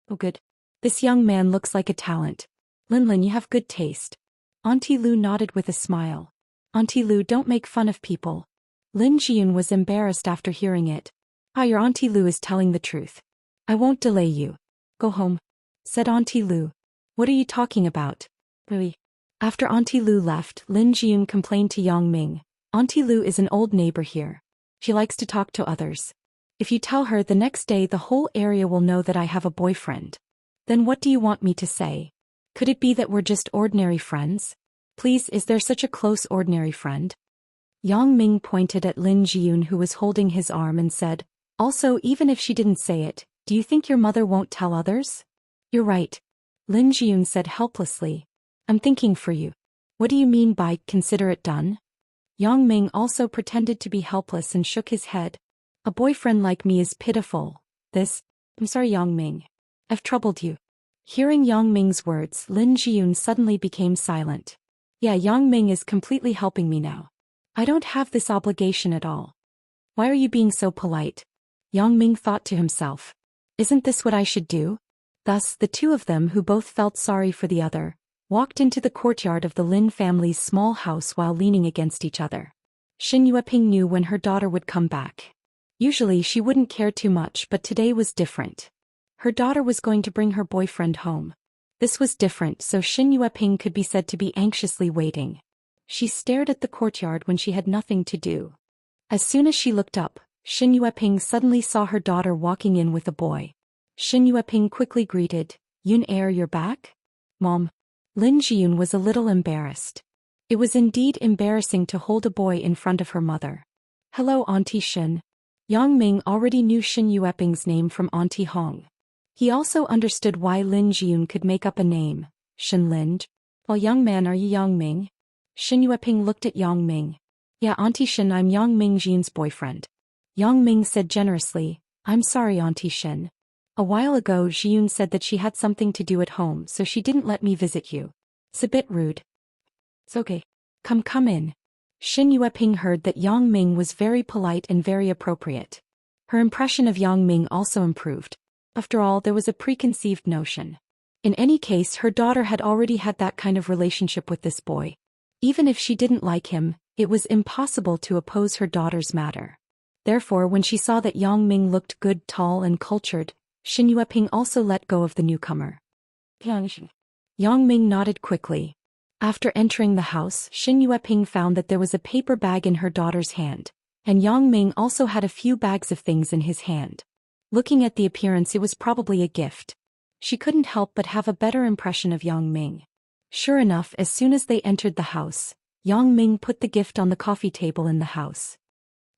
Oh, good. This young man looks like a talent. Lin Lin, you have good taste. Auntie Lu nodded with a smile. Auntie Lu, don't make fun of people. Lin Jiun was embarrassed after hearing it. Your Auntie Lu is telling the truth. I won't delay you. Go home, said Auntie Lu. What are you talking about? Really? After Auntie Lu left, Lin Jiun complained to Yang Ming. Auntie Lu is an old neighbor here. She likes to talk to others. If you tell her, the next day the whole area will know that I have a boyfriend. Then what do you want me to say? Could it be that we're just ordinary friends? Please, is there such a close ordinary friend? Yang Ming pointed at Lin Jiun, who was holding his arm, and said, Also, even if she didn't say it, do you think your mother won't tell others? You're right. Lin Jiun said helplessly. I'm thinking for you. What do you mean by consider it done? Yang Ming also pretended to be helpless and shook his head. A boyfriend like me is pitiful. I'm sorry, Yang Ming. I've troubled you. Hearing Yang Ming's words, Lin Jiun suddenly became silent. Yeah, Yang Ming is completely helping me now. I don't have this obligation at all. Why are you being so polite? Yang Ming thought to himself. Isn't this what I should do? Thus, the two of them, who both felt sorry for the other, walked into the courtyard of the Lin family's small house while leaning against each other. Xin Yueping knew when her daughter would come back. Usually she wouldn't care too much, but today was different. Her daughter was going to bring her boyfriend home. This was different, so Xin Yueping could be said to be anxiously waiting. She stared at the courtyard when she had nothing to do. As soon as she looked up, Xin Yueping suddenly saw her daughter walking in with a boy. Xin Yueping quickly greeted, Yun Er, you're back? Mom. Lin Jiun was a little embarrassed. It was indeed embarrassing to hold a boy in front of her mother. Hello, Auntie Xin. Yang Ming already knew Xin Yueping's name from Auntie Hong. He also understood why Lin Jiun could make up a name, Xin Lin. Well, young man, are you Yang Ming? Xin Yueping looked at Yang Ming. Yeah, Auntie Xin, I'm Yang Ming Jiun's boyfriend. Yang Ming said generously, I'm sorry, Auntie Xin. A while ago, Jiun said that she had something to do at home, so she didn't let me visit you. It's a bit rude. It's okay. Come in. Xin Yueping heard that Yang Ming was very polite and very appropriate. Her impression of Yang Ming also improved. After all, there was a preconceived notion. In any case, her daughter had already had that kind of relationship with this boy. Even if she didn't like him, it was impossible to oppose her daughter's matter. Therefore, when she saw that Yang Ming looked good, tall and cultured, Xin Yueping also let go of the newcomer. Yang Ming nodded quickly. After entering the house, Xin Yueping found that there was a paper bag in her daughter's hand, and Yang Ming also had a few bags of things in his hand. Looking at the appearance, it was probably a gift. She couldn't help but have a better impression of Yang Ming. Sure enough, as soon as they entered the house, Yang Ming put the gift on the coffee table in the house.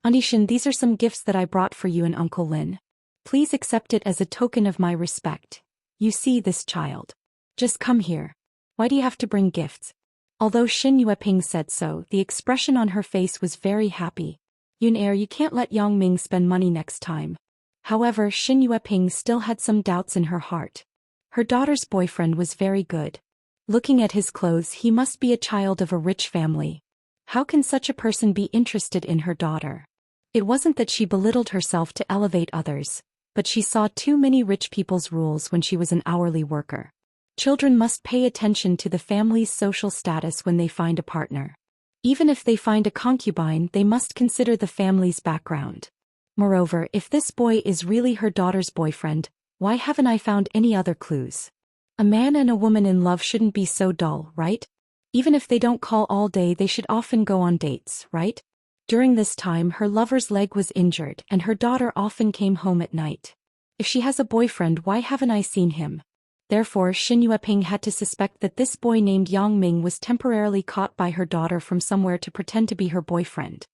Auntie Xin, these are some gifts that I brought for you and Uncle Lin. Please accept it as a token of my respect. You see this child. Just come here. Why do you have to bring gifts? Although Xin Yueping said so, the expression on her face was very happy. Yun-er, you can't let Yang Ming spend money next time. However, Xin Yueping still had some doubts in her heart. Her daughter's boyfriend was very good. Looking at his clothes, he must be a child of a rich family. How can such a person be interested in her daughter? It wasn't that she belittled herself to elevate others, but she saw too many rich people's rules when she was an hourly worker. Children must pay attention to the family's social status when they find a partner. Even if they find a concubine, they must consider the family's background. Moreover, if this boy is really her daughter's boyfriend, why haven't I found any other clues? A man and a woman in love shouldn't be so dull, right? Even if they don't call all day, they should often go on dates, right? During this time, her lover's leg was injured and her daughter often came home at night. If she has a boyfriend, why haven't I seen him? Therefore, Xin Yueping had to suspect that this boy named Yang Ming was temporarily caught by her daughter from somewhere to pretend to be her boyfriend.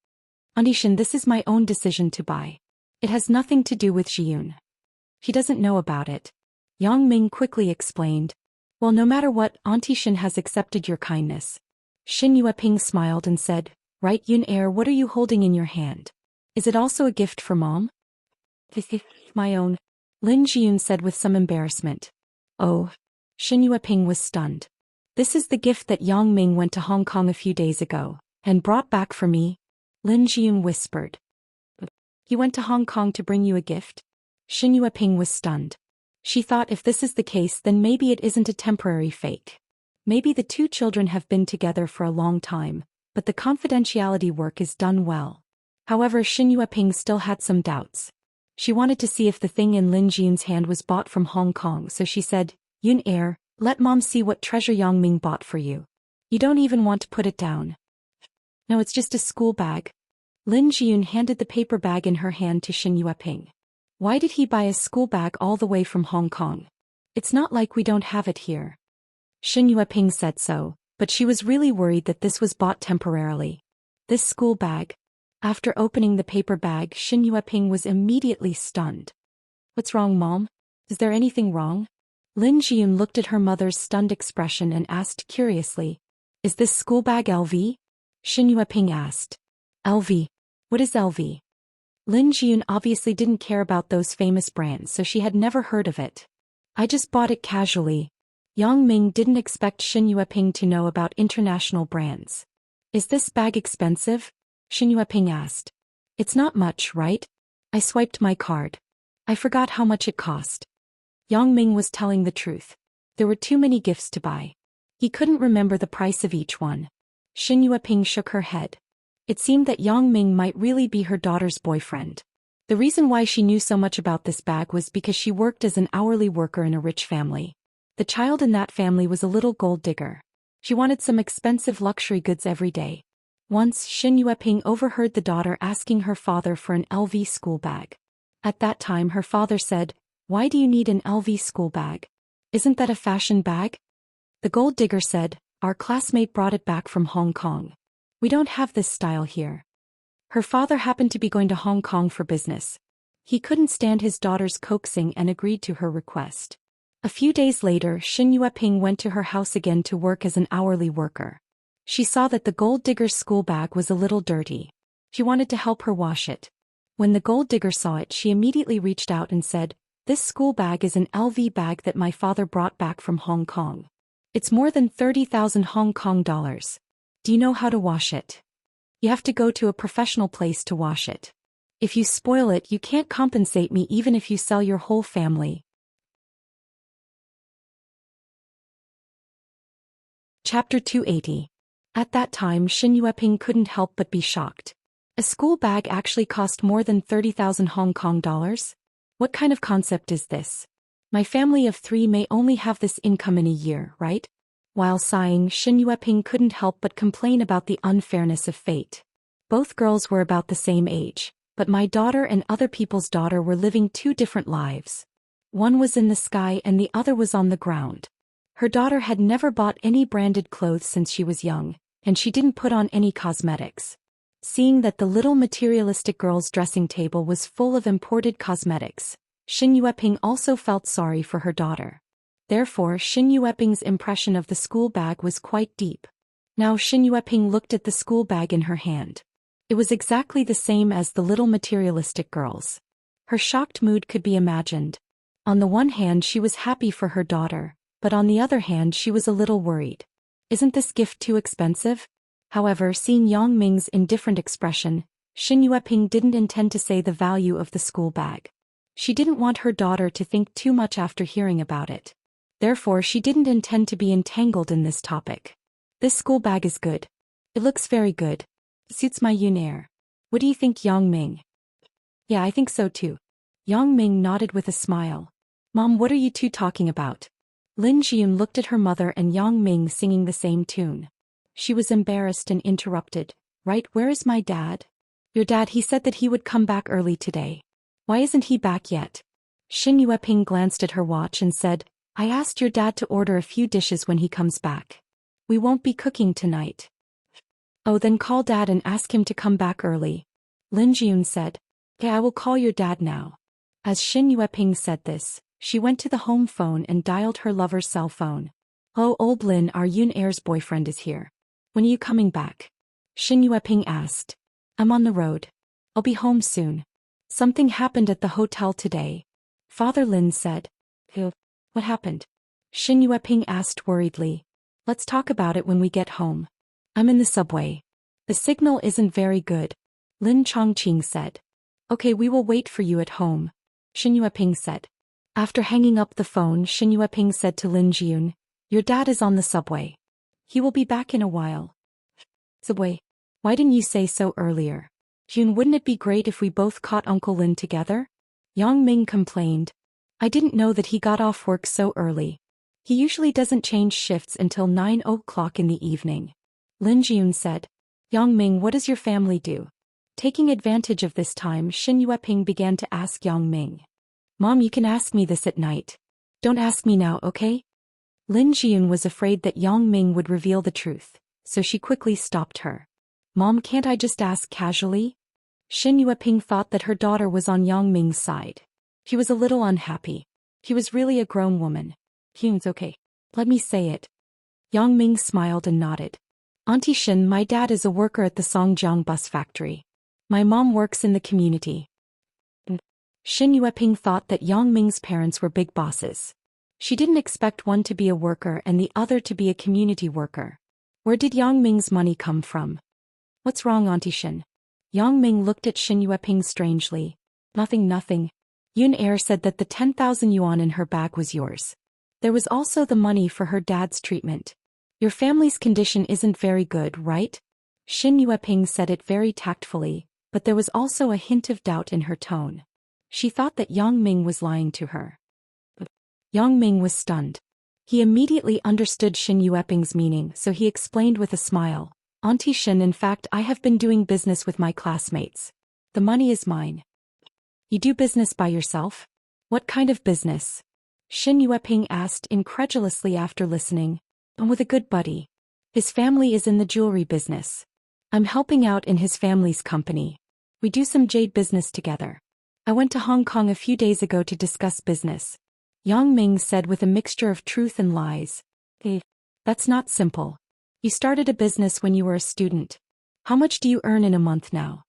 Auntie Xin, this is my own decision to buy. It has nothing to do with Jiyun. He doesn't know about it. Yang Ming quickly explained. Well, no matter what, Auntie Xin has accepted your kindness. Xin Yueping smiled and said, Right, Yun-er, what are you holding in your hand? Is it also a gift for Mom? This is my own, Lin Jiyun said with some embarrassment. Oh. Xin Yueping was stunned. This is the gift that Yang Ming went to Hong Kong a few days ago, and brought back for me? Lin Jiyun whispered. He went to Hong Kong to bring you a gift? Xin Yueping was stunned. She thought if this is the case, then maybe it isn't a temporary fake. Maybe the two children have been together for a long time, but the confidentiality work is done well. However, Xin Yueping still had some doubts. She wanted to see if the thing in Lin Jiyun's hand was bought from Hong Kong, so she said, Yun-er, let Mom see what treasure Yang Ming bought for you. You don't even want to put it down. No, it's just a school bag. Lin Jiyun handed the paper bag in her hand to Xin Yueping. Why did he buy a school bag all the way from Hong Kong? It's not like we don't have it here. Xin Yueping said so, but she was really worried that this was bought temporarily. This school bag. After opening the paper bag, Xin Yueping was immediately stunned. What's wrong, Mom? Is there anything wrong? Lin Jiyun looked at her mother's stunned expression and asked curiously, Is this school bag LV? Xin Yueping asked. LV. What is LV? Lin Jiyun obviously didn't care about those famous brands, so she had never heard of it. I just bought it casually. Yang Ming didn't expect Xin Yueping to know about international brands. Is this bag expensive? Xin Yueping asked. It's not much, right? I swiped my card. I forgot how much it cost. Yang Ming was telling the truth. There were too many gifts to buy. He couldn't remember the price of each one. Xin Yueping shook her head. It seemed that Yang Ming might really be her daughter's boyfriend. The reason why she knew so much about this bag was because she worked as an hourly worker in a rich family. The child in that family was a little gold digger. She wanted some expensive luxury goods every day. Once, Xin Yueping overheard the daughter asking her father for an LV school bag. At that time, her father said, Why do you need an LV school bag? Isn't that a fashion bag? The gold digger said, Our classmate brought it back from Hong Kong. We don't have this style here. Her father happened to be going to Hong Kong for business. He couldn't stand his daughter's coaxing and agreed to her request. A few days later, Xin Yueping went to her house again to work as an hourly worker. She saw that the gold digger's school bag was a little dirty. She wanted to help her wash it. When the gold digger saw it, she immediately reached out and said, This school bag is an LV bag that my father brought back from Hong Kong. It's more than 30,000 Hong Kong dollars. Do you know how to wash it? You have to go to a professional place to wash it. If you spoil it, you can't compensate me even if you sell your whole family. Chapter 280. At that time Xin Yueping couldn't help but be shocked. A school bag actually cost more than 30,000 Hong Kong dollars? What kind of concept is this? My family of 3 may only have this income in a year, right? While sighing, Xin Yueping couldn't help but complain about the unfairness of fate. Both girls were about the same age, but my daughter and other people's daughter were living 2 different lives. One was in the sky and the other was on the ground. Her daughter had never bought any branded clothes since she was young, and she didn't put on any cosmetics. Seeing that the little materialistic girl's dressing table was full of imported cosmetics, Xin Yueping also felt sorry for her daughter. Therefore, Xin Yueping's impression of the school bag was quite deep. Now Xin Yueping looked at the school bag in her hand. It was exactly the same as the little materialistic girl's. Her shocked mood could be imagined. On the one hand she was happy for her daughter, but on the other hand she was a little worried. Isn't this gift too expensive? However, seeing Yang Ming's indifferent expression, Xin Yueping didn't intend to say the value of the school bag. She didn't want her daughter to think too much after hearing about it. Therefore she didn't intend to be entangled in this topic. This school bag is good. It looks very good. Suits my Yun air. What do you think, Yang Ming? Yeah, I think so too. Yang Ming nodded with a smile. Mom, what are you two talking about? Lin Jiyun looked at her mother and Yang Ming singing the same tune. She was embarrassed and interrupted. Right, where is my dad? Your dad, he said that he would come back early today. Why isn't he back yet? Xin Yueping glanced at her watch and said, I asked your dad to order a few dishes when he comes back. We won't be cooking tonight. Oh, then call dad and ask him to come back early. Lin Jiyun said. Okay, I will call your dad now. As Xin Yueping said this, she went to the home phone and dialed her lover's cell phone. Oh, old Lin, our Yun air's boyfriend is here. When are you coming back? Xin Yueping asked. I'm on the road. I'll be home soon. Something happened at the hotel today. Father Lin said. What happened? Xin Yueping asked worriedly. Let's talk about it when we get home. I'm in the subway. The signal isn't very good. Lin Chongqing said. Okay, we will wait for you at home. Xin Yueping said. After hanging up the phone, Xin Yueping said to Lin Jiyun, your dad is on the subway. He will be back in a while. Subway? Why didn't you say so earlier? June, wouldn't it be great if we both caught Uncle Lin together? Yang Ming complained. I didn't know that he got off work so early. He usually doesn't change shifts until 9 o'clock in the evening. Lin Jiyun said. Yang Ming, what does your family do? Taking advantage of this time, Xin Yueping began to ask Yang Ming. Mom, you can ask me this at night. Don't ask me now, okay? Lin Jiyun was afraid that Yang Ming would reveal the truth, so she quickly stopped her. Mom, can't I just ask casually? Xin Yueping thought that her daughter was on Yang Ming's side. She was a little unhappy. She was really a grown woman. It's okay. Let me say it. Yang Ming smiled and nodded. Auntie Xin, my dad is a worker at the Songjiang bus factory. My mom works in the community. Xin Yueping thought that Yang Ming's parents were big bosses. She didn't expect one to be a worker and the other to be a community worker. Where did Yang Ming's money come from? What's wrong, Auntie Xin? Yang Ming looked at Xin Yueping strangely. Nothing. Yun air said that the 10,000 yuan in her bag was yours. There was also the money for her dad's treatment. Your family's condition isn't very good, right? Xin Yueping said it very tactfully, but there was also a hint of doubt in her tone. She thought that Yang Ming was lying to her. Yang Ming was stunned. He immediately understood Xin Yueping's meaning, so he explained with a smile. Auntie Xin, in fact, I have been doing business with my classmates. The money is mine. You do business by yourself? What kind of business? Xin Yueping asked incredulously after listening. I'm with a good buddy. His family is in the jewelry business. I'm helping out in his family's company. We do some jade business together. I went to Hong Kong a few days ago to discuss business. Yang Ming said with a mixture of truth and lies. That's not simple. You started a business when you were a student. How much do you earn in a month now?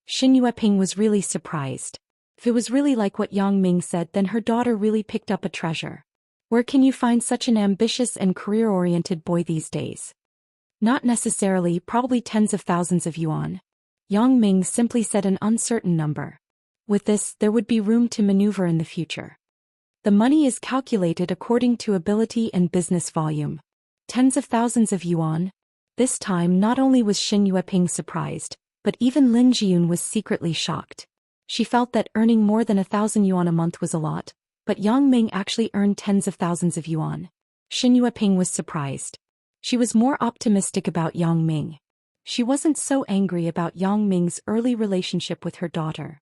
Xin Yueping was really surprised. If it was really like what Yang Ming said, then her daughter really picked up a treasure. Where can you find such an ambitious and career-oriented boy these days? Not necessarily, probably tens of thousands of yuan. Yang Ming simply said an uncertain number. With this, there would be room to maneuver in the future. The money is calculated according to ability and business volume. Tens of thousands of yuan. This time not only was Xin Yueping surprised, but even Lin Jiyun was secretly shocked. She felt that earning more than 1,000 yuan a month was a lot, but Yang Ming actually earned tens of thousands of yuan. Xin Yueping was surprised. She was more optimistic about Yang Ming. She wasn't so angry about Yang Ming's early relationship with her daughter.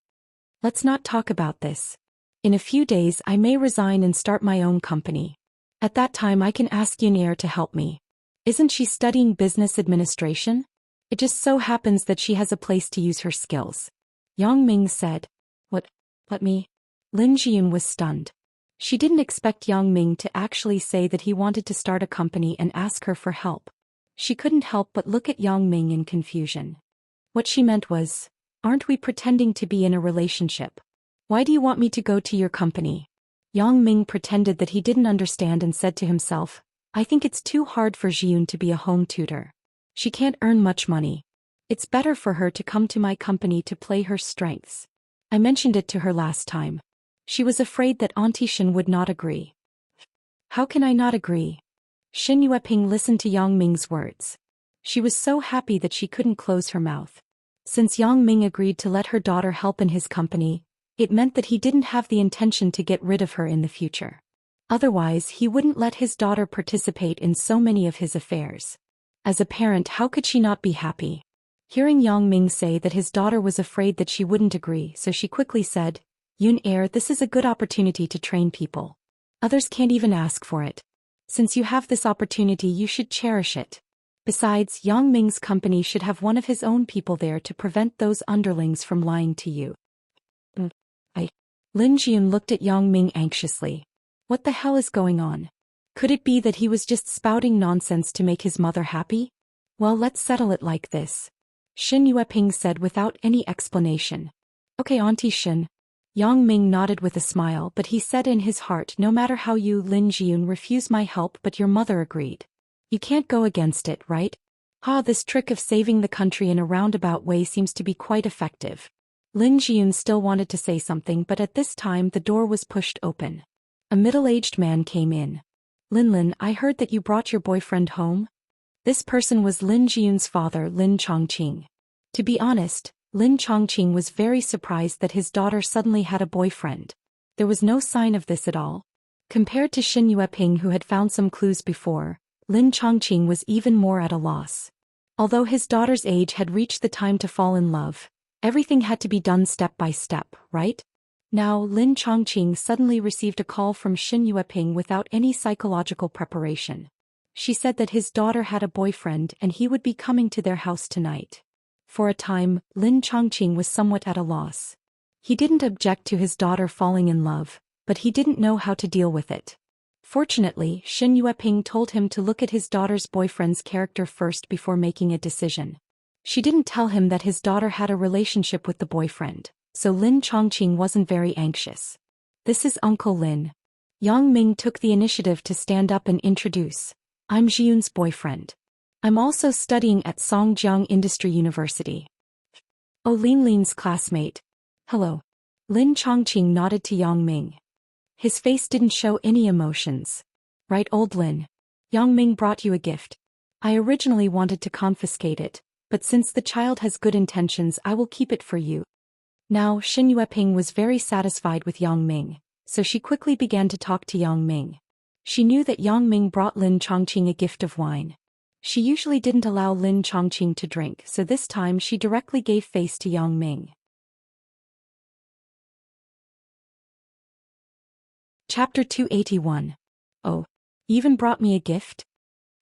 Let's not talk about this. In a few days I may resign and start my own company. At that time I can ask Yun to help me. Isn't she studying business administration? It just so happens that she has a place to use her skills. Yang Ming said. What? Let me? Lin Jiyun was stunned. She didn't expect Yang Ming to actually say that he wanted to start a company and ask her for help. She couldn't help but look at Yang Ming in confusion. What she meant was, aren't we pretending to be in a relationship? Why do you want me to go to your company? Yang Ming pretended that he didn't understand and said to himself, I think it's too hard for Jiyun to be a home tutor. She can't earn much money. It's better for her to come to my company to play her strengths. I mentioned it to her last time. She was afraid that Auntie Shen would not agree. How can I not agree? Xin Yueping listened to Yang Ming's words. She was so happy that she couldn't close her mouth. Since Yang Ming agreed to let her daughter help in his company, it meant that he didn't have the intention to get rid of her in the future. Otherwise, he wouldn't let his daughter participate in so many of his affairs. As a parent, how could she not be happy? Hearing Yang Ming say that his daughter was afraid that she wouldn't agree, so she quickly said, Yun, this is a good opportunity to train people. Others can't even ask for it. Since you have this opportunity, you should cherish it. Besides, Yang Ming's company should have one of his own people there to prevent those underlings from lying to you. Lin Jiyun looked at Yang Ming anxiously. What the hell is going on? Could it be that he was just spouting nonsense to make his mother happy? Well, let's settle it like this. Xin Yueping said without any explanation. Okay, Auntie Shen. Yang Ming nodded with a smile, but he said in his heart, no matter how you, Lin Jiyun, refuse my help, but your mother agreed. You can't go against it, right? This trick of saving the country in a roundabout way seems to be quite effective. Lin Jiyun still wanted to say something, but at this time the door was pushed open. A middle-aged man came in. Lin, I heard that you brought your boyfriend home? This person was Lin Jiyun's father, Lin Chongqing. To be honest, Lin Chongqing was very surprised that his daughter suddenly had a boyfriend. There was no sign of this at all. Compared to Xin Yueping, who had found some clues before, Lin Chongqing was even more at a loss. Although his daughter's age had reached the time to fall in love, everything had to be done step by step, right? Now, Lin Chongqing suddenly received a call from Xin Yueping without any psychological preparation. She said that his daughter had a boyfriend and he would be coming to their house tonight. For a time, Lin Chongqing was somewhat at a loss. He didn't object to his daughter falling in love, but he didn't know how to deal with it. Fortunately, Xin Yueping told him to look at his daughter's boyfriend's character first before making a decision. She didn't tell him that his daughter had a relationship with the boyfriend, so Lin Chongqing wasn't very anxious. This is Uncle Lin. Yang Ming took the initiative to stand up and introduce. I'm Jiyun's boyfriend. I'm also studying at Songjiang Industry University. Oh, Lin's classmate. Hello. Lin Chongqing nodded to Yang Ming. His face didn't show any emotions. Right, old Lin? Yang Ming brought you a gift. I originally wanted to confiscate it, but since the child has good intentions, I will keep it for you. Now, Xin Yueping was very satisfied with Yang Ming, so she quickly began to talk to Yang Ming. She knew that Yang Ming brought Lin Chongqing a gift of wine. She usually didn't allow Lin Chongqing to drink, so this time she directly gave face to Yang Ming. Chapter 281. Oh, you even brought me a gift?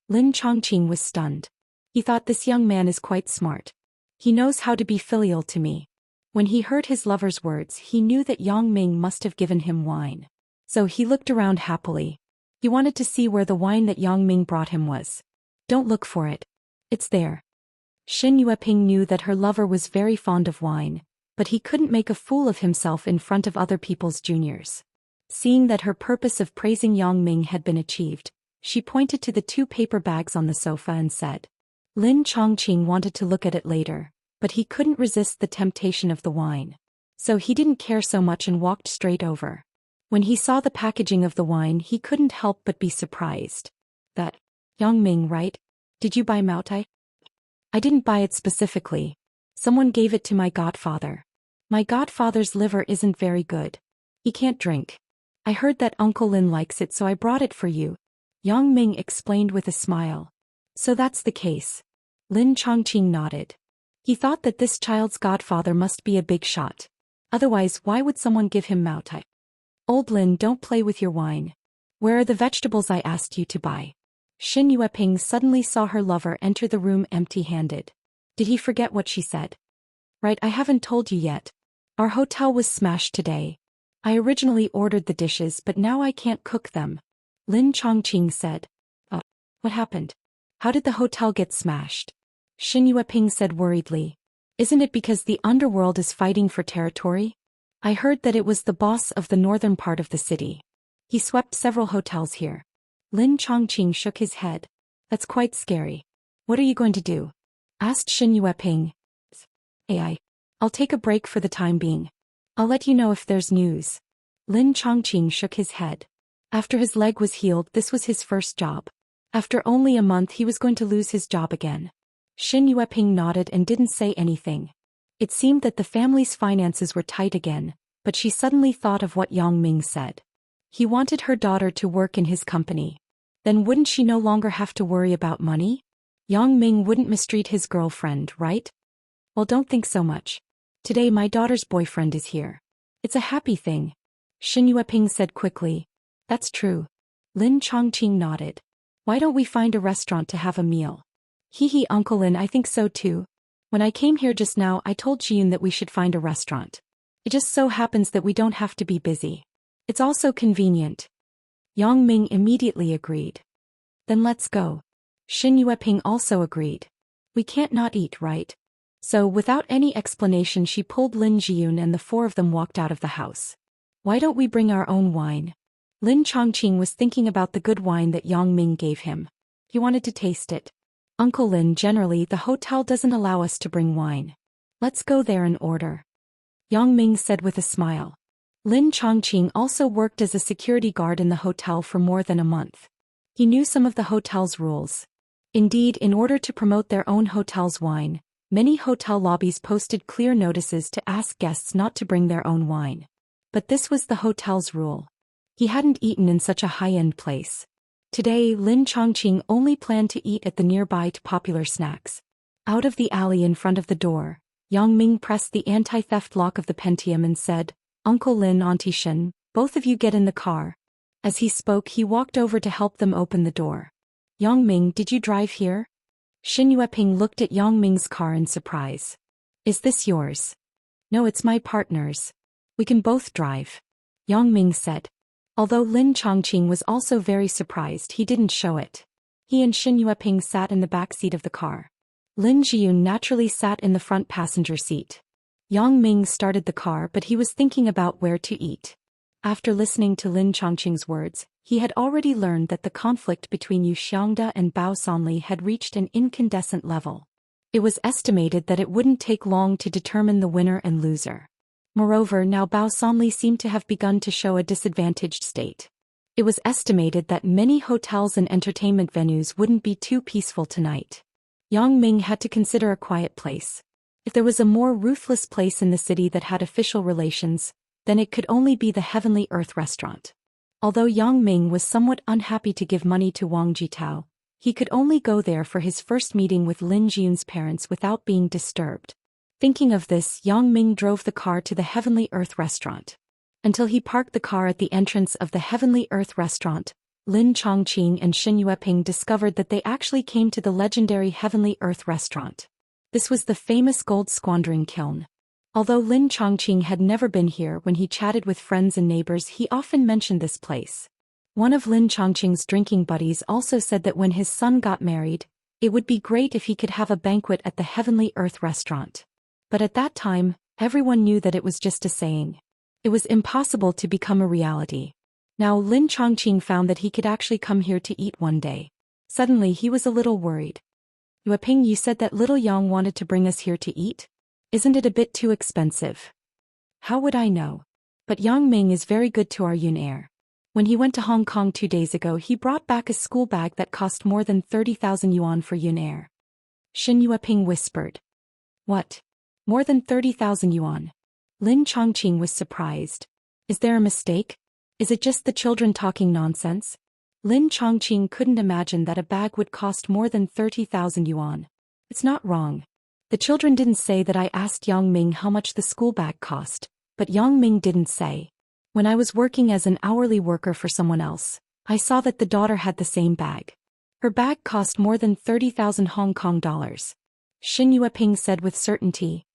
Lin Chongqing was stunned. He thought this young man is quite smart. He knows how to be filial to me. When he heard his lover's words, he knew that Yang Ming must have given him wine. So he looked around happily. He wanted to see where the wine that Yang Ming brought him was. Don't look for it. It's there. Xin Yueping knew that her lover was very fond of wine, but he couldn't make a fool of himself in front of other people's juniors. Seeing that her purpose of praising Yang Ming had been achieved, she pointed to the 2 paper bags on the sofa and said. Lin Chongqing wanted to look at it later, but he couldn't resist the temptation of the wine. so he didn't care so much and walked straight over. When he saw the packaging of the wine, he couldn't help but be surprised. That Yongming, right? Did you buy Maotai? I didn't buy it specifically. Someone gave it to my godfather. My godfather's liver isn't very good. He can't drink. I heard that Uncle Lin likes it, so I brought it for you. Yongming explained with a smile. So that's the case. Lin Chongqing nodded. He thought that this child's godfather must be a big shot. Otherwise, why would someone give him Maotai? Old Lin, don't play with your wine. Where are the vegetables I asked you to buy? Xin Yueping suddenly saw her lover enter the room empty-handed. Did he forget what she said? Right, I haven't told you yet. Our hotel was smashed today. I originally ordered the dishes, but now I can't cook them. Lin Chongqing said. What happened? How did the hotel get smashed? Xin Yueping said worriedly. Isn't it because the underworld is fighting for territory? I heard that it was the boss of the northern part of the city. He swept several hotels here. Lin Chongqing shook his head. That's quite scary. What are you going to do? Asked Xin Yueping. I'll take a break for the time being. I'll let you know if there's news. Lin Chongqing shook his head. After his leg was healed, this was his first job. After only a month, he was going to lose his job again. Xin Yueping nodded and didn't say anything. It seemed that the family's finances were tight again, but she suddenly thought of what Yongming said. He wanted her daughter to work in his company. Then wouldn't she no longer have to worry about money? Yongming wouldn't mistreat his girlfriend, right? Well, don't think so much. Today my daughter's boyfriend is here. It's a happy thing. Xin Yueping said quickly. That's true. Lin Chongqing nodded. Why don't we find a restaurant to have a meal? Hee, Uncle Lin, I think so too. When I came here just now, I told Jiyun that we should find a restaurant. It just so happens that we don't have to be busy. It's also convenient. Yongming immediately agreed. Then let's go. Xin Yueping also agreed. We can't not eat, right? So without any explanation, she pulled Lin Jiyun and the four of them walked out of the house. Why don't we bring our own wine? Lin Chongqing was thinking about the good wine that Yongming gave him. He wanted to taste it. Uncle Lin, generally the hotel doesn't allow us to bring wine. Let's go there and order. Yongming said with a smile. Lin Chongqing also worked as a security guard in the hotel for more than a month. He knew some of the hotel's rules. Indeed, in order to promote their own hotel's wine, many hotel lobbies posted clear notices to ask guests not to bring their own wine. But this was the hotel's rule. He hadn't eaten in such a high-end place. Today, Lin Chongqing only planned to eat at the nearby popular snacks. Out of the alley in front of the door, Yongming pressed the anti-theft lock of the Pentium and said, Uncle Lin, Auntie Shen, both of you get in the car. As he spoke, he walked over to help them open the door. Yongming, did you drive here? Xin Yueping looked at Yongming's car in surprise. Is this yours? No, it's my partner's. We can both drive. Yongming said. Although Lin Chongqing was also very surprised, he didn't show it. He and Xin Yueping sat in the back seat of the car. Lin Jiyun naturally sat in the front passenger seat. Yongming started the car, but he was thinking about where to eat. After listening to Lin Chongqing's words, he had already learned that the conflict between Yu Xiangda and Bao Sanli had reached an incandescent level. It was estimated that it wouldn't take long to determine the winner and loser. Moreover, now Bao Sanli seemed to have begun to show a disadvantaged state. It was estimated that many hotels and entertainment venues wouldn't be too peaceful tonight. Yongming had to consider a quiet place. If there was a more ruthless place in the city that had official relations, then it could only be the Heavenly Earth restaurant. Although Yongming was somewhat unhappy to give money to Wang Jitao, he could only go there for his first meeting with Lin Jiyun's parents without being disturbed. Thinking of this, Yongming drove the car to the Heavenly Earth restaurant. Until he parked the car at the entrance of the Heavenly Earth restaurant, Lin Chongqing and Xin Yueping discovered that they actually came to the legendary Heavenly Earth restaurant. This was the famous gold squandering kiln. Although Lin Chongqing had never been here, when he chatted with friends and neighbors, he often mentioned this place. One of Lin Chongqing's drinking buddies also said that when his son got married, it would be great if he could have a banquet at the Heavenly Earth restaurant. But at that time, everyone knew that it was just a saying. It was impossible to become a reality. Now Lin Chongqing found that he could actually come here to eat one day. Suddenly he was a little worried. Yueping, you said that little Yang wanted to bring us here to eat? Isn't it a bit too expensive? How would I know? But Yang Ming is very good to our Yun heir. When he went to Hong Kong 2 days ago, he brought back a school bag that cost more than 30,000 yuan for Yun heir. Shin Yueping whispered. What? More than 30,000 yuan? Lin Chongqing was surprised. Is there a mistake? Is it just the children talking nonsense? Lin Chongqing couldn't imagine that a bag would cost more than 30,000 yuan. It's not wrong. The children didn't say that. I asked Yang Ming how much the school bag cost, but Yang Ming didn't say. When I was working as an hourly worker for someone else, I saw that the daughter had the same bag. Her bag cost more than 30,000 Hong Kong dollars. Shin Yueping said with certainty.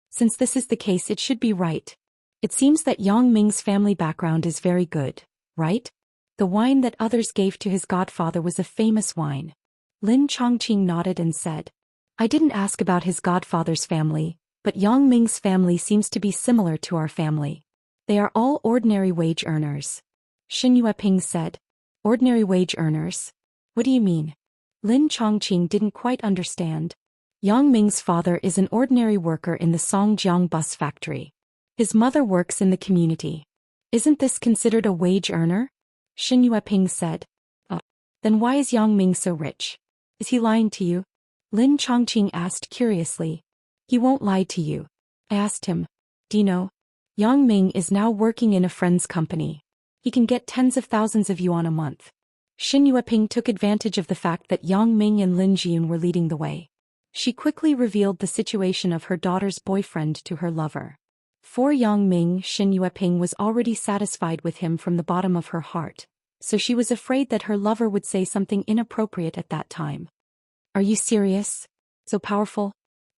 Since this is the case, it should be right. It seems that Yang Ming's family background is very good, right? The wine that others gave to his godfather was a famous wine. Lin Chongqing nodded and said, I didn't ask about his godfather's family, but Yang Ming's family seems to be similar to our family. They are all ordinary wage earners. Shin Yueping said. Ordinary wage earners? What do you mean? Lin Chongqing didn't quite understand. Yang Ming's father is an ordinary worker in the Songjiang bus factory. His mother works in the community. Isn't this considered a wage earner? Shin Yueping said. Oh. Then why is Yang Ming so rich? Is he lying to you? Lin Chongqing asked curiously. He won't lie to you. I asked him. Do you know? Yang Ming is now working in a friend's company. He can get tens of thousands of yuan a month. Shin Yueping took advantage of the fact that Yang Ming and Lin Jiyun were leading the way. She quickly revealed the situation of her daughter's boyfriend to her lover. For Yang Ming, Shin Yueping was already satisfied with him from the bottom of her heart, so she was afraid that her lover would say something inappropriate at that time. Are you serious? So powerful?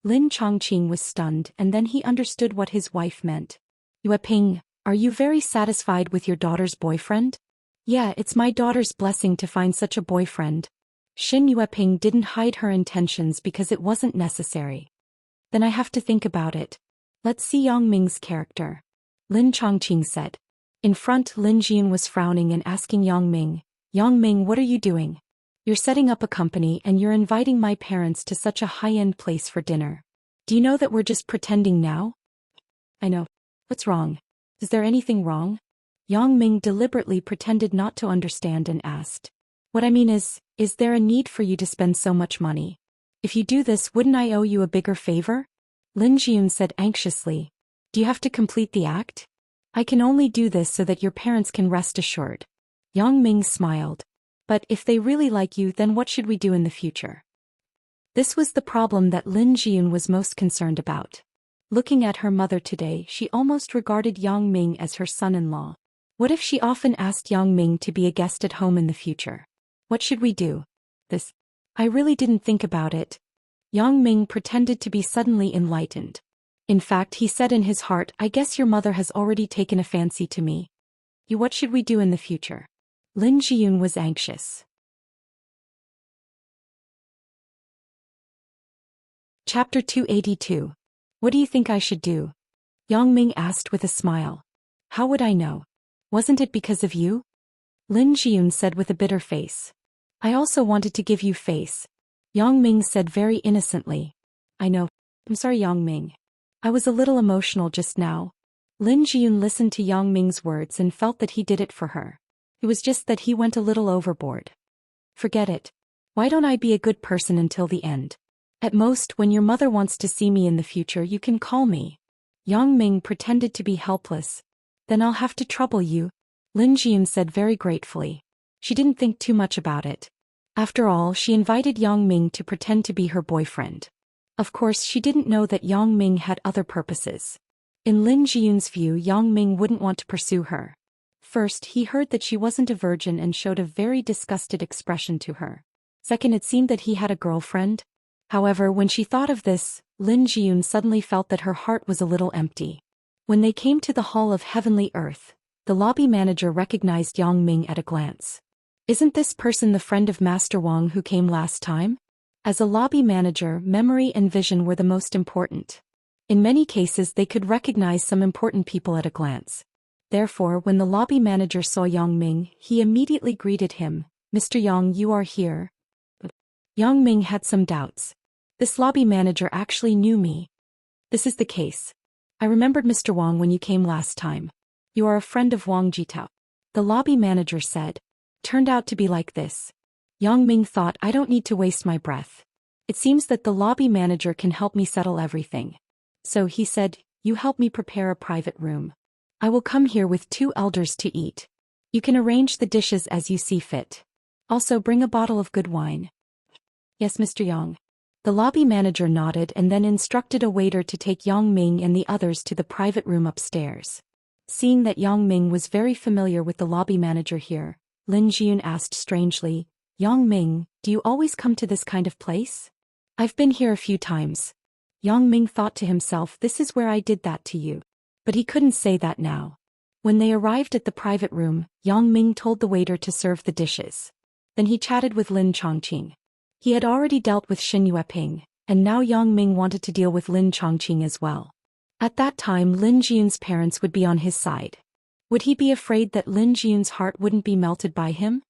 Lin Chongqing was stunned, and then he understood what his wife meant. Yueping, are you very satisfied with your daughter's boyfriend? Yeah, it's my daughter's blessing to find such a boyfriend. Shin Yueping didn't hide her intentions because it wasn't necessary. Then I have to think about it. Let's see Yang Ming's character. Lin Chongqing said. In front, Lin Jiyun was frowning and asking Yang Ming, what are you doing? You're setting up a company and you're inviting my parents to such a high-end place for dinner. Do you know that we're just pretending now? I know. What's wrong? Is there anything wrong? Yang Ming deliberately pretended not to understand and asked. What I mean is there a need for you to spend so much money? If you do this, wouldn't I owe you a bigger favor? Lin Jiyun said anxiously. Do you have to complete the act? I can only do this so that your parents can rest assured. Yang Ming smiled. But if they really like you, then what should we do in the future? This was the problem that Lin Jiyun was most concerned about. Looking at her mother today, she almost regarded Yang Ming as her son-in-law. What if she often asked Yang Ming to be a guest at home in the future? What should we do? I really didn't think about it. Yang Ming pretended to be suddenly enlightened. In fact, he said in his heart, I guess your mother has already taken a fancy to me. What should we do in the future? Lin Jiyun was anxious. Chapter 282. What do you think I should do? Yang Ming asked with a smile. How would I know? Wasn't it because of you? Lin Jiyun said with a bitter face. I also wanted to give you face. Yang Ming said very innocently. I know. I'm sorry, Yang Ming. I was a little emotional just now. Lin Jiyun listened to Yang Ming's words and felt that he did it for her. It was just that he went a little overboard. Forget it. Why don't I be a good person until the end? At most, when your mother wants to see me in the future, you can call me. Yang Ming pretended to be helpless. Then I'll have to trouble you, Lin Jiyun said very gratefully. She didn't think too much about it. After all, she invited Yang Ming to pretend to be her boyfriend. Of course, she didn't know that Yang Ming had other purposes. In Lin Jiyun's view, Yang Ming wouldn't want to pursue her. First, he heard that she wasn't a virgin and showed a very disgusted expression to her. Second, it seemed that he had a girlfriend. However, when she thought of this, Lin Jiyun suddenly felt that her heart was a little empty. When they came to the Hall of Heavenly Earth, the lobby manager recognized Yang Ming at a glance. Isn't this person the friend of Master Wang who came last time? As a lobby manager, memory and vision were the most important. In many cases, they could recognize some important people at a glance. Therefore, when the lobby manager saw Yang Ming, he immediately greeted him. Mr. Yang, you are here. Yang Ming had some doubts. This lobby manager actually knew me. This is the case. I remembered Mr. Wang when you came last time. You are a friend of Wang Jitao. The lobby manager said. Turned out to be like this. Yang Ming thought, I don't need to waste my breath. It seems that the lobby manager can help me settle everything. So he said, you help me prepare a private room. I will come here with 2 elders to eat. You can arrange the dishes as you see fit. Also bring a bottle of good wine. Yes, Mr. Yang. The lobby manager nodded and then instructed a waiter to take Yang Ming and the others to the private room upstairs. Seeing that Yang Ming was very familiar with the lobby manager here, Lin Jiyun asked strangely, Yang Ming, do you always come to this kind of place? I've been here a few times. Yang Ming thought to himself, this is where I did that to you. But he couldn't say that now. When they arrived at the private room, Yang Ming told the waiter to serve the dishes. Then he chatted with Lin Chongqing. He had already dealt with Xin Yueping, and now Yang Ming wanted to deal with Lin Chongqing as well. At that time Lin Jiyun's parents would be on his side. Would he be afraid that Lin Jiyun's heart wouldn't be melted by him?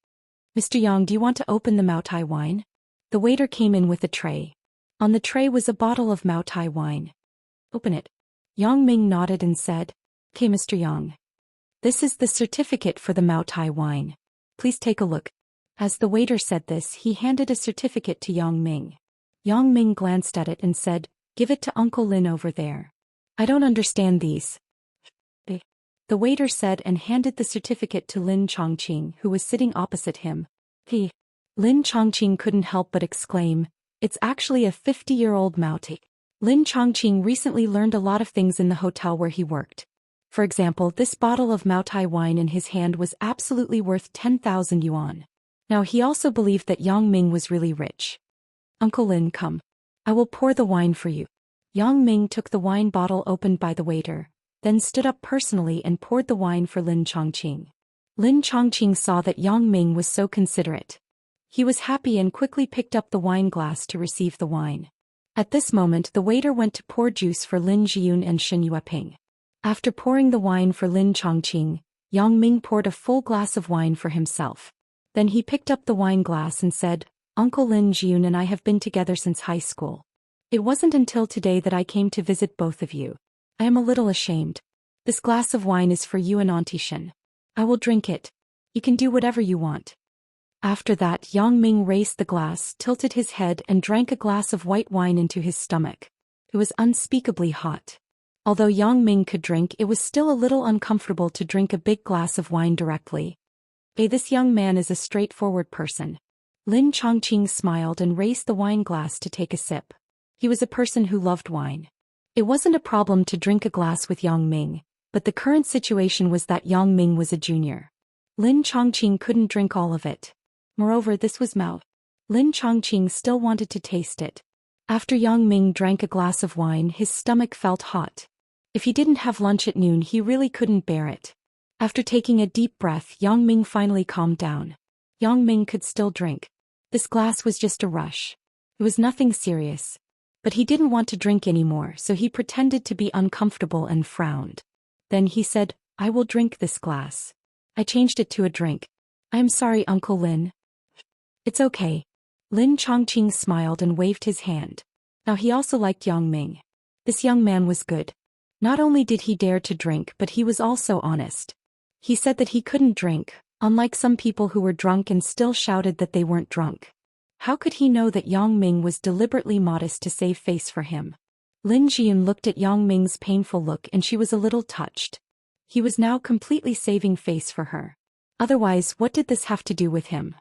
Mr. Yang, do you want to open the Maotai wine? The waiter came in with a tray. On the tray was a bottle of Maotai wine. Open it. Yang Ming nodded and said, Okay, Mr. Yang. This is the certificate for the Maotai wine. Please take a look. As the waiter said this, he handed a certificate to Yang Ming. Yang Ming glanced at it and said, Give it to Uncle Lin over there. I don't understand these. The waiter said and handed the certificate to Lin Chongqing, who was sitting opposite him. Lin Chongqing couldn't help but exclaim, It's actually a 50-year-old Maotai. Lin Chongqing recently learned a lot of things in the hotel where he worked. For example, this bottle of Maotai wine in his hand was absolutely worth 10,000 yuan. Now he also believed that Yang Ming was really rich. Uncle Lin, come. I will pour the wine for you. Yang Ming took the wine bottle opened by the waiter, then stood up personally and poured the wine for Lin Chongqing. Lin Chongqing saw that Yang Ming was so considerate. He was happy and quickly picked up the wine glass to receive the wine. At this moment the waiter went to pour juice for Lin Jiyun and Xin Yueping. After pouring the wine for Lin Chongqing, Yang Ming poured a full glass of wine for himself. Then he picked up the wine glass and said, Uncle Lin Jiyun and I have been together since high school. It wasn't until today that I came to visit both of you. I am a little ashamed. This glass of wine is for you and Auntie Shen. I will drink it. You can do whatever you want. After that, Yang Ming raised the glass, tilted his head and drank a glass of white wine into his stomach. It was unspeakably hot. Although Yang Ming could drink, it was still a little uncomfortable to drink a big glass of wine directly. This young man is a straightforward person. Lin Chongqing smiled and raised the wine glass to take a sip. He was a person who loved wine. It wasn't a problem to drink a glass with Yang Ming, but the current situation was that Yang Ming was a junior. Lin Chongqing couldn't drink all of it. Moreover, this was Mao. Lin Chongqing still wanted to taste it. After Yang Ming drank a glass of wine, his stomach felt hot. If he didn't have lunch at noon, he really couldn't bear it. After taking a deep breath, Yang Ming finally calmed down. Yang Ming could still drink. This glass was just a rush. It was nothing serious. But he didn't want to drink anymore, so he pretended to be uncomfortable and frowned. Then he said, I will drink this glass. I changed it to a drink. I am sorry, Uncle Lin. It's okay. Lin Chongqing smiled and waved his hand. Now he also liked Yang Ming. This young man was good. Not only did he dare to drink, but he was also honest. He said that he couldn't drink, unlike some people who were drunk and still shouted that they weren't drunk. How could he know that Yang Ming was deliberately modest to save face for him? Lin Jiyun looked at Yang Ming's painful look and she was a little touched. He was now completely saving face for her. Otherwise, what did this have to do with him?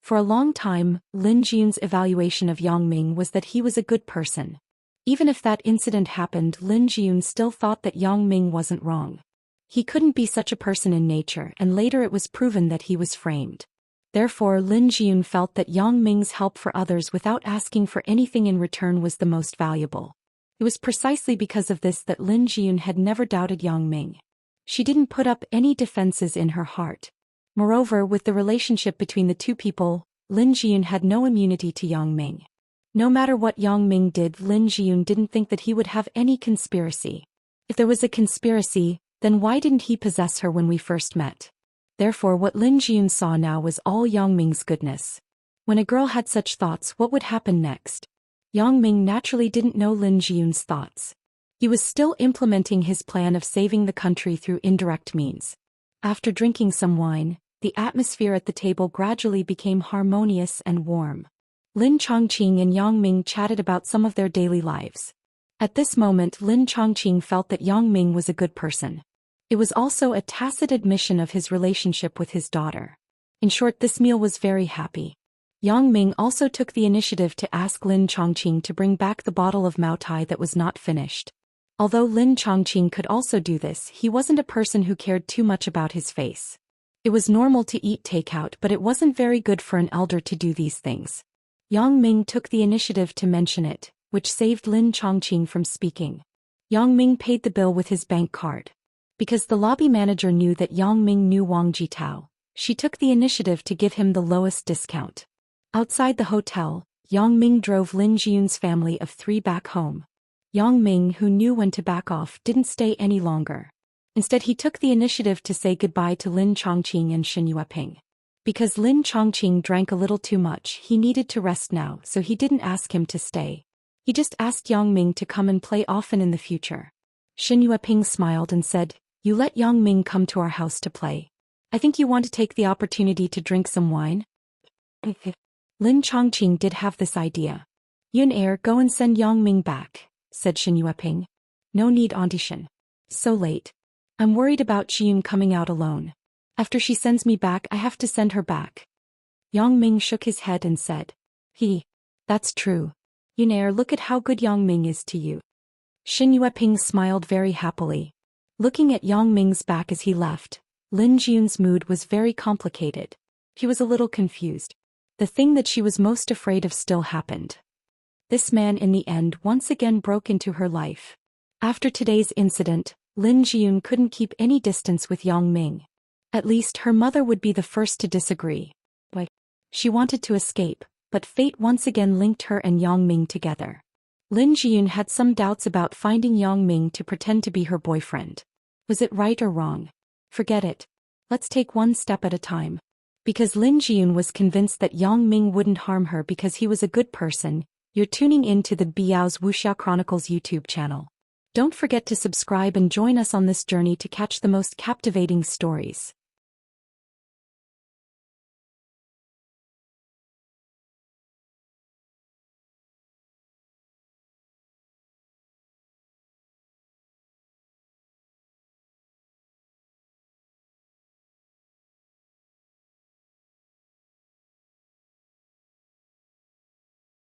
For a long time, Lin Jiyun's evaluation of Yang Ming was that he was a good person. Even if that incident happened, Lin Jiyun still thought that Yang Ming wasn't wrong. He couldn't be such a person in nature, and later it was proven that he was framed. Therefore, Lin Jiyun felt that Yang Ming's help for others without asking for anything in return was the most valuable. It was precisely because of this that Lin Jiyun had never doubted Yang Ming. She didn't put up any defenses in her heart. Moreover, with the relationship between the two people, Lin Jiyun had no immunity to Yang Ming. No matter what Yang Ming did, Lin Jiyun didn't think that he would have any conspiracy. If there was a conspiracy, then why didn't he possess her when we first met? Therefore, what Lin Jiyun saw now was all Yang Ming's goodness. When a girl had such thoughts, what would happen next? Yang Ming naturally didn't know Lin Jiyun's thoughts. He was still implementing his plan of saving the country through indirect means. After drinking some wine, the atmosphere at the table gradually became harmonious and warm. Lin Chongqing and Yang Ming chatted about some of their daily lives. At this moment, Lin Chongqing felt that Yang Ming was a good person. It was also a tacit admission of his relationship with his daughter. In short, this meal was very happy. Yang Ming also took the initiative to ask Lin Chongqing to bring back the bottle of Maotai that was not finished. Although Lin Chongqing could also do this, he wasn't a person who cared too much about his face. It was normal to eat takeout, but it wasn't very good for an elder to do these things. Yang Ming took the initiative to mention it, which saved Lin Chongqing from speaking. Yang Ming paid the bill with his bank card. Because the lobby manager knew that Yang Ming knew Wang Jitao, she took the initiative to give him the lowest discount. Outside the hotel, Yang Ming drove Lin Jiyun's family of 3 back home. Yang Ming, who knew when to back off, didn't stay any longer. Instead, he took the initiative to say goodbye to Lin Chongqing and Shen Yueping. Because Lin Chongqing drank a little too much, he needed to rest now, so he didn't ask him to stay. He just asked Yang Ming to come and play often in the future. Shen Yueping smiled and said, "You let Yang Ming come to our house to play. I think you want to take the opportunity to drink some wine?" Lin Chongqing did have this idea. "Yun Er, go and send Yang Ming back," said Shen Yueping. "No need, Auntie Shen. So late. I'm worried about Jiyun coming out alone. After she sends me back, I have to send her back." Yang Ming shook his head and said, That's true. Yun Er, look at how good Yang Ming is to you." Shen Yueping smiled very happily. Looking at Yang Ming's back as he left, Lin Jiyun's mood was very complicated. He was a little confused. The thing that she was most afraid of still happened. This man in the end once again broke into her life. After today's incident, Lin Jiyun couldn't keep any distance with Yang Ming. At least her mother would be the first to disagree. She wanted to escape, but fate once again linked her and Yang Ming together. Lin Jiyun had some doubts about finding Yang Ming to pretend to be her boyfriend. Was it right or wrong? Forget it. Let's take one step at a time. Because Lin Jiyun was convinced that Yang Ming wouldn't harm her because he was a good person. You're tuning in to the Biao's Wuxia Chronicles YouTube channel. Don't forget to subscribe and join us on this journey to catch the most captivating stories.